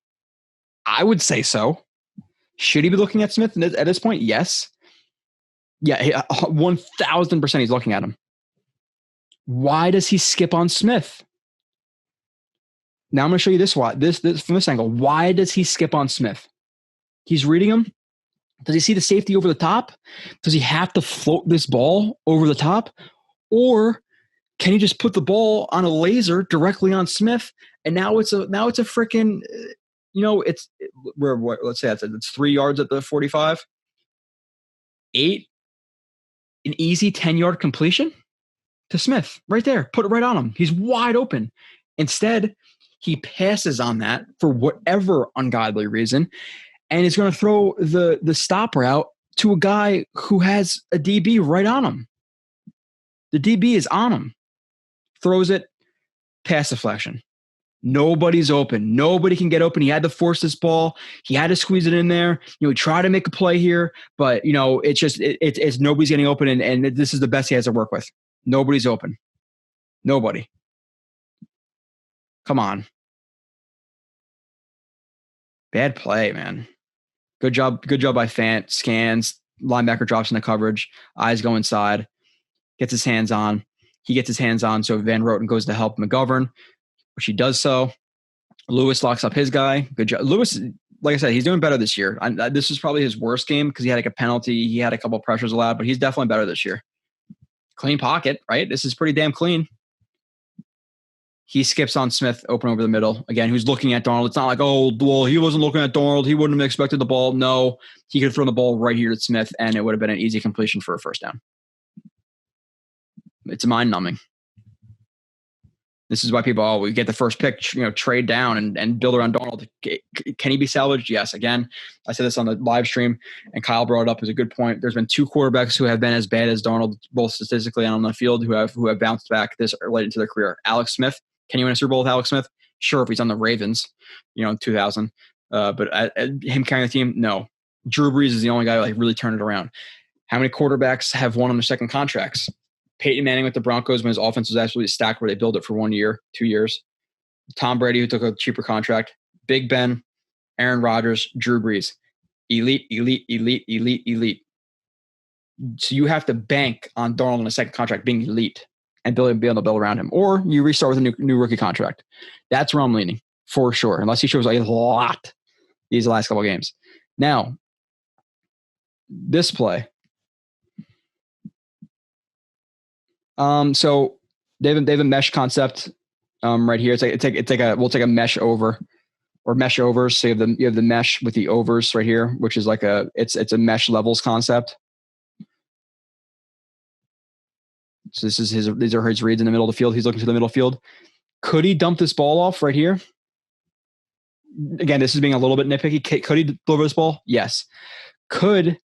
I would say so. Should he be looking at Smith at this point? Yes. Yeah, 1,000% he's looking at him. Why does he skip on Smith? Now I'm going to show you this from this angle. Why does he skip on Smith? He's reading him. Does he see the safety over the top? Does he have to float this ball over the top? Or can he just put the ball on a laser directly on Smith? And now it's a freaking, let's say it's 3 yards at the 45. 8, an easy 10-yard completion to Smith right there. Put it right on him. He's wide open. Instead, he passes on that for whatever ungodly reason, and he's going to throw the stop route to a guy who has a DB right on him. The DB is on him. Throws it, pass deflection. Nobody's open. Nobody can get open. He had to force this ball. He had to squeeze it in there. He tried to make a play here, but it's just it's nobody's getting open, and this is the best he has to work with. Nobody's open. Nobody. Come on. Bad play, man. Good job by Fant. Scans. Linebacker drops in the coverage. Eyes go inside. Gets his hands on. He gets his hands on, so Van Roten goes to help McGovern, which he does so. Lewis locks up his guy. Good job. Lewis, like I said, he's doing better this year. This is probably his worst game because he had a penalty. He had a couple of pressures allowed, but he's definitely better this year. Clean pocket, right? This is pretty damn clean. He skips on Smith, open over the middle. Again, who's looking at Darnold. It's not like, he wasn't looking at Darnold. He wouldn't have expected the ball. No, he could have thrown the ball right here to Smith, and it would have been an easy completion for a first down. It's mind-numbing. This is why people, we get the first pick, trade down and build around Darnold. Can he be salvaged? Yes. Again, I said this on the live stream, and Kyle brought it up as a good point. There's been 2 quarterbacks who have been as bad as Darnold, both statistically and on the field, who have bounced back this late into their career. Alex Smith. Can you win a Super Bowl with Alex Smith? Sure, if he's on the Ravens, in 2000. But him carrying the team, no. Drew Brees is the only guy who really turned it around. How many quarterbacks have won on their second contracts? Peyton Manning with the Broncos when his offense was absolutely stacked, where they built it for 1 year, 2 years. Tom Brady, who took a cheaper contract. Big Ben, Aaron Rodgers, Drew Brees. Elite, elite, elite, elite, elite. So you have to bank on Darnold in a second contract being elite and be able to build around him. Or you restart with a new rookie contract. That's where I'm leaning, for sure, unless he shows a lot these last couple of games. Now, this play. So they have a mesh concept right here. We'll take a mesh over or mesh overs. So you have the mesh with the overs right here, which is it's a mesh levels concept. So these are his reads in the middle of the field. He's looking to the middle field. Could he dump this ball off right here? Again, this is being a little bit nitpicky. Could he deliver this ball? Yes. Could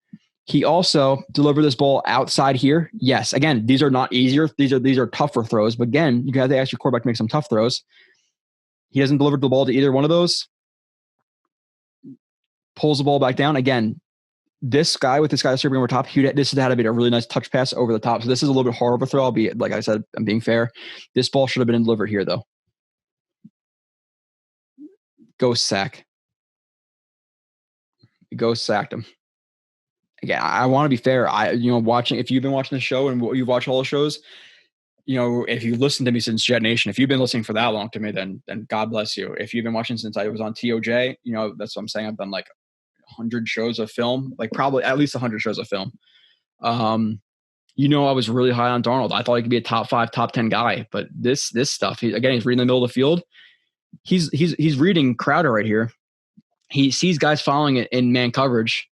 he also deliver this ball outside here? Yes. Again, these are not easier. These are tougher throws. But again, you have to ask your quarterback to make some tough throws. He hasn't delivered the ball to either one of those. Pulls the ball back down. Again, this guy with this guy serving over top, this had to be a really nice touch pass over the top. So this is a little bit harder of a throw. Albeit, like I said, I'm being fair. This ball should have been delivered here, though. Ghost sack. Ghost sacked him. Again, I want to be fair. If you've been watching the show and you've watched all the shows, if you listened to me since Jet Nation, if you've been listening for that long to me, then God bless you. If you've been watching since I was on TOJ, that's what I'm saying. I've done like 100 shows of film, like probably at least 100 shows of film. I was really high on Darnold. I thought he could be a top 5, top 10 guy, but this stuff, he's reading the middle of the field. He's reading Crowder right here. He sees guys following it in man coverage.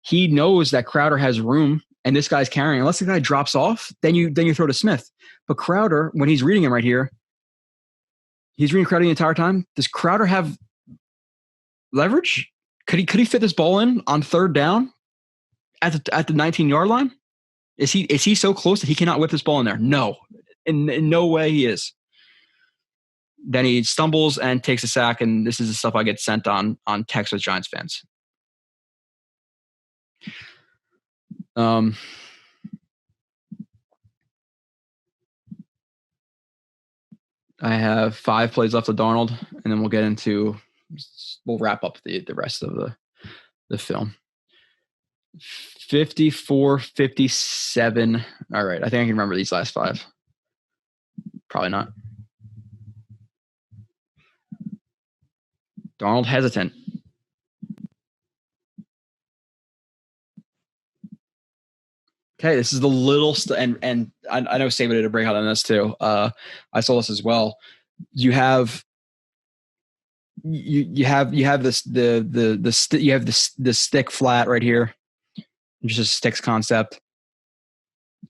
He knows that Crowder has room and this guy's carrying. Unless the guy drops off, then you throw to Smith. But Crowder, when he's reading him right here, he's reading Crowder the entire time. Does Crowder have leverage? Could he fit this ball in on third down at the 19-yard line? Is he so close that he cannot whip this ball in there? No. In no way he is. Then he stumbles and takes a sack, and this is the stuff I get sent on text with Giants fans. I have 5 plays left of Darnold, and then we'll wrap up the rest of the film. 54, 57. All right. I think I can remember these last 5. Probably not. Darnold hesitant. Okay, this is the little and I know Saban did a breakout on this too. I saw this as well. You have this you have this stick flat right here, just a sticks concept.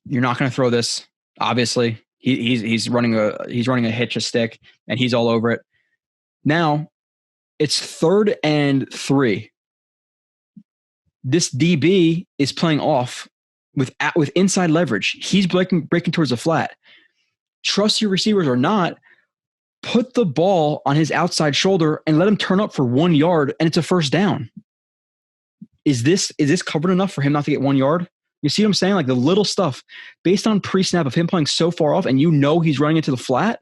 You're not going to throw this. Obviously, he's running a hitch a stick, and he's all over it. Now it's 3rd and 3. This DB is playing off with inside leverage. He's breaking towards the flat. Trust your receivers or not, put the ball on his outside shoulder and let him turn up for 1 yard, and it's a first down. Is this covered enough for him not to get 1 yard? You see what I'm saying? Like the little stuff based on pre-snap of him playing so far off, and he's running into the flat.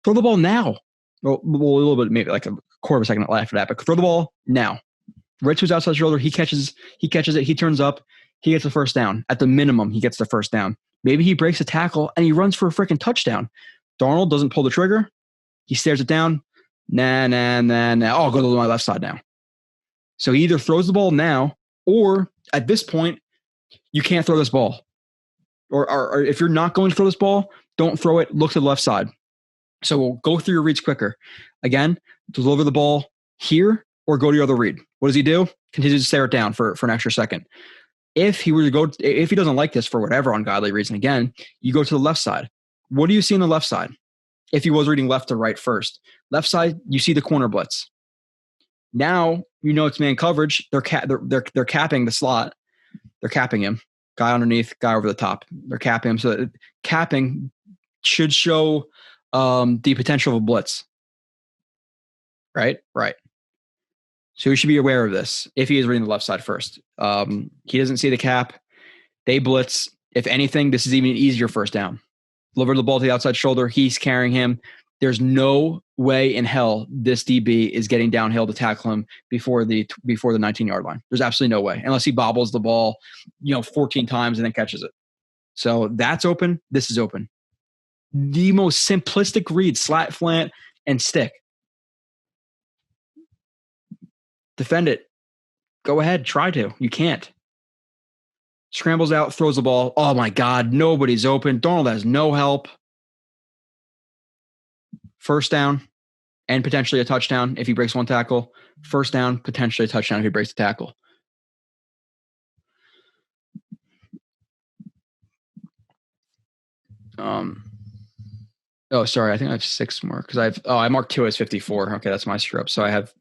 Throw the ball now. Well, a little bit, maybe like a quarter of a second after that, but throw the ball now. Right to his outside shoulder. He catches it. He turns up. He gets the first down. At the minimum, he gets the first down. Maybe he breaks a tackle and he runs for a freaking touchdown. Darnold doesn't pull the trigger. He stares it down. Nah. Oh, I'll go to my left side now. So he either throws the ball now, or at this point, you can't throw this ball. Or if you're not going to throw this ball, don't throw it. Look to the left side. So we'll go through your reads quicker. Again, deliver the ball here or go to your other read. What does he do? Continues to stare it down for an extra second. If he doesn't like this for whatever ungodly reason, again, you go to the left side. What do you see on the left side? If he was reading left to right first. Left side, you see the corner blitz. Now, it's man coverage. They're capping the slot. They're capping him. Guy underneath, guy over the top. They're capping him. So capping should show the potential of a blitz. Right? Right. So we should be aware of this if he is reading the left side first. He doesn't see the cap. They blitz. If anything, this is even an easier first down. Deliver the ball to the outside shoulder. He's carrying him. There's no way in hell this DB is getting downhill to tackle him before the 19-yard line. There's absolutely no way, unless he bobbles the ball, 14 times and then catches it. So that's open. This is open. The most simplistic read, slat, slant, and stick. Defend it. Go ahead. Try to. You can't. Scrambles out, throws the ball. Oh, my God. Nobody's open. Darnold has no help. First down and potentially a touchdown if he breaks one tackle. First down, potentially a touchdown if he breaks a tackle. Oh, sorry. I think I have 6 more because I marked 2 as 54. Okay, that's my screw up. So I have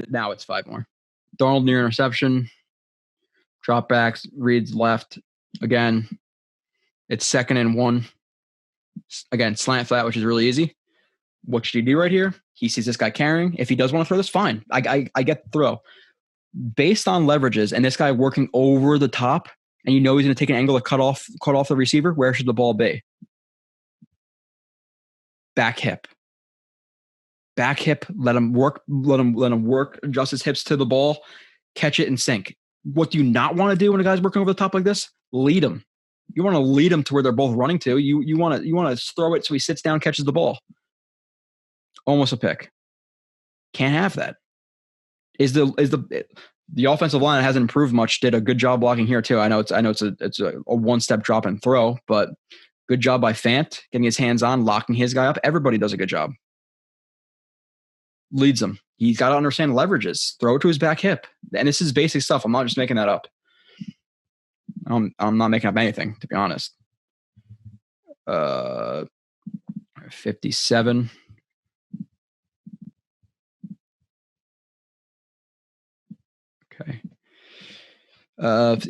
now it's 5 more. Darnold near interception. Drop backs, reads left. Again, it's 2nd and 1. Again, slant flat, which is really easy. What should he do right here? He sees this guy carrying. If he does want to throw this, fine. I get the throw. Based on leverages and this guy working over the top, and he's going to take an angle to cut off the receiver, where should the ball be? Back hip. Back hip. Let him work. Let him work. Adjust his hips to the ball. Catch it and sink. What do you not want to do when a guy's working over the top like this? Lead him. You want to lead him to where they're both running to. You want to throw it so he sits down, catches the ball. Almost a pick. Can't have that. Is the offensive line that hasn't improved much did a good job blocking here too. I know it's a one-step drop and throw, but good job by Fant getting his hands on, locking his guy up. Everybody does a good job. Leads him. He's got to understand leverages. Throw it to his back hip. And this is basic stuff. I'm not just making that up. I'm not making up anything, to be honest. 57. Okay.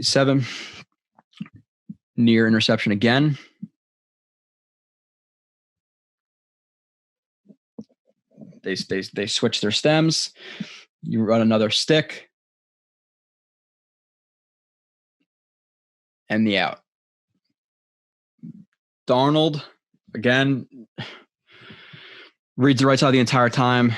7. Near interception again. They switch their stems. You run another stick. And the out. Darnold, again, reads the right side the entire time.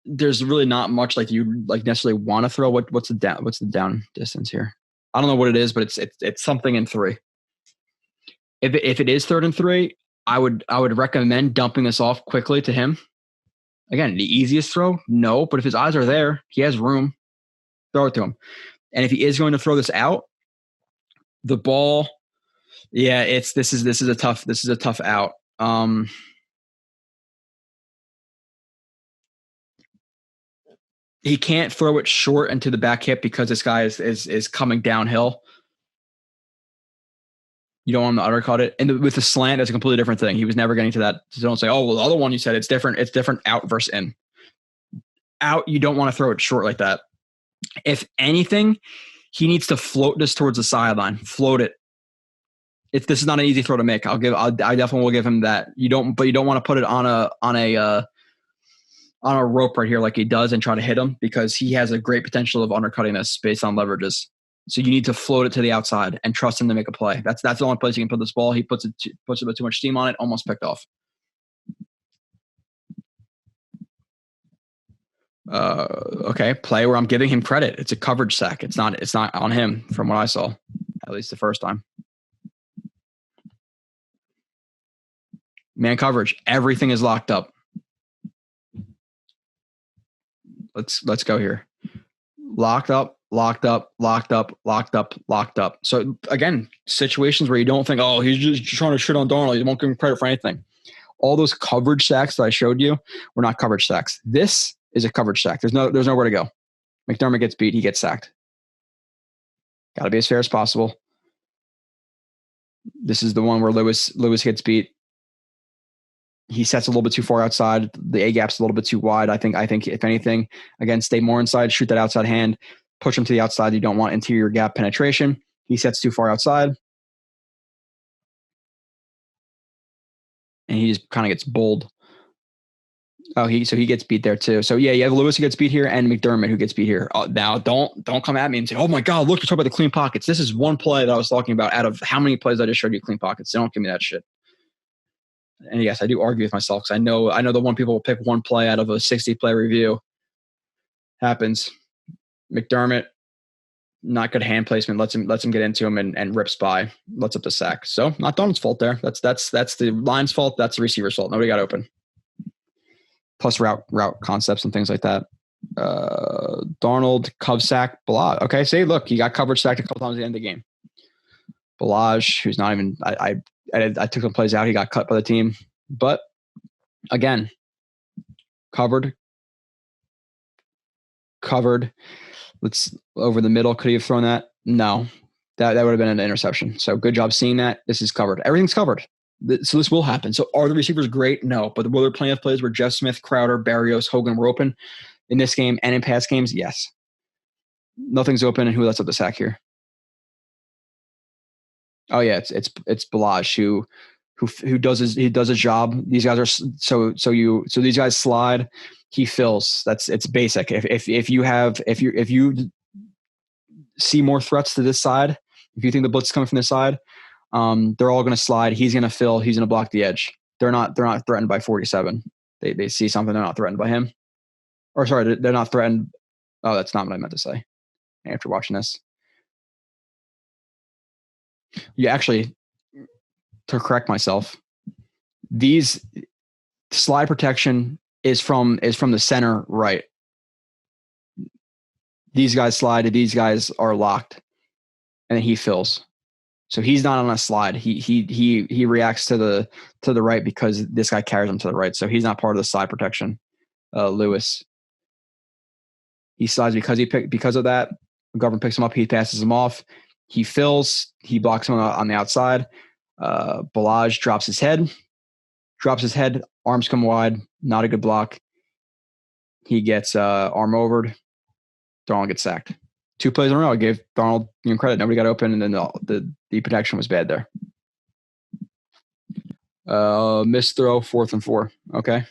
There's really not much you necessarily want to throw. What's the down distance here? I don't know what it is, but it's something in 3. If it is 3rd and 3, I would recommend dumping this off quickly to him. Again, the easiest throw? No, but if his eyes are there, he has room. Throw it to him. And if he is going to throw this out, the ball, yeah, this is a tough out. He can't throw it short into the back hip because this guy is coming downhill. You don't want him to undercut it. And with the slant, that's a completely different thing. He was never getting to that. So don't say, oh, well, the other one you said it's different. It's different out versus in. Out, you don't want to throw it short like that. If anything, he needs to float this towards the sideline. Float it. This is not an easy throw to make. I definitely will give him that. You don't want to put it on a rope right here like he does and try to hit him, because he has a great potential of undercutting this based on leverages. So you need to float it to the outside and trust him to make a play. That's the only place you can put this ball. He puts a bit too much steam on it, almost picked off. Okay, play where I'm giving him credit. It's a coverage sack. It's not on him from what I saw, at least the first time. Man coverage. Everything is locked up. Let's go here. Locked up. So again, situations where you don't think, oh, he's just trying to shit on Darnold. You won't give him credit for anything. All those coverage sacks that I showed you were not coverage sacks. This is a coverage sack. There's nowhere to go. McDermott gets beat. He gets sacked. Got to be as fair as possible. This is the one where Lewis gets beat. He sets a little bit too far outside. The A gap's a little bit too wide. I think if anything, again, stay more inside, shoot that outside hand, push him to the outside. You don't want interior gap penetration. He sets too far outside. And he just kind of gets bowled. Oh, he gets beat there too. So yeah, you have Lewis who gets beat here and McDermott who gets beat here. Now don't come at me and say, oh my God, look, you're talking about the clean pockets. This is one play that I was talking about out of how many plays I just showed you clean pockets. Don't give me that shit. And yes, I do argue with myself because I know the one people will pick one play out of a 60-play review. Happens. McDermott, not good hand placement. Lets him get into him and rips by. Lets up the sack. So not Donald's fault there. That's the line's fault. That's the receiver's fault. Nobody got open. Plus route concepts and things like that. Darnold, Cub sack, Bellage. Okay, say, look, he got coverage sacked a couple times at the end of the game. Bellage, who's not even I took some plays out. He got cut by the team. But, again, covered. Let's over the middle. Could he have thrown that? No. That would have been an interception. So, good job seeing that. This is covered. Everything's covered. So, this will happen. So, are the receivers great? No. But were there plenty of plays where Jeff Smith, Crowder, Barrios, Hogan were open in this game and in past games? Yes. Nothing's open. And who lets up the sack here? Oh yeah, it's Bellage who does his job. These guys are so these guys slide, he fills. It's basic. If you see more threats to this side, if you think the blitz is coming from this side, they're all going to slide. He's going to fill. He's going to block the edge. They're not threatened by 47. They see something. They're not threatened by him. Or sorry, they're not threatened. Oh, that's not what I meant to say. After watching this. You actually, to correct myself, these slide protection is from the center right. These guys slide, these guys are locked, and then he fills. So he's not on a slide. He reacts to the right because this guy carries him to the right. So he's not part of the slide protection. Lewis. He slides because of that. McGovern picks him up. He passes him off. He fills. He blocks him on the outside. Bellage drops his head. Arms come wide. Not a good block. He gets arm overed. Darnold gets sacked. 2 plays in a row. I gave Darnold credit. Nobody got open, and then the protection was bad there. Missed throw, 4th and 4. Okay.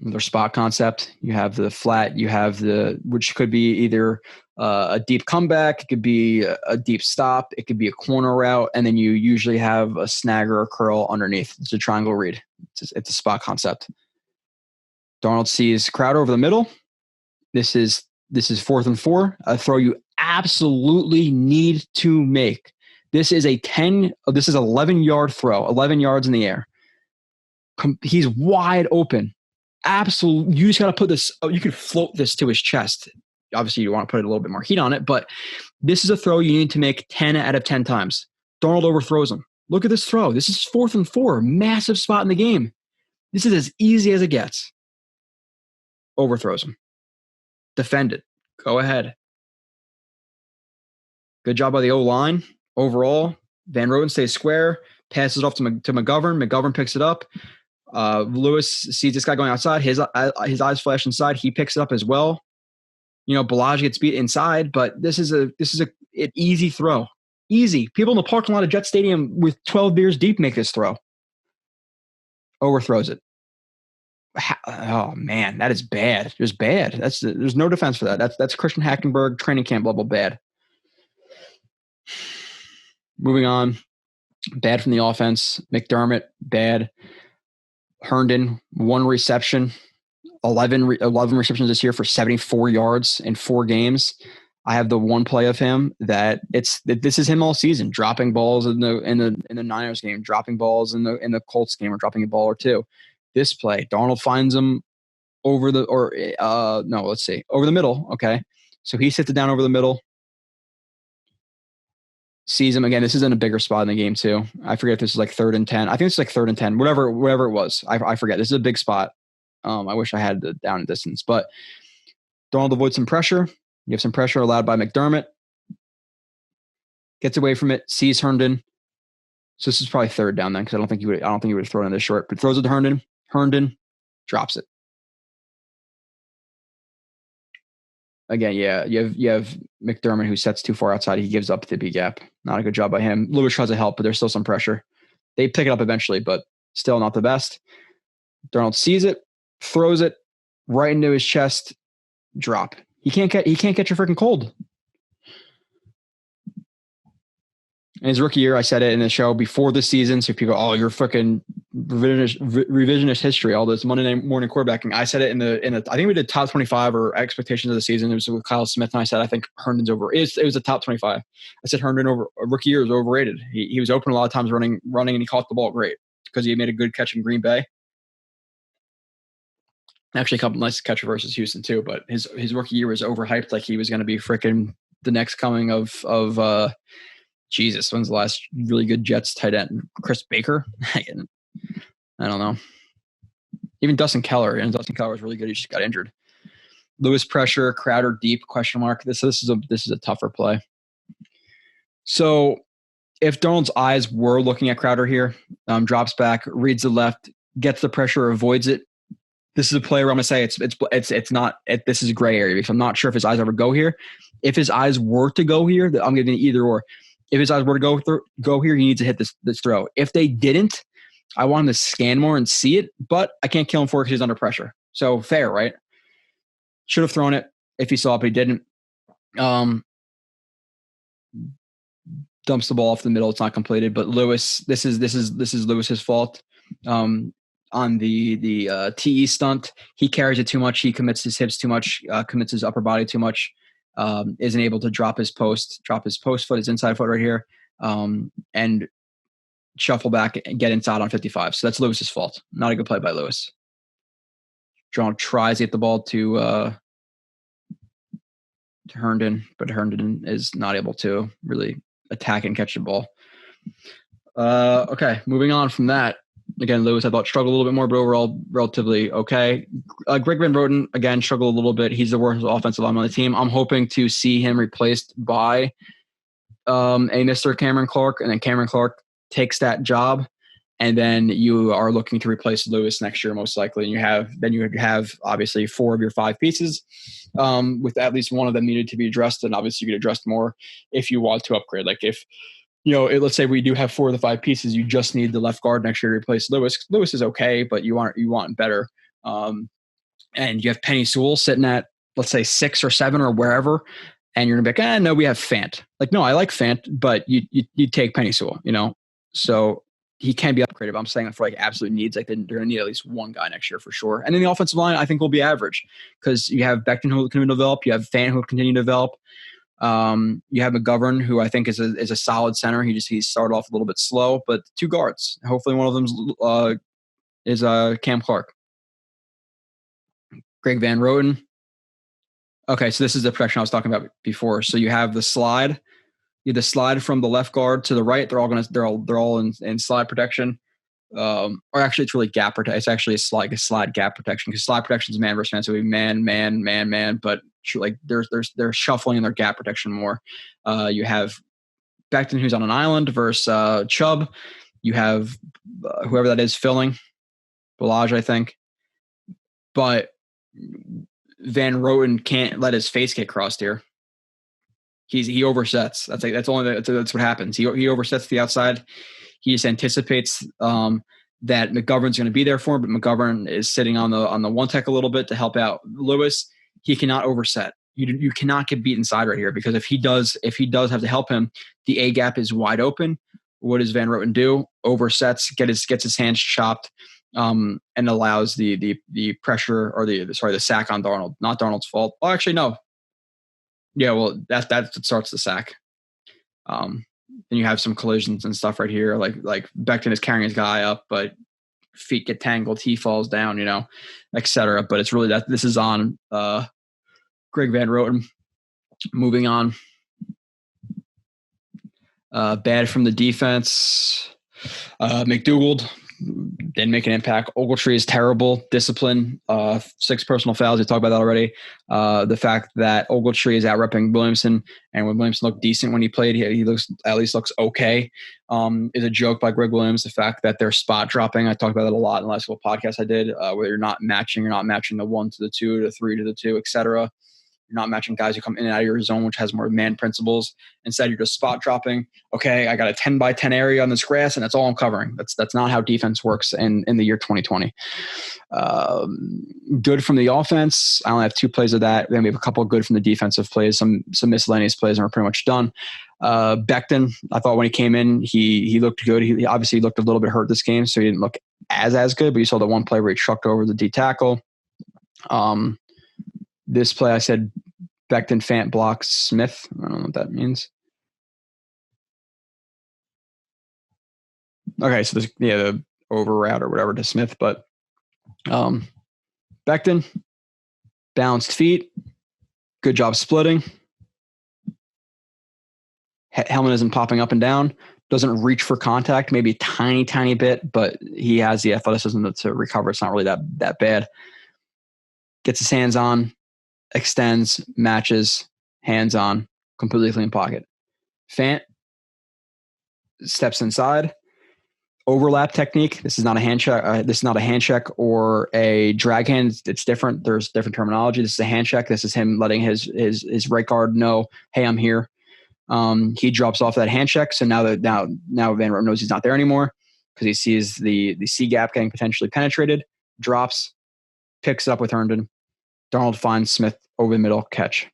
Their spot concept. You have the flat. You have which could be either a deep comeback. It could be a deep stop. It could be a corner route, and then you usually have a snag or a curl underneath. It's a triangle read. It's a spot concept. Darnold sees Crowder over the middle. This is 4th and 4. A throw you absolutely need to make. This is a 11-yard throw, 11 yards in the air. He's wide open. Absolutely. You just got to put this, you could float this to his chest. Obviously, you want to put a little bit more heat on it, but this is a throw you need to make 10 out of 10 times. Darnold overthrows him. Look at this throw. This is 4th and 4. Massive spot in the game. This is as easy as it gets. Overthrows him. Defend it. Go ahead. Good job by the O-line. Overall, Van Roten stays square, passes it off to McGovern. McGovern picks it up. Lewis sees this guy going outside. His eyes flash inside. He picks it up as well. Bellage gets beat inside, but this is an easy throw. Easy. People in the parking lot of Jet Stadium with 12 beers deep make this throw. Overthrows it. Oh man, that is bad. Just bad. There's no defense for that. That's Christian Hackenberg training camp level bad. Moving on. Bad from the offense. McDermott, bad. Herndon, 1 reception. 11 receptions this year for 74 yards in 4 games. I have the one play of him that this is him all season, dropping balls in the Niners game, dropping balls in the Colts game, or dropping a ball or two. This play, Darnold finds him over the middle. Okay, so he sits it down over the middle, sees him again. This is in a bigger spot in the game too. I forget if this is like 3rd and 10. I think it's like 3rd and 10. Whatever it was, I forget. This is a big spot. I wish I had the down and distance, but Darnold avoids some pressure. You have some pressure allowed by McDermott. Gets away from it. Sees Herndon. So this is probably 3rd down then, because I don't think he would have thrown it this short. But throws it to Herndon. Herndon drops it. Again, yeah, you have McDermott who sets too far outside. He gives up the B gap. Not a good job by him. Lewis tries to help, but there's still some pressure. They pick it up eventually, but still not the best. Darnold sees it, throws it right into his chest. Drop. He can't catch a freaking cold. In his rookie year, I said it in the show before this season. So people, you're fucking revisionist history, all this Monday morning quarterbacking. I said it in the I think we did top 25 or expectations of the season. It was with Kyle Smith, and I said I think Herndon's over. It was a top 25. I said Herndon over rookie year was overrated. He was open a lot of times running, and he caught the ball great because he made a good catch in Green Bay. Actually, a couple nice catch versus Houston too, but his rookie year was overhyped, like he was going to be freaking the next coming of Jesus. When's the last really good Jets tight end? Chris Baker? I don't know. Even Dustin Keller, and Dustin Keller was really good. He just got injured. Lewis pressure, Crowder deep ? This is a tougher play. So if Darnold's eyes were looking at Crowder here, drops back, reads the left, gets the pressure, avoids it. This is a play where I'm going to say it's not. This is a gray area because I'm not sure if his eyes ever go here. If his eyes were to go here, I'm giving either or. If his eyes were to go here, he needs to hit this throw. If they didn't, I want him to scan more and see it, but I can't kill him for it because he's under pressure. So fair, right? Should have thrown it if he saw it, but he didn't. Dumps the ball off the middle. It's not completed, but Lewis, this is Lewis's fault. On the TE stunt, he carries it too much. He commits his hips too much, commits his upper body too much, isn't able to drop his post foot, his inside foot right here, and shuffle back and get inside on 55. So that's Lewis's fault. Not a good play by Lewis. John tries to get the ball to Herndon, but Herndon is not able to really attack and catch the ball. Okay, moving on from that. Again, Lewis, I thought, struggled a little bit more, but overall, relatively okay. Greg Van Roten, again, struggled a little bit. He's the worst offensive lineman on the team. I'm hoping to see him replaced by a Mr. Cameron Clark, and then Cameron Clark takes that job, and then you are looking to replace Lewis next year, most likely. And you have obviously 4 of your 5 pieces, with at least one of them needed to be addressed, and obviously you could address more if you want to upgrade. Like if let's say we do have 4 of the 5 pieces. You just need the left guard next year to replace Lewis. Lewis is okay, but you want better. And you have Penny Sewell sitting at, let's say, 6 or 7 or wherever, and you're gonna be like, no, we have Fant. Like, no, I like Fant, but you take Penny Sewell, So he can be upgraded. But I'm saying that for like absolute needs, like they're gonna need at least one guy next year for sure. And then the offensive line, I think, will be average because you have Becton who will continue to develop, you have Fant who will continue to develop. You have McGovern, who I think is a solid center. He started off a little bit slow, but 2 guards. Hopefully one of them is Cam Clark. Greg Van Roten. Okay, so this is the protection I was talking about before. So you have the slide. You have the slide from the left guard to the right. They're all in slide protection. Or actually, it's really gap protection. It's actually a slide gap protection, because slide protection is man versus man. So we man. But like they're shuffling in their gap protection more. You have Becton, who's on an island, versus Chubb. You have whoever that is filling, Bellage, I think. But Van Roten can't let his face get crossed here. He oversets. That's what happens. He oversets the outside. He just anticipates that McGovern's going to be there for him, but McGovern is sitting on the one tech a little bit to help out Lewis. He cannot overset. You cannot get beat inside right here, because if he does have to help him, the A gap is wide open. What does Van Roten do? Oversets, gets his hands chopped, and allows the pressure, or the sack on Darnold. Not Darnold's fault. Oh, actually, no. Yeah, well, that starts the sack. Then you have some collisions and stuff right here. Like Becton is carrying his guy up, but feet get tangled. He falls down, etc. But it's really this is on Greg Van Roten. Moving on. Bad from the defense. McDougald didn't make an impact. Ogletree is terrible. Discipline. 6 personal fouls. We talked about that already. The fact that Ogletree is out-repping Williamson, and when Williamson looked decent when he played, he looks okay. Is a joke by Greg Williams. The fact that they're spot dropping. I talked about that a lot in the last couple podcasts I did, where you're not matching the 1 to the 2, the 3 to the 2, etc. You're not matching guys who come in and out of your zone, which has more man principles. Instead, you're just spot dropping. Okay, I got a 10 by 10 area on this grass, and that's all I'm covering. That's not how defense works in the year 2020. Good from the offense. I only have 2 plays of that. Then we have a couple of good from the defensive plays, some miscellaneous plays, and we're pretty much done. Becton, I thought when he came in, he looked good. He obviously looked a little bit hurt this game, so he didn't look as good, but you saw the one play where he trucked over the D tackle. This play, I said Becton Fant blocks Smith. I don't know what that means. Okay, so the over route or whatever to Smith, but Becton, balanced feet, good job splitting. Helmet isn't popping up and down. Doesn't reach for contact, maybe a tiny bit, but he has the athleticism to recover. It's not really that bad. Gets his hands on. Extends, matches, hands on, completely clean pocket. Fant steps inside, overlap technique. This is not a hand check. This is not a hand check or a drag hand. It's different. There's different terminology. This is a hand check. This is him letting his right guard know, hey, I'm here. He drops off that hand check. So now Van Roten knows he's not there anymore, because he sees the C gap getting potentially penetrated. Drops, picks it up with Herndon. Darnold finds Smith over the middle, catch.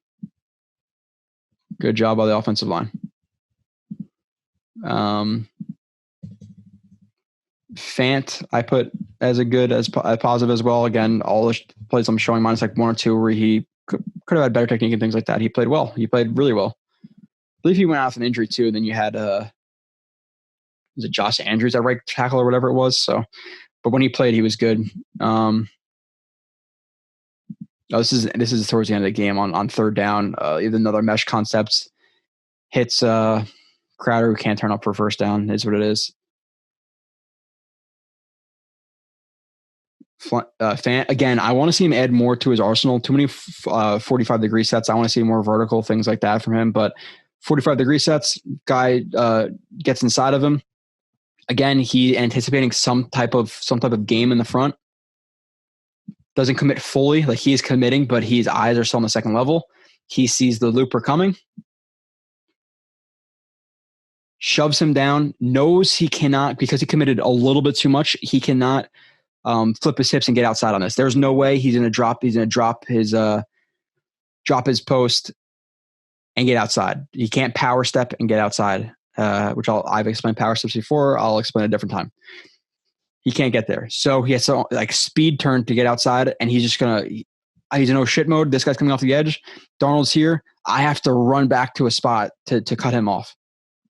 Good job by the offensive line. Fant, I put as a positive as well. Again, all the plays I'm showing minus like 1 or 2 where he could have had better technique and things like that. He played well. He played really well. I believe he went out with an injury too. And then you had was it Josh Andrews at right tackle or whatever it was. So, but when he played, he was good. This is towards the end of the game on third down. Even another mesh concepts hits Crowder, who can't turn up for first down. Is what it is. Fant, again, I want to see him add more to his arsenal. Too many 45-degree sets. I want to see more vertical things like that from him. But 45-degree sets, guy gets inside of him. Again, he anticipating some type of game in the front. Doesn't commit fully, like he is committing, but his eyes are still on the second level. He sees the looper coming, shoves him down, knows he cannot, because he committed a little bit too much, he cannot flip his hips and get outside on this. There's no way he's going to drop his post and get outside. He can't power step and get outside, which I've explained power steps before. I'll explain a different time. He can't get there. So he has to speed turn to get outside, and he's just going to He's in shit mode. This guy's coming off the edge. Darnold's here. I have to run back to a spot to cut him off.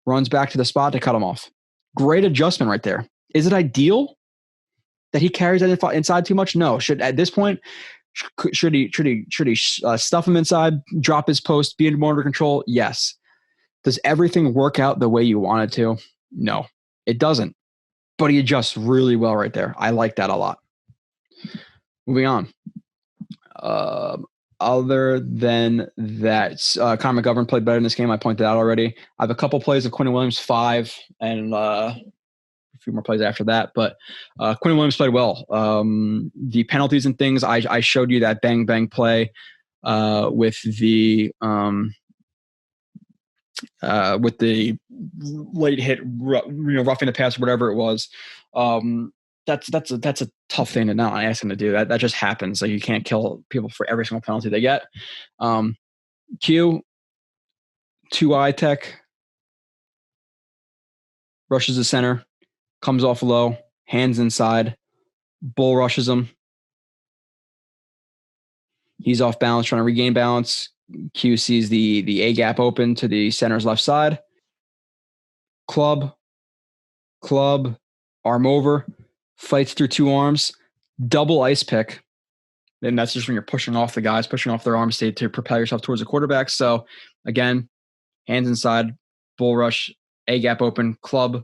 Runs back to the spot to cut him off. Great adjustment right there. Is it ideal that he carries that inside too much? No. At this point, should he stuff him inside, drop his post, be more under control? Yes. Does everything work out the way you want it to? No, it doesn't. But he adjusts really well right there. I like that a lot. Moving on. Other than that, Connor McGovern played better in this game. I pointed out already. I have a couple plays of Quentin Williams, 5, and a few more plays after that. But Quentin Williams played well. The penalties and things, I showed you that bang play with the late hit, roughing the pass, whatever it was. That's a tough thing to not ask him to do. That just happens. Like, you can't kill people for every single penalty they get. Q, 2-eye tech, rushes the center, comes off low, hands inside, bull rushes him. He's off balance, trying to regain balance. Q sees the A gap open to the center's left side. Club, arm over, fights through 2 arms, double ice pick. And that's just when you're pushing off the guys, pushing off their arms to propel yourself towards the quarterback. So again, hands inside, bull rush, A gap open, club,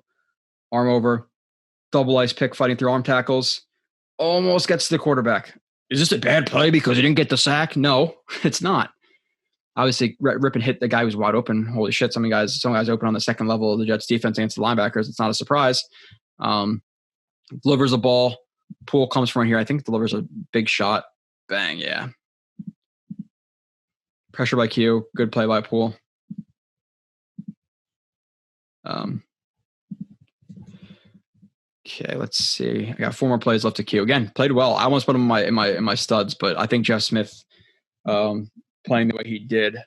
arm over, double ice pick, fighting through arm tackles, almost gets to the quarterback. Is this a bad play because he didn't get the sack? No, it's not. Obviously, rip and hit the guy who's wide open. Holy shit, some guys open on the second level of the Jets defense against the linebackers. It's not a surprise. Delivers a ball. Poole comes from here. I think delivers a big shot. Bang, yeah. Pressure by Q. Good play by Poole. Okay, let's see. I got 4 more plays left to Q. Again, played well. I almost put him in my studs, but I think Jeff Smith playing the way he did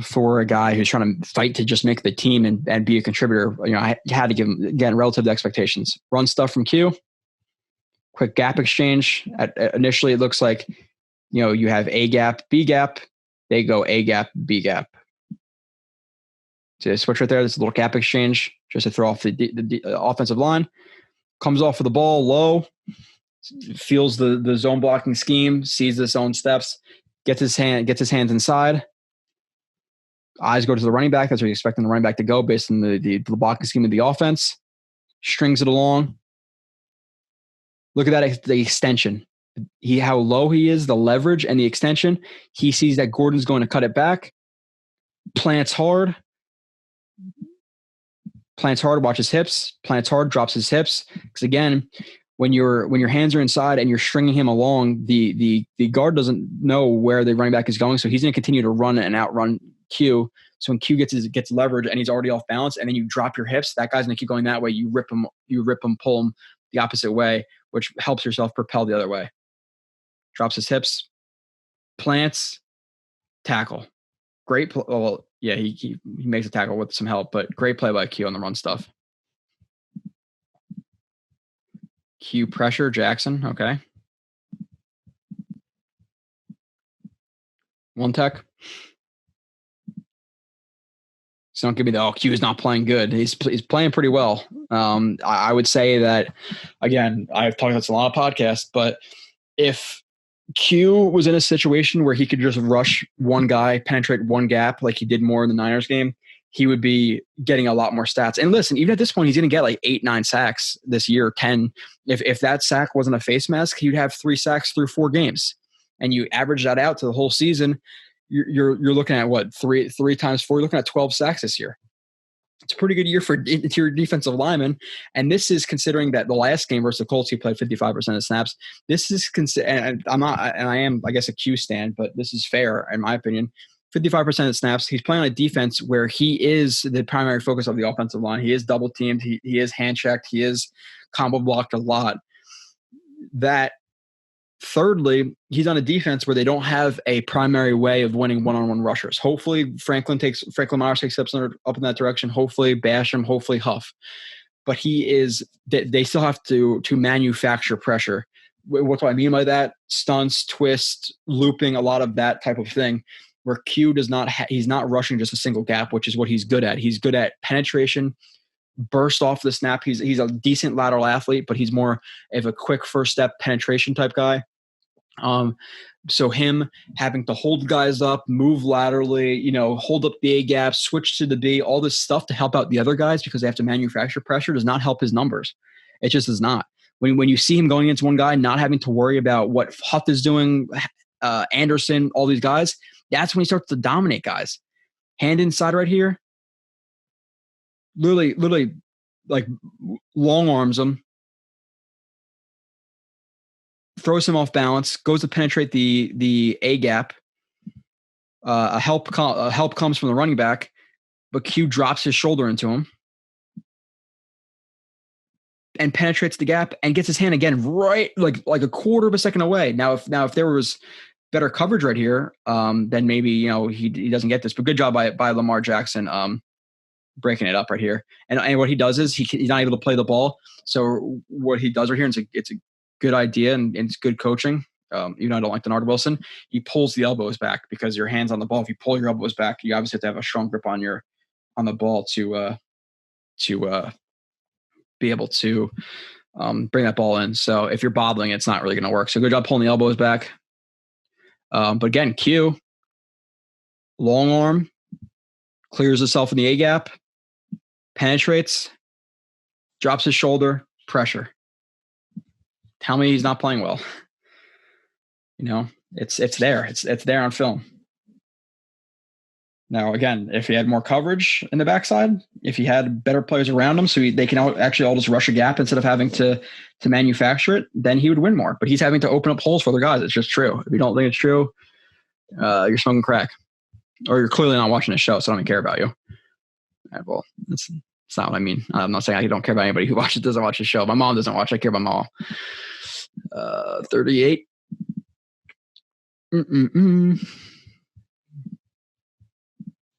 for a guy who's trying to fight to just make the team and be a contributor, I had to give him, again, relative to expectations. Run stuff from Q. Quick gap exchange. Initially, it looks like, you have A gap, B gap. They go A gap, B gap. So switch right there. This little gap exchange just to throw off the offensive line. Comes off of the ball low. Feels the zone blocking scheme. Sees the zone steps. Gets his hands inside. Eyes go to the running back. That's where you're expecting the running back to go based on the blocking scheme of the offense. Strings it along. Look at that, the extension. How low he is, the leverage and the extension. He sees that Gordon's going to cut it back. Plants hard, watches hips. Plants hard, drops his hips. Because again, when your hands are inside and you're stringing him along, the guard doesn't know where the running back is going, so he's going to continue to run and outrun Q. So when Q gets leverage and he's already off balance, and then you drop your hips, that guy's going to keep going that way. You rip him, pull him the opposite way, which helps yourself propel the other way. Drops his hips, plants, tackle. Great. Well, yeah, he makes a tackle with some help, but great play by Q on the run stuff. Q pressure, Jackson. Okay. One tech. So don't give me Q is not playing good. He's playing pretty well. I would say that, again, I've talked about this a lot of podcasts, but if Q was in a situation where he could just rush one guy, penetrate one gap like he did more in the Niners game, he would be getting a lot more stats. And listen, even at this point, he's going to get like 8-9 sacks this year, 10. If that sack wasn't a face mask, he'd have 3 sacks through 4 games. And you average that out to the whole season, you're looking at what, 3 times 4? You're looking at 12 sacks this year. It's a pretty good year for interior defensive linemen. And this is considering that the last game versus the Colts, he played 55% of snaps. This is and I am, I guess, a Q stand, but this is fair in my opinion. 55% of snaps. He's playing on a defense where he is the primary focus of the offensive line. He is double teamed. He is hand checked. He is combo blocked a lot. That, thirdly, he's on a defense where they don't have a primary way of winning one-on-one rushers. Hopefully, Franklin Myers takes steps up in that direction. Hopefully, Basham. Hopefully, Huff. But they still have to manufacture pressure. what do I mean by that? Stunts, twist, looping, a lot of that type of thing. Where Q does not, he's not rushing just a single gap, which is what he's good at. He's good at penetration, burst off the snap. He's a decent lateral athlete, but he's more of a quick first step penetration type guy. So him having to hold guys up, move laterally, hold up the A gap, switch to the B, all this stuff to help out the other guys because they have to manufacture pressure does not help his numbers. It just does not. When you see him going against one guy, not having to worry about what Huff is doing, Anderson, all these guys, that's when he starts to dominate guys. Hand inside right here, literally like long arms him, throws him off balance, goes to penetrate the A gap. A help comes from the running back, but Q drops his shoulder into him and penetrates the gap and gets his hand again right like a quarter of a second away. Now if there was better coverage right here, then maybe he doesn't get this. But good job by Lamar Jackson breaking it up right here. And what he does is he's not able to play the ball. So what he does right here, and it's a good idea and it's good coaching. Even though I don't like Denard Wilson, he pulls the elbows back because your hand's on the ball. If you pull your elbows back, you obviously have to have a strong grip on the ball to be able to bring that ball in. So if you're bobbling, it's not really going to work. So good job pulling the elbows back. But again, Q, long arm, clears himself in the A gap, penetrates, drops his shoulder, pressure. Tell me he's not playing well. It's there. It's there on film. Now, again, if he had more coverage in the backside, if he had better players around him so they can actually all just rush a gap instead of having to manufacture it, then he would win more. But he's having to open up holes for other guys. It's just true. If you don't think it's true, you're smoking crack. Or you're clearly not watching the show, so I don't even care about you. All right, well, it's not what I mean. I'm not saying I don't care about anybody who doesn't watch the show. My mom doesn't watch. I care about them all. 38.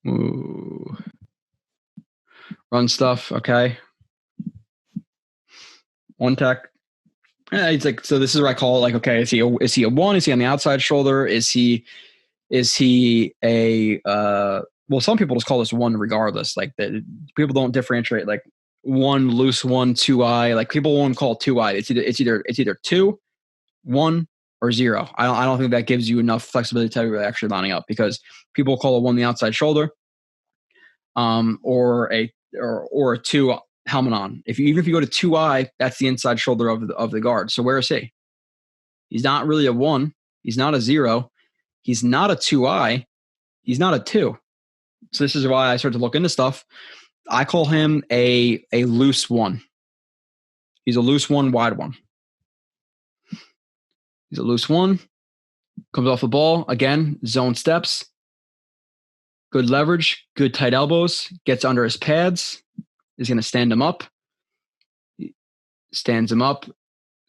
Ooh. Run stuff, okay. One tech. It's like, so this is what I call it. Like, okay, is he a one? Is he on the outside shoulder? Is he a well, some people just call this one regardless. Like that people don't differentiate like one loose one, 2i. Like people won't call it 2i. It's either 2, 1, or 0. I don't think that gives you enough flexibility to tell you you're actually lining up because people call a 1 the outside shoulder, or a 2 helmet on. Even if you go to 2i, that's the inside shoulder of the guard. So where is he? He's not really a 1. He's not a 0. He's not a 2i. He's not a 2. So this is why I started to look into stuff. I call him a loose 1. He's a loose 1, wide 1. He's a loose 1. Comes off the ball. Again, zone steps. Good leverage. Good tight elbows. Gets under his pads. Is going to stand him up. Stands him up.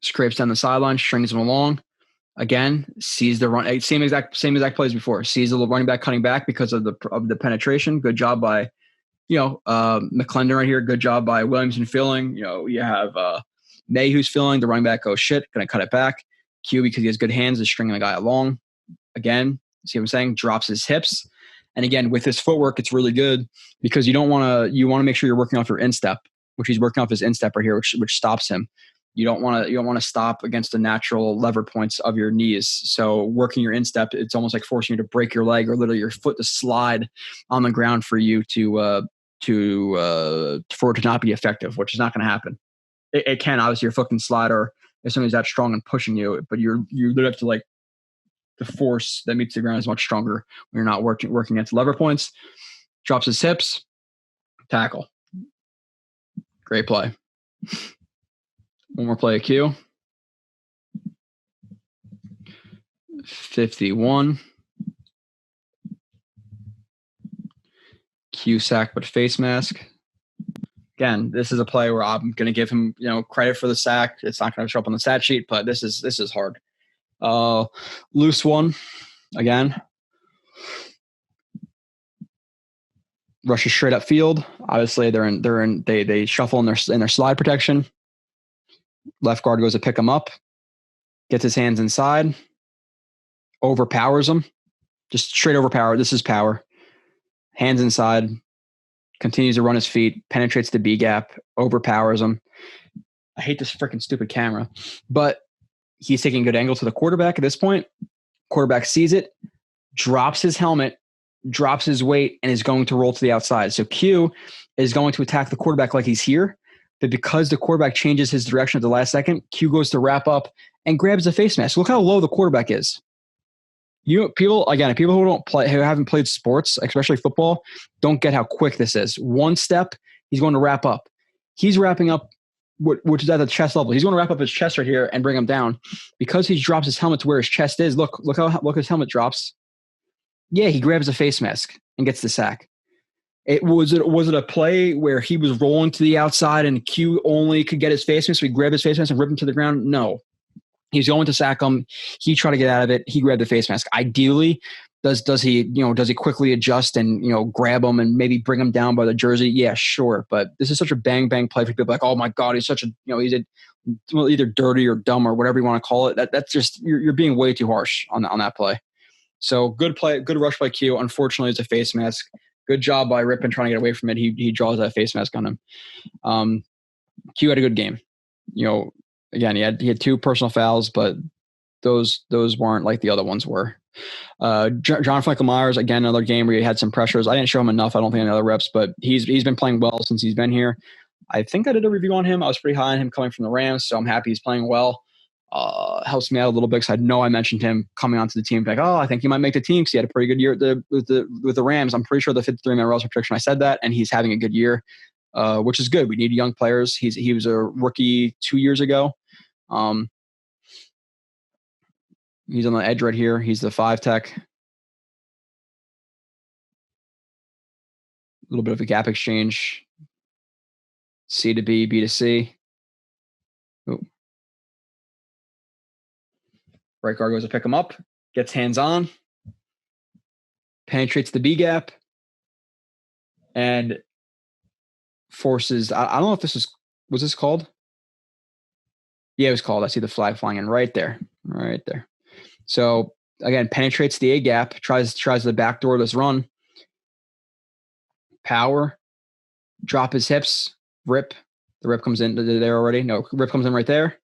Scrapes down the sideline. Strings him along. Again, sees the run. Same exact play as before. Sees the running back cutting back because of the penetration. Good job by, McClendon right here. Good job by Williamson filling. You have May who's filling. The running back goes shit. Going to cut it back. Q, because he has good hands, is stringing the guy along. Again, see what I'm saying? Drops his hips. And again, with his footwork, it's really good because you want to make sure you're working off your instep, which he's working off his instep right here, which stops him. You don't want to stop against the natural lever points of your knees. So working your instep, it's almost like forcing you to break your leg or literally your foot to slide on the ground for you for it to not be effective, which is not going to happen. It can, obviously your foot can slide or if somebody's that strong and pushing you, but you literally have to like the force that meets the ground is much stronger when you're not working against lever points. Drops his hips, tackle. Great play. One more play of Q. 51. Q sack, but face mask. Again, this is a play where I'm going to give him, credit for the sack. It's not going to show up on the stat sheet, but this is hard. Loose 1 again. Rushes straight up field. Obviously, they shuffle in their slide protection. Left guard goes to pick him up. Gets his hands inside. Overpowers him. Just straight overpower. This is power. Hands inside. Continues to run his feet. Penetrates the B gap. Overpowers him. I hate this freaking stupid camera. But he's taking a good angle to the quarterback at this point. Quarterback sees it. Drops his helmet. Drops his weight. And is going to roll to the outside. So Q is going to attack the quarterback like he's here. But because the quarterback changes his direction at the last second, Q goes to wrap up and grabs the face mask. Look how low the quarterback is. People who don't play, who haven't played sports, especially football, don't get how quick this is. One step, he's going to wrap up. He's wrapping up, which is at the chest level. He's going to wrap up his chest right here and bring him down because he drops his helmet to where his chest is. Look his helmet drops. Yeah, he grabs a face mask and gets the sack. Was it a play where he was rolling to the outside and Q only could get his face mask, so he grabbed his face mask and ripped him to the ground? No. He's going to sack him. He tried to get out of it. He grabbed the face mask. Ideally, does he quickly adjust and grab him and maybe bring him down by the jersey? Yeah, sure. But this is such a bang bang play for people like, oh my God, he's such a he's either dirty or dumb or whatever you want to call it. That's just you're being way too harsh on that play. So good play, good rush by Q. Unfortunately, it's a face mask. Good job by Rippin trying to get away from it. He draws that face mask on him. Q had a good game. Again, he had 2 personal fouls, but those weren't like the other ones were. John Franklin Myers, again, another game where he had some pressures. I didn't show him enough. I don't think any other reps, but he's been playing well since he's been here. I think I did a review on him. I was pretty high on him coming from the Rams, so I'm happy he's playing well. Helps me out a little bit because I know I mentioned him coming onto the team. Like, I think he might make the team because he had a pretty good year with the Rams. I'm pretty sure the 53-man roster prediction I said that, and he's having a good year, which is good. We need young players. He was a rookie 2 years ago. He's on the edge right here. He's the 5 tech. A little bit of a gap exchange. C to B, B to C. Ooh. Right guard goes to pick him up. Gets hands on. Penetrates the B gap. And forces, I don't know if was this called? Yeah, it was called. I see the flag flying in right there. Right there. So again, penetrates the A gap, tries the backdoorless run. Power, drop his hips, rip. The rip comes in there already. No, rip comes in right there.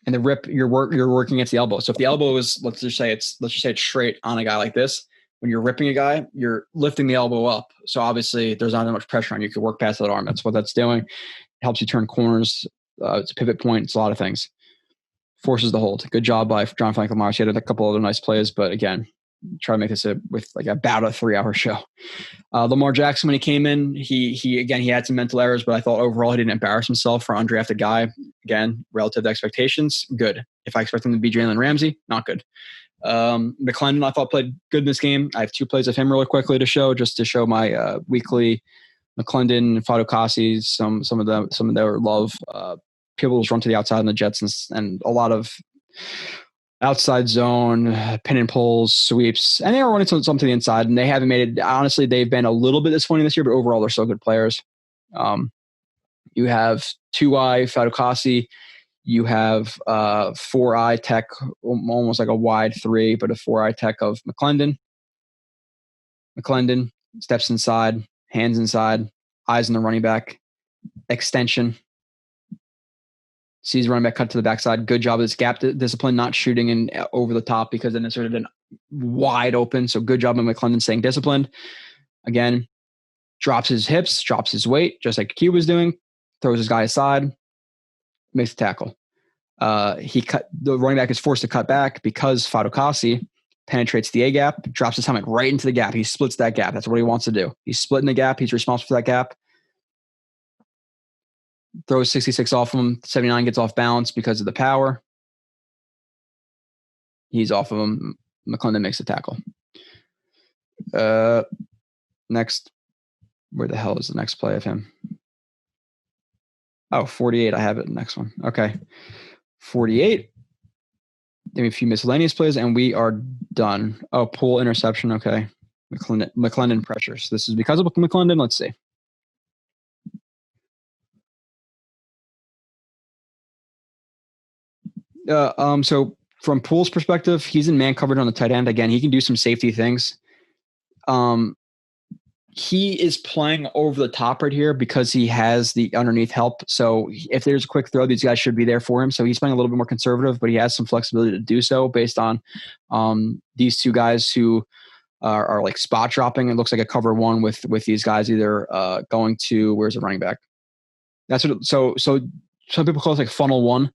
And the rip, you're working against the elbow. So if the elbow is, let's just say it's straight on a guy like this. When you're ripping a guy, you're lifting the elbow up. So obviously there's not that much pressure on you. You can work past that arm. That's what that's doing. It helps you turn corners. It's a pivot point. It's a lot of things. Forces the hold. Good job by John Franklin Myers. He had a couple other nice plays, but again, try to make this with like about a 3-hour show. Lamar Jackson, when he came in, he had some mental errors, but I thought overall he didn't embarrass himself for an undrafted guy. Again, relative to expectations, good. If I expect him to be Jalen Ramsey, not good. McClendon, I thought played good in this game. I have 2 plays of him really quickly to show my weekly McClendon, Fadukasi, some of their love. People just run to the outside in the Jets and a lot of outside zone, pin and pulls, sweeps, and they were running some to the inside, and they haven't made it. Honestly, they've been a little bit disappointing this year, but overall, they're still good players. You have 2-eye Fadukasi. You have 4-eye tech, almost like a wide 3, but a 4-eye tech of McClendon. McClendon steps inside, hands inside, eyes on the running back, extension. Sees running back cut to the backside. Good job of this gap discipline, not shooting in over the top because then it's sort of been wide open. So good job of McClendon staying disciplined. Again, drops his hips, drops his weight, just like Q was doing. Throws his guy aside, makes the tackle. The running back is forced to cut back because Fadukasi penetrates the A gap, drops his helmet right into the gap. He splits that gap. That's what he wants to do. He's splitting the gap. He's responsible for that gap. Throws 66 off him. 79 gets off balance because of the power. He's off of him. McClendon makes the tackle. Next. Where the hell is the next play of him? Oh, 48. I have it. Next one. Okay. 48. Give me a few miscellaneous plays, and we are done. Oh, pull interception. Okay. McClendon pressure. So this is because of McClendon. Let's see. So from Poole's perspective, he's in man coverage on the tight end. Again, he can do some safety things. He is playing over the top right here because he has the underneath help. So if there's a quick throw, these guys should be there for him. So he's playing a little bit more conservative, but he has some flexibility to do so based on these two guys who are like spot dropping. It looks like a cover one with these guys either going to, where's the running back? That's what. So some people call it like funnel one,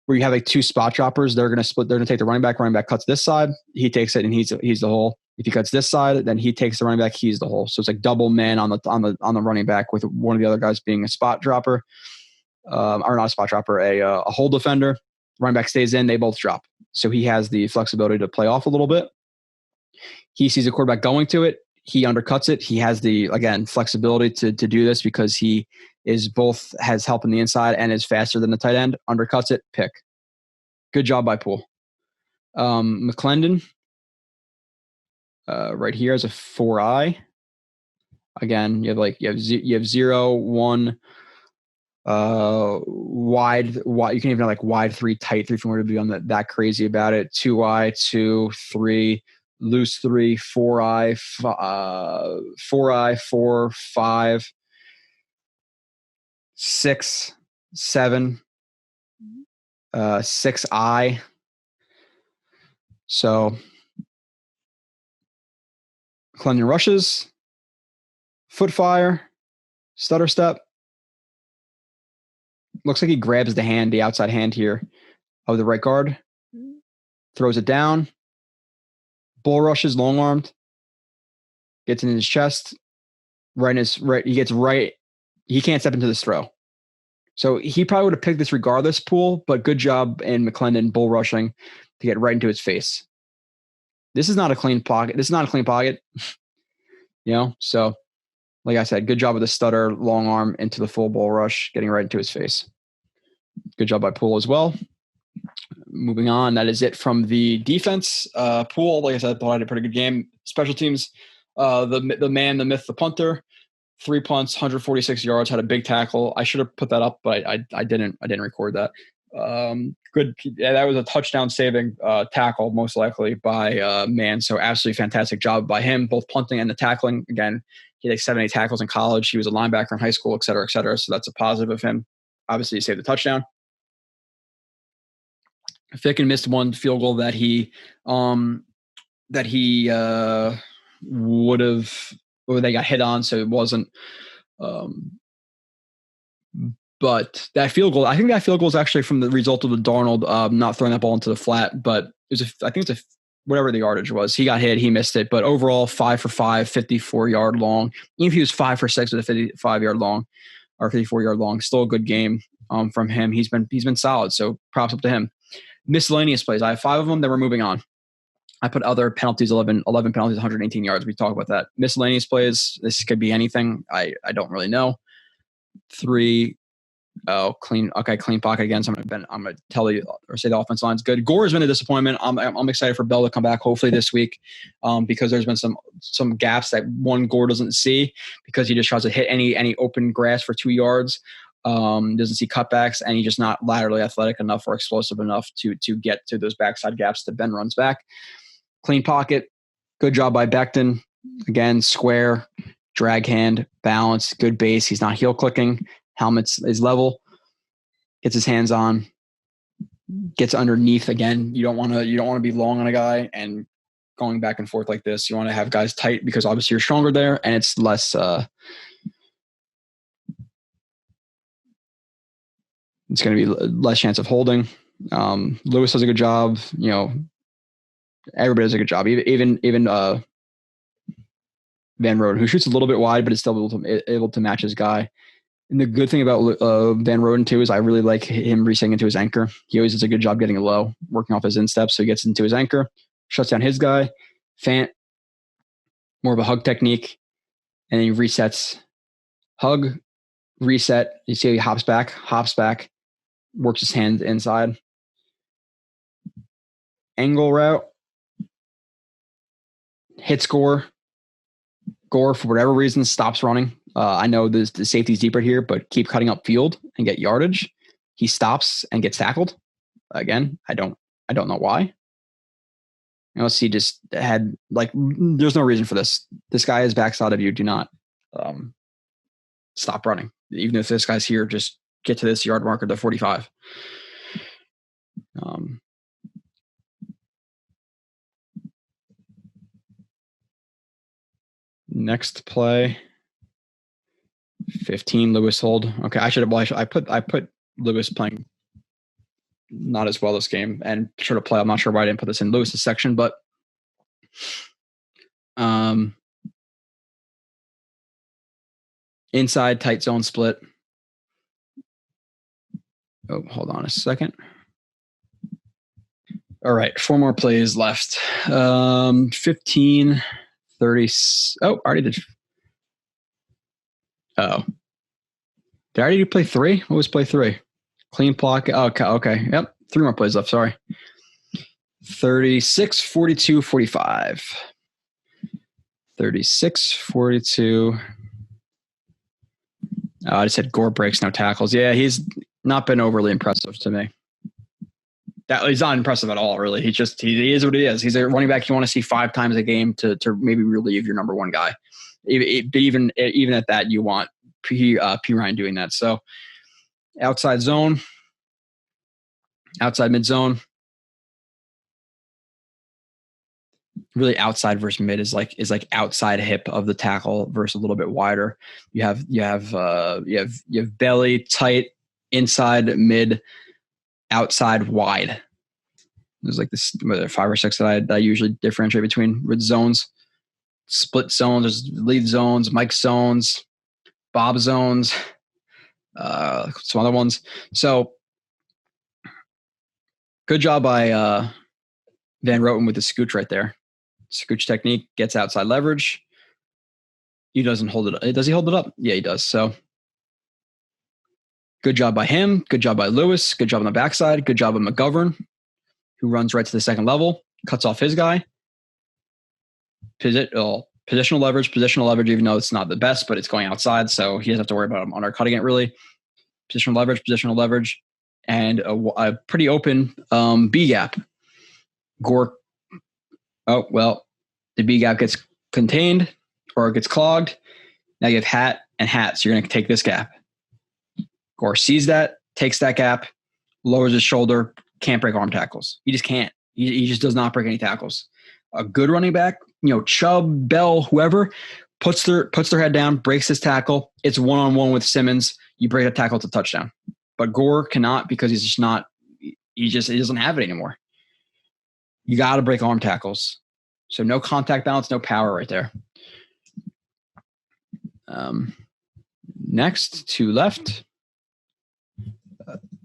where you have like two spot droppers. They're going to split. They're going to take the running back. Running back cuts this side. He takes it and he's the hole. If he cuts this side, then he takes the running back. He's the hole. So it's like double man on the running back with one of the other guys being a spot dropper, or not a spot dropper, a hole defender. Running back stays in. They both drop. So he has the flexibility to play off a little bit. He sees a quarterback going to it. He undercuts it. He has the, again, flexibility to do this because he is both has help in the inside and is faster than the tight end. Undercuts it, pick. Good job by Poole. McClendon, right here as a 4-eye. Again, you have 0, 1, wide. You can even have like wide 3, tight 3 if you want to be on that crazy about it. 2-eye, 2, 3. Loose 3, 4-eye, 4-eye, 4, 5, 6, 7, 6-eye. So Clemson rushes, foot fire, stutter step. Looks like he grabs the outside hand here of the right guard, throws it down. Bull rushes, long armed, gets in his chest, right. He gets right. He can't step into this throw. So he probably would have picked this regardless, Poole, but good job in McClendon bull rushing to get right into his face. This is not a clean pocket. So like I said, good job with the stutter, long arm into the full bull rush, getting right into his face. Good job by Poole as well. Moving on, that is it from the defense. Poole, like I said, thought I had a pretty good game. Special teams, the man, the myth, the punter, 3 punts, 146 yards, had a big tackle. I should have put that up, but I didn't record that. Good. Yeah, that was a touchdown saving tackle, most likely by Man. So absolutely fantastic job by him, both punting and the tackling. Again, he had like 7, 8 tackles in college. He was a linebacker in high school, et cetera, et cetera. So that's a positive of him. Obviously, he saved the touchdown. Ficken missed one field goal that he would have, or they got hit on, so it wasn't. But that field goal, I think that field goal is actually from the result of the Darnold not throwing that ball into the flat. But I think it's whatever the yardage was. He got hit, he missed it. But overall, 5 for 5, 54-yard long. Even if he was 5 for 6 with a 55-yard long or 54-yard long, still a good game from him. He's been solid. So props up to him. Miscellaneous plays. I have 5 of them that we're moving on. I put other penalties, 11 penalties, 118 yards. We talk about that. Miscellaneous plays. This could be anything. I don't really know. 3. Clean pocket again. So I'm gonna tell you or say the offense line's good. Gore has been a disappointment. I'm excited for Bell to come back hopefully this week, because there's been some gaps that Gore doesn't see because he just tries to hit any open grass for 2 yards. Doesn't see cutbacks, and he's just not laterally athletic enough or explosive enough to get to those backside gaps that Ben runs back. Clean pocket. Good job by Becton. Again, square, drag hand, balance, good base. He's not heel clicking. Helmet is level. Gets his hands on. Gets underneath again. You don't want to be long on a guy and going back and forth like this. You want to have guys tight because obviously you're stronger there, and it's less. It's going to be less chance of holding. Lewis does a good job. Everybody does a good job. Even Van Roden, who shoots a little bit wide, but is still able to match his guy. And the good thing about Van Roden, too, is I really like him resetting into his anchor. He always does a good job getting low, working off his instep, so he gets into his anchor, shuts down his guy. Fant, more of a hug technique, and then he resets. Hug, reset. You see how he hops back, works his hand inside. Angle route. Hits Gore. Gore, for whatever reason, stops running. I know the safety's deeper here, but keep cutting up field and get yardage. He stops and gets tackled. Again, I don't know why. Unless he just had there's no reason for this. This guy is backside of you. Do not stop running. Even if this guy's here, just get to this yard marker to 45. Next play, 15 Lewis hold. Okay, I put Lewis playing not as well this game and sort of play. I'm not sure why I didn't put this in Lewis's section, but inside tight zone split. Oh, hold on a second. All right, 4 more plays left. 15, 30. Oh, I already did. Oh. Did I already do play 3? What was play 3? Clean block. Okay. Yep. 3 more plays left. Sorry. 36, 42, 45. 36, 42. I just said Gore breaks, no tackles. Yeah, he's not been overly impressive to me. He's not impressive at all, really. He is what he is. He's a running back you want to see 5 times a game to maybe relieve your number 1 guy. Even at that, you want P. Ryan doing that. So outside zone, outside mid zone. Really, outside versus mid is like outside hip of the tackle versus a little bit wider. You have belly tight, inside mid, outside wide. There's like this 5 or 6 that I usually differentiate between with zones. Split zones, there's lead zones, Mike zones, Bob zones, some other ones. So good job by Van Roten with the scooch right there. Scooch technique, gets outside leverage. He doesn't hold it up. Does he hold it up? Yeah, he does. So good job by him. Good job by Lewis. Good job on the backside. Good job of McGovern, who runs right to the second level, cuts off his guy. Positional leverage, even though it's not the best, but it's going outside, so he doesn't have to worry about him undercutting it really. Positional leverage, and a pretty open B gap. Gore. Oh, well, the B gap gets contained or it gets clogged. Now you have hat and hat, so you're going to take this gap. Gore sees that, takes that gap, lowers his shoulder, can't break arm tackles. He just can't. He just does not break any tackles. A good running back, Chubb, Bell, whoever, puts their head down, breaks his tackle. It's one-on-one with Simmons. You break a tackle to touchdown. But Gore cannot because he's just not – he doesn't have it anymore. You got to break arm tackles. So no contact balance, no power right there. Next, to left.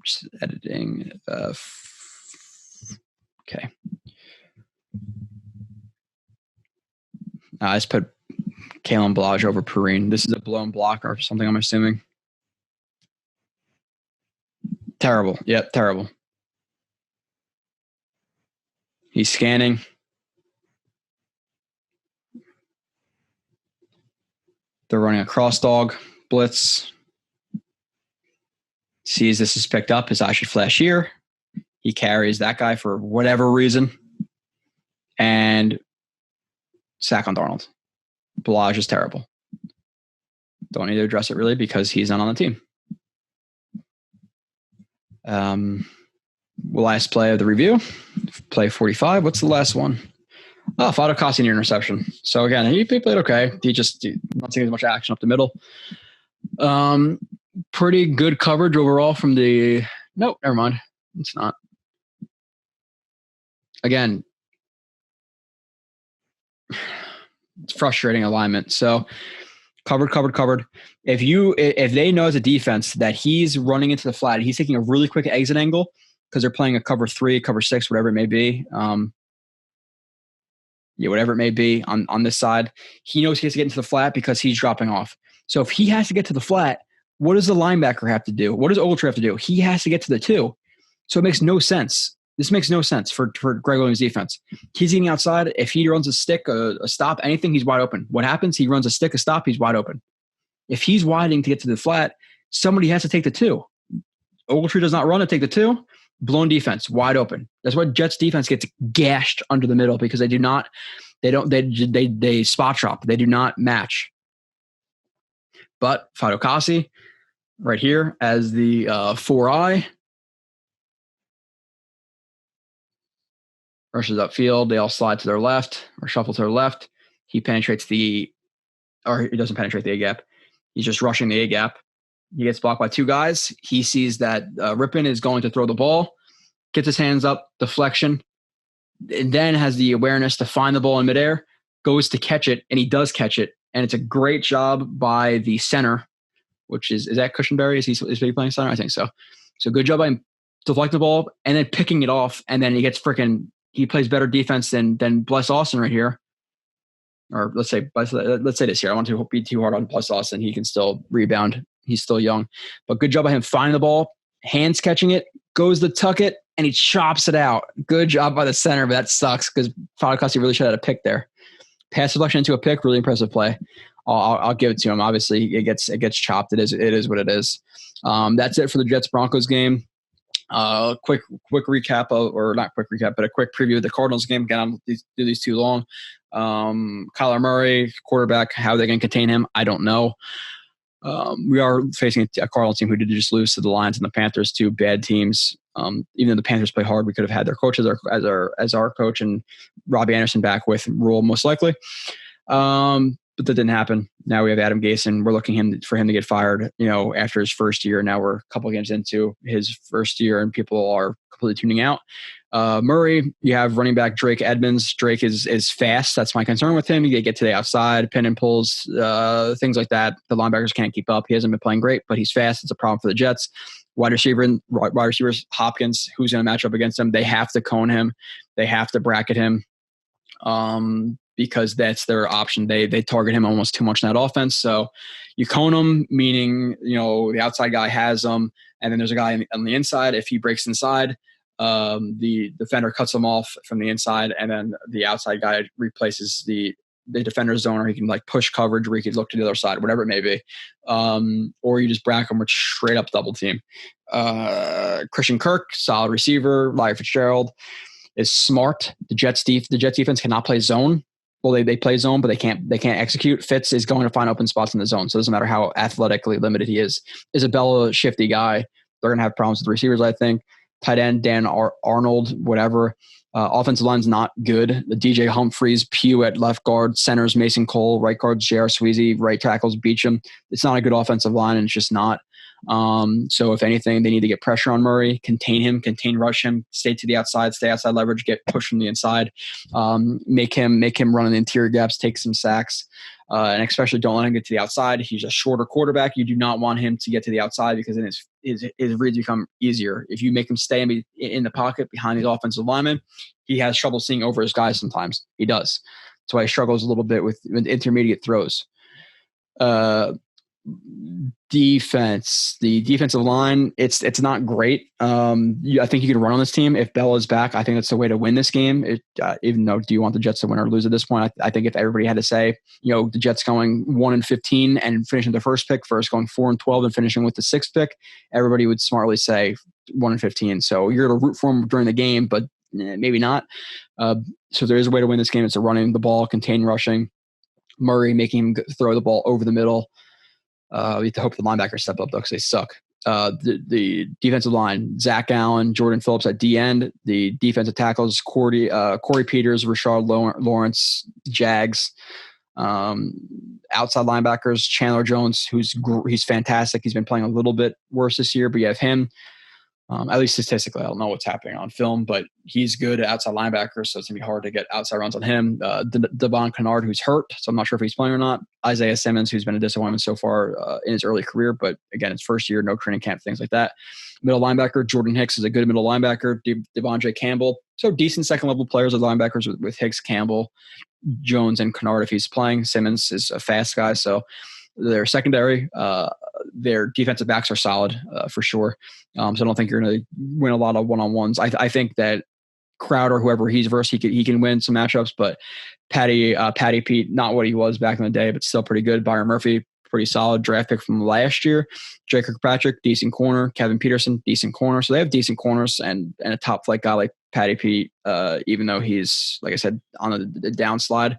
Just editing. Okay. I just put Caitlyn Bellage over Perrine. This is a blown block or something, I'm assuming. Terrible. Yep, terrible. He's scanning. They're running a cross dog, blitz. Sees this is picked up. His eye should flash here. He carries that guy for whatever reason. And sack on Darnold. Bellage is terrible. Don't need to address it really because he's not on the team. Last play of the review, play 45. What's the last one? Oh, Fado Costing your interception. So again, he played okay. He not seeing as much action up the middle. Pretty good coverage overall from the. Nope, never mind. It's not. Again, it's frustrating alignment. So covered. If they know as a defense that he's running into the flat, he's taking a really quick exit angle because they're playing a cover 3, cover 6, whatever it may be. Whatever it may be on this side, he knows he has to get into the flat because he's dropping off. So if he has to get to the flat, what does the linebacker have to do? What does Ogletree have to do? He has to get to the 2. So it makes no sense. This makes no sense for Greg Williams' defense. He's getting outside. If he runs a stick, a stop, anything, he's wide open. What happens? He runs a stick, a stop, he's wide open. If he's widening to get to the flat, somebody has to take the 2. Ogletree does not run to take the 2. blown defense, wide open. That's why Jets defense gets gashed under the middle because they spot drop. They do not match. But Fatukasi right here as the 4-eye. Rushes upfield. They all slide to their left or shuffle to their left. He penetrates he doesn't penetrate the A gap. He's just rushing the A gap. He gets blocked by two guys. He sees that Rippon is going to throw the ball, gets his hands up, deflection, and then has the awareness to find the ball in midair, goes to catch it, and he does catch it. And it's a great job by the center, which is that Cushenberry? Is he playing center? I think so. So good job by him deflecting the ball and then picking it off, and then he plays better defense than Bless Austin right here. Or let's say this here. I want to be too hard on Bless Austin. He can still rebound. He's still young. But good job by him finding the ball, hands catching it, goes to tuck it, and he chops it out. Good job by the center, but that sucks because Fatukasi really should have had a pick there. Pass deflection into a pick, really impressive play. I'll give it to him. Obviously, it gets chopped. It is what it is. That's it for the Jets Broncos game. Quick recap or not quick recap, but a quick preview of the Cardinals game. Again, I don't do these too long. Kyler Murray, quarterback, how are they going to contain him? I don't know. We are facing a Cardinals team who did just lose to the Lions and the Panthers, two bad teams. Even though the Panthers play hard, we could have had their coach as our coach and Robbie Anderson back with Rule most likely. But that didn't happen. Now we have Adam Gase, and we're looking for him to get fired, after his first year. Now we're a couple games into his first year, and people are completely tuning out. Murray, you have running back Drake Edmonds. Drake is fast. That's my concern with him. You get to the outside, pin and pulls, things like that. The linebackers can't keep up. He hasn't been playing great, but he's fast. It's a problem for the Jets. Wide receivers, Hopkins, who's going to match up against him. They have to cone him. They have to bracket him. Because that's their option. They target him almost too much in that offense. So you cone him, meaning, the outside guy has him, and then there's a guy on the inside. If he breaks inside, the defender cuts him off from the inside, and then the outside guy replaces the defender's zone, or he can push coverage where he can look to the other side, whatever it may be. Or you just bracket him with straight up double team. Christian Kirk, solid receiver. Larry Fitzgerald is smart. The Jets defense cannot play zone. Well, they play zone, but they can't execute. Fitz is going to find open spots in the zone, so it doesn't matter how athletically limited he is. Isabella, shifty guy. They're going to have problems with the receivers, I think. Tight end, Dan Arnold, whatever. Offensive line's not good. The DJ Humphreys, Pugh at left guard, centers Mason Cole, right guard J.R. Sweezy, right tackles Beecham. It's not a good offensive line, and it's just not. So if anything, they need to get pressure on Murray, contain rush him, stay to the outside, stay outside leverage, get pushed from the inside, make him run in the interior gaps, take some sacks, and especially don't let him get to the outside. He's a shorter quarterback. You do not want him to get to the outside because then his reads become easier. If you make him stay in the pocket behind these offensive linemen, he has trouble seeing over his guys sometimes. He does. That's why he struggles a little bit with intermediate throws. Defense, the defensive line, it's not great. I think you can run on this team if Bell is back. I think that's the way to win this game. Even though, do you want the Jets to win or lose at this point? I think if everybody had to say, the Jets going 1-15 and finishing the first pick versus going 4-12 and finishing with the sixth pick, everybody would smartly say 1-15. So you're going to root for them during the game, but maybe not. So there is a way to win this game. It's running the ball, contain rushing, Murray making him throw the ball over the middle. We have to hope the linebackers step up, though, because they suck. The defensive line, Zach Allen, Jordan Phillips at D end. The defensive tackles, Corey Peters, Rashard Lawrence, Jags. Outside linebackers, Chandler Jones, he's fantastic. He's been playing a little bit worse this year, but you have him. At least statistically, I don't know what's happening on film, but he's good at outside linebacker, so it's going to be hard to get outside runs on him. Devon Kennard, who's hurt, so I'm not sure if he's playing or not. Isaiah Simmons, who's been a disappointment so far in his early career, but again, it's first year, no training camp, things like that. Middle linebacker, Jordan Hicks is a good middle linebacker. Devondre Campbell, so decent second-level players as linebackers with Hicks, Campbell, Jones, and Kennard if he's playing. Simmons is a fast guy, so their secondary, their defensive backs are solid for sure. So I don't think you're going to win a lot of one-on-ones. I think that Crowder, whoever he's versus, he can win some matchups. But Patty Pete, not what he was back in the day, but still pretty good. Byron Murphy, pretty solid draft pick from last year. Jake Kirkpatrick, decent corner. Kevin Peterson, decent corner. So they have decent corners and a top flight guy like Patty Pete, even though he's, like I said, on the downslide.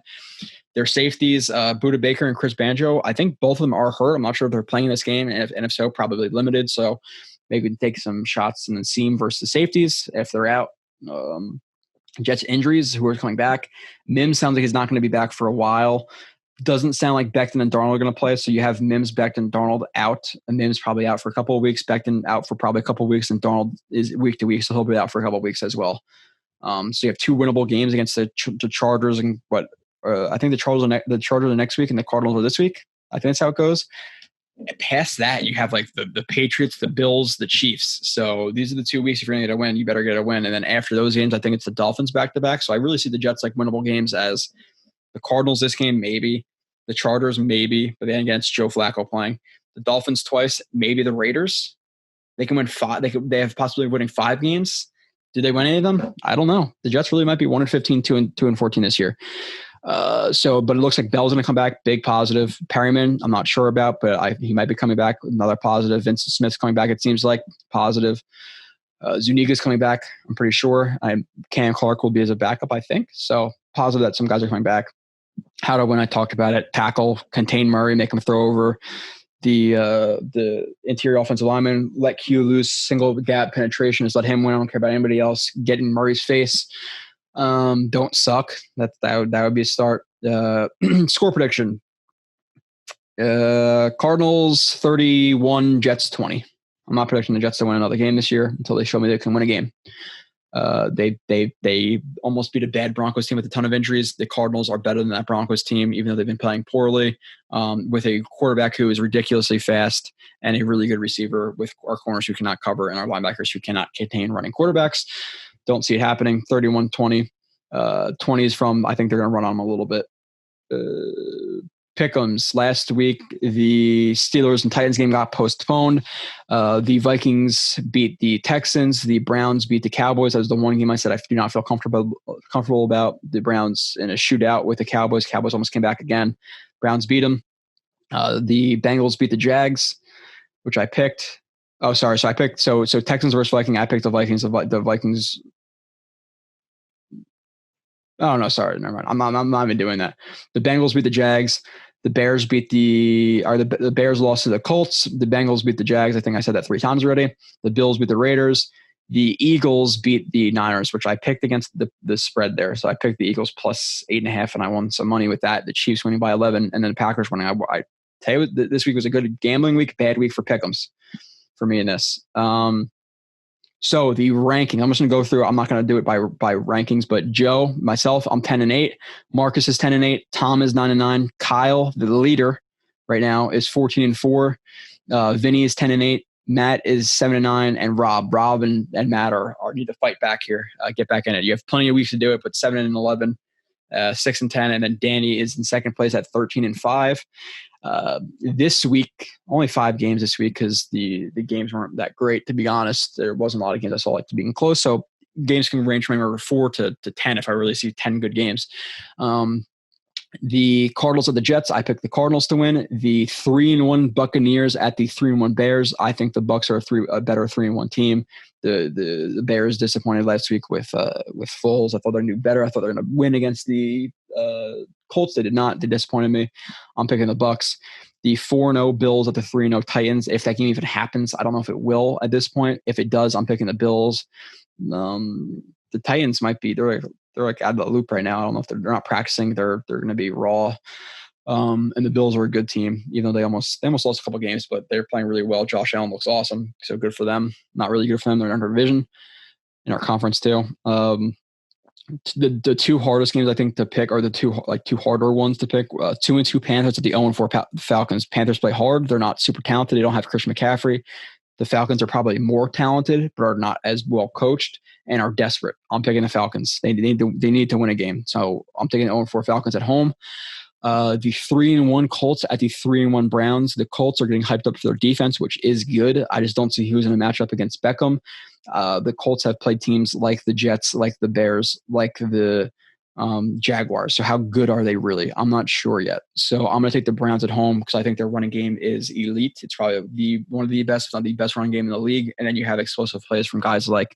Their safeties, Buda Baker and Chris Banjo, I think both of them are hurt. I'm not sure if they're playing this game, and if so, probably limited. So maybe take some shots in the seam versus safeties if they're out. Jets injuries, who are coming back. Mims sounds like he's not going to be back for a while. Doesn't sound like Becton and Darnold are going to play. So you have Mims, Becton, Darnold out. And Mims probably out for a couple of weeks. Becton out for probably a couple of weeks. And Darnold is week to week. So he'll be out for a couple of weeks as well. So you have 2 winnable games against the Chargers and I think the Chargers are next week and the Cardinals are this week. I think that's how it goes. And past that, you have like the Patriots, the Bills, the Chiefs. So these are the 2 weeks. If you're going to get a win, you better get a win. And then after those games, I think it's the Dolphins back-to-back. So I really see the Jets like winnable games as the Cardinals this game, maybe. The Chargers, maybe. But then against Joe Flacco playing. The Dolphins twice, maybe the Raiders. They can win 5. They have possibility of winning 5 games. Did they win any of them? I don't know. The Jets really might be 1-15, 2-14 this year. But it looks like Bell's going to come back. Big positive. Perryman, I'm not sure about, but he might be coming back. Another positive. Vincent Smith's coming back. It seems like positive. Zuniga's coming back. I'm pretty sure. Cam Clark will be as a backup, I think. So positive that some guys are coming back. How to win? I talked about it. Tackle, contain Murray, make him throw over the interior offensive lineman. Let Q loose. Single gap penetration. Just let him win. I don't care about anybody else. Get in Murray's face. Don't suck. That would be a start. Score prediction. Cardinals 31, Jets 20. I'm not predicting the Jets to win another game this year until they show me they can win a game. They almost beat a bad Broncos team with a ton of injuries. The Cardinals are better than that Broncos team, even though they've been playing poorly, with a quarterback who is ridiculously fast and a really good receiver with our corners who cannot cover and our linebackers who cannot contain running quarterbacks. Don't see it happening. 31-20. 20 is from, I think they're going to run on them a little bit. Pick'ems. Last week, the Steelers and Titans game got postponed. The Vikings beat the Texans. The Browns beat the Cowboys. That was the one game I said I do not feel comfortable about. The Browns in a shootout with the Cowboys. Cowboys almost came back again. Browns beat them. The Bengals beat the Jags, which I picked. Oh, sorry. So I picked so Texans versus Vikings. I picked the Vikings. The Vikings. Oh no, sorry, never mind. I'm not even doing that. The Bengals beat the Jags. The Bears beat the Bears lost to the Colts. The Bengals beat the Jags. I think I said that 3 times already. The Bills beat the Raiders. The Eagles beat the Niners, which I picked against the spread there. So I picked the Eagles plus 8.5, and I won some money with that. The Chiefs winning by 11, and then the Packers winning. I tell you, this week was a good gambling week, bad week for pick'ems for me in this. So the ranking, I'm just going to go through. I'm not going to do it by rankings, but Joe, myself, I'm 10-8. Marcus is 10-8. Tom is 9-9. Kyle, the leader right now, is 14-4. Vinny is 10-8. Matt is 7-9, and Rob and Matt need to fight back here. Get back in it. You have plenty of weeks to do it, but 7-11, 6-10, and then Danny is in second place at 13-5. This week, only 5 games this week because the games weren't that great, to be honest. There wasn't a lot of games I saw like to being close. So games can range from anywhere 4 to 10 if I really see 10 good games. The Cardinals at the Jets, I picked the Cardinals to win. The 3-1 Buccaneers at the 3-1 Bears. I think the Bucs are a better 3-1 team. The Bears disappointed last week with Foles. I thought they knew better. I thought they were going to win against the Colts. They did not. They disappointed me. I'm picking the Bucs. The 4-0 Bills at the 3-0 Titans. If that game even happens, I don't know if it will at this point. If it does, I'm picking the Bills. The Titans might be they're like out of the loop right now. I don't know if they're not practicing. They're going to be raw. And the Bills are a good team, even though they almost lost a couple games, but they're playing really well. Josh Allen looks awesome, so good for them. Not really good for them. They're under division in our conference too. The 2 hardest games I think to pick are the two harder ones to pick. 2-2 Panthers at the 0-4 Falcons. Panthers play hard. They're not super talented. They don't have Christian McCaffrey. The Falcons are probably more talented, but are not as well coached and are desperate. I'm picking the Falcons. They need to win a game. So I'm taking the 0-4 Falcons at home. The 3-1 Colts at the 3-1 Browns. The Colts are getting hyped up for their defense, which is good. I just don't see who's in a matchup against Beckham. The Colts have played teams like the Jets, like the Bears, like the Jaguars. So how good are they really? I'm not sure yet. So I'm going to take the Browns at home because I think their running game is elite. It's probably one of the best, if not the best running game in the league. And then you have explosive plays from guys like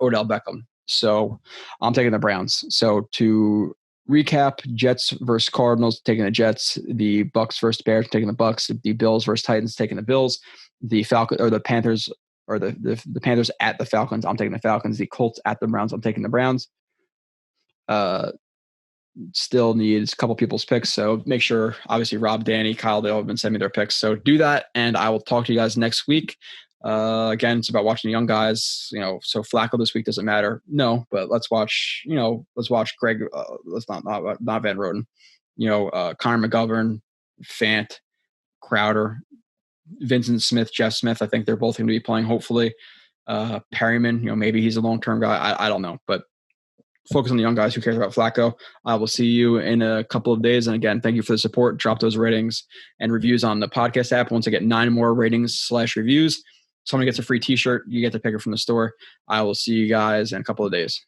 Odell Beckham. So I'm taking the Browns. So to recap, Jets versus Cardinals, taking the Jets. The Bucks versus Bears, taking the Bucks. The Bills versus Titans, taking the Bills. The Panthers or the Panthers at the Falcons, I'm taking the Falcons. The Colts at the Browns, I'm taking the Browns. Still needs a couple people's picks, so make sure, obviously, Rob, Danny, Kyle, they all have been sending me their picks, so do that, and I will talk to you guys next week. Again, it's about watching the young guys. So Flacco this week doesn't matter, no, but let's watch Greg. Let's not Van Roten. Connor McGovern, Fant, Crowder, Vincent Smith, Jeff Smith. I think they're both going to be playing. Hopefully, Perryman. Maybe he's a long-term guy. I don't know, but focus on the young guys. Who cares about Flacco? I will see you in a couple of days. And again, thank you for the support. Drop those ratings and reviews on the podcast app. Once I get 9 more ratings/reviews, someone gets a free t-shirt. You get to pick it from the store. I will see you guys in a couple of days.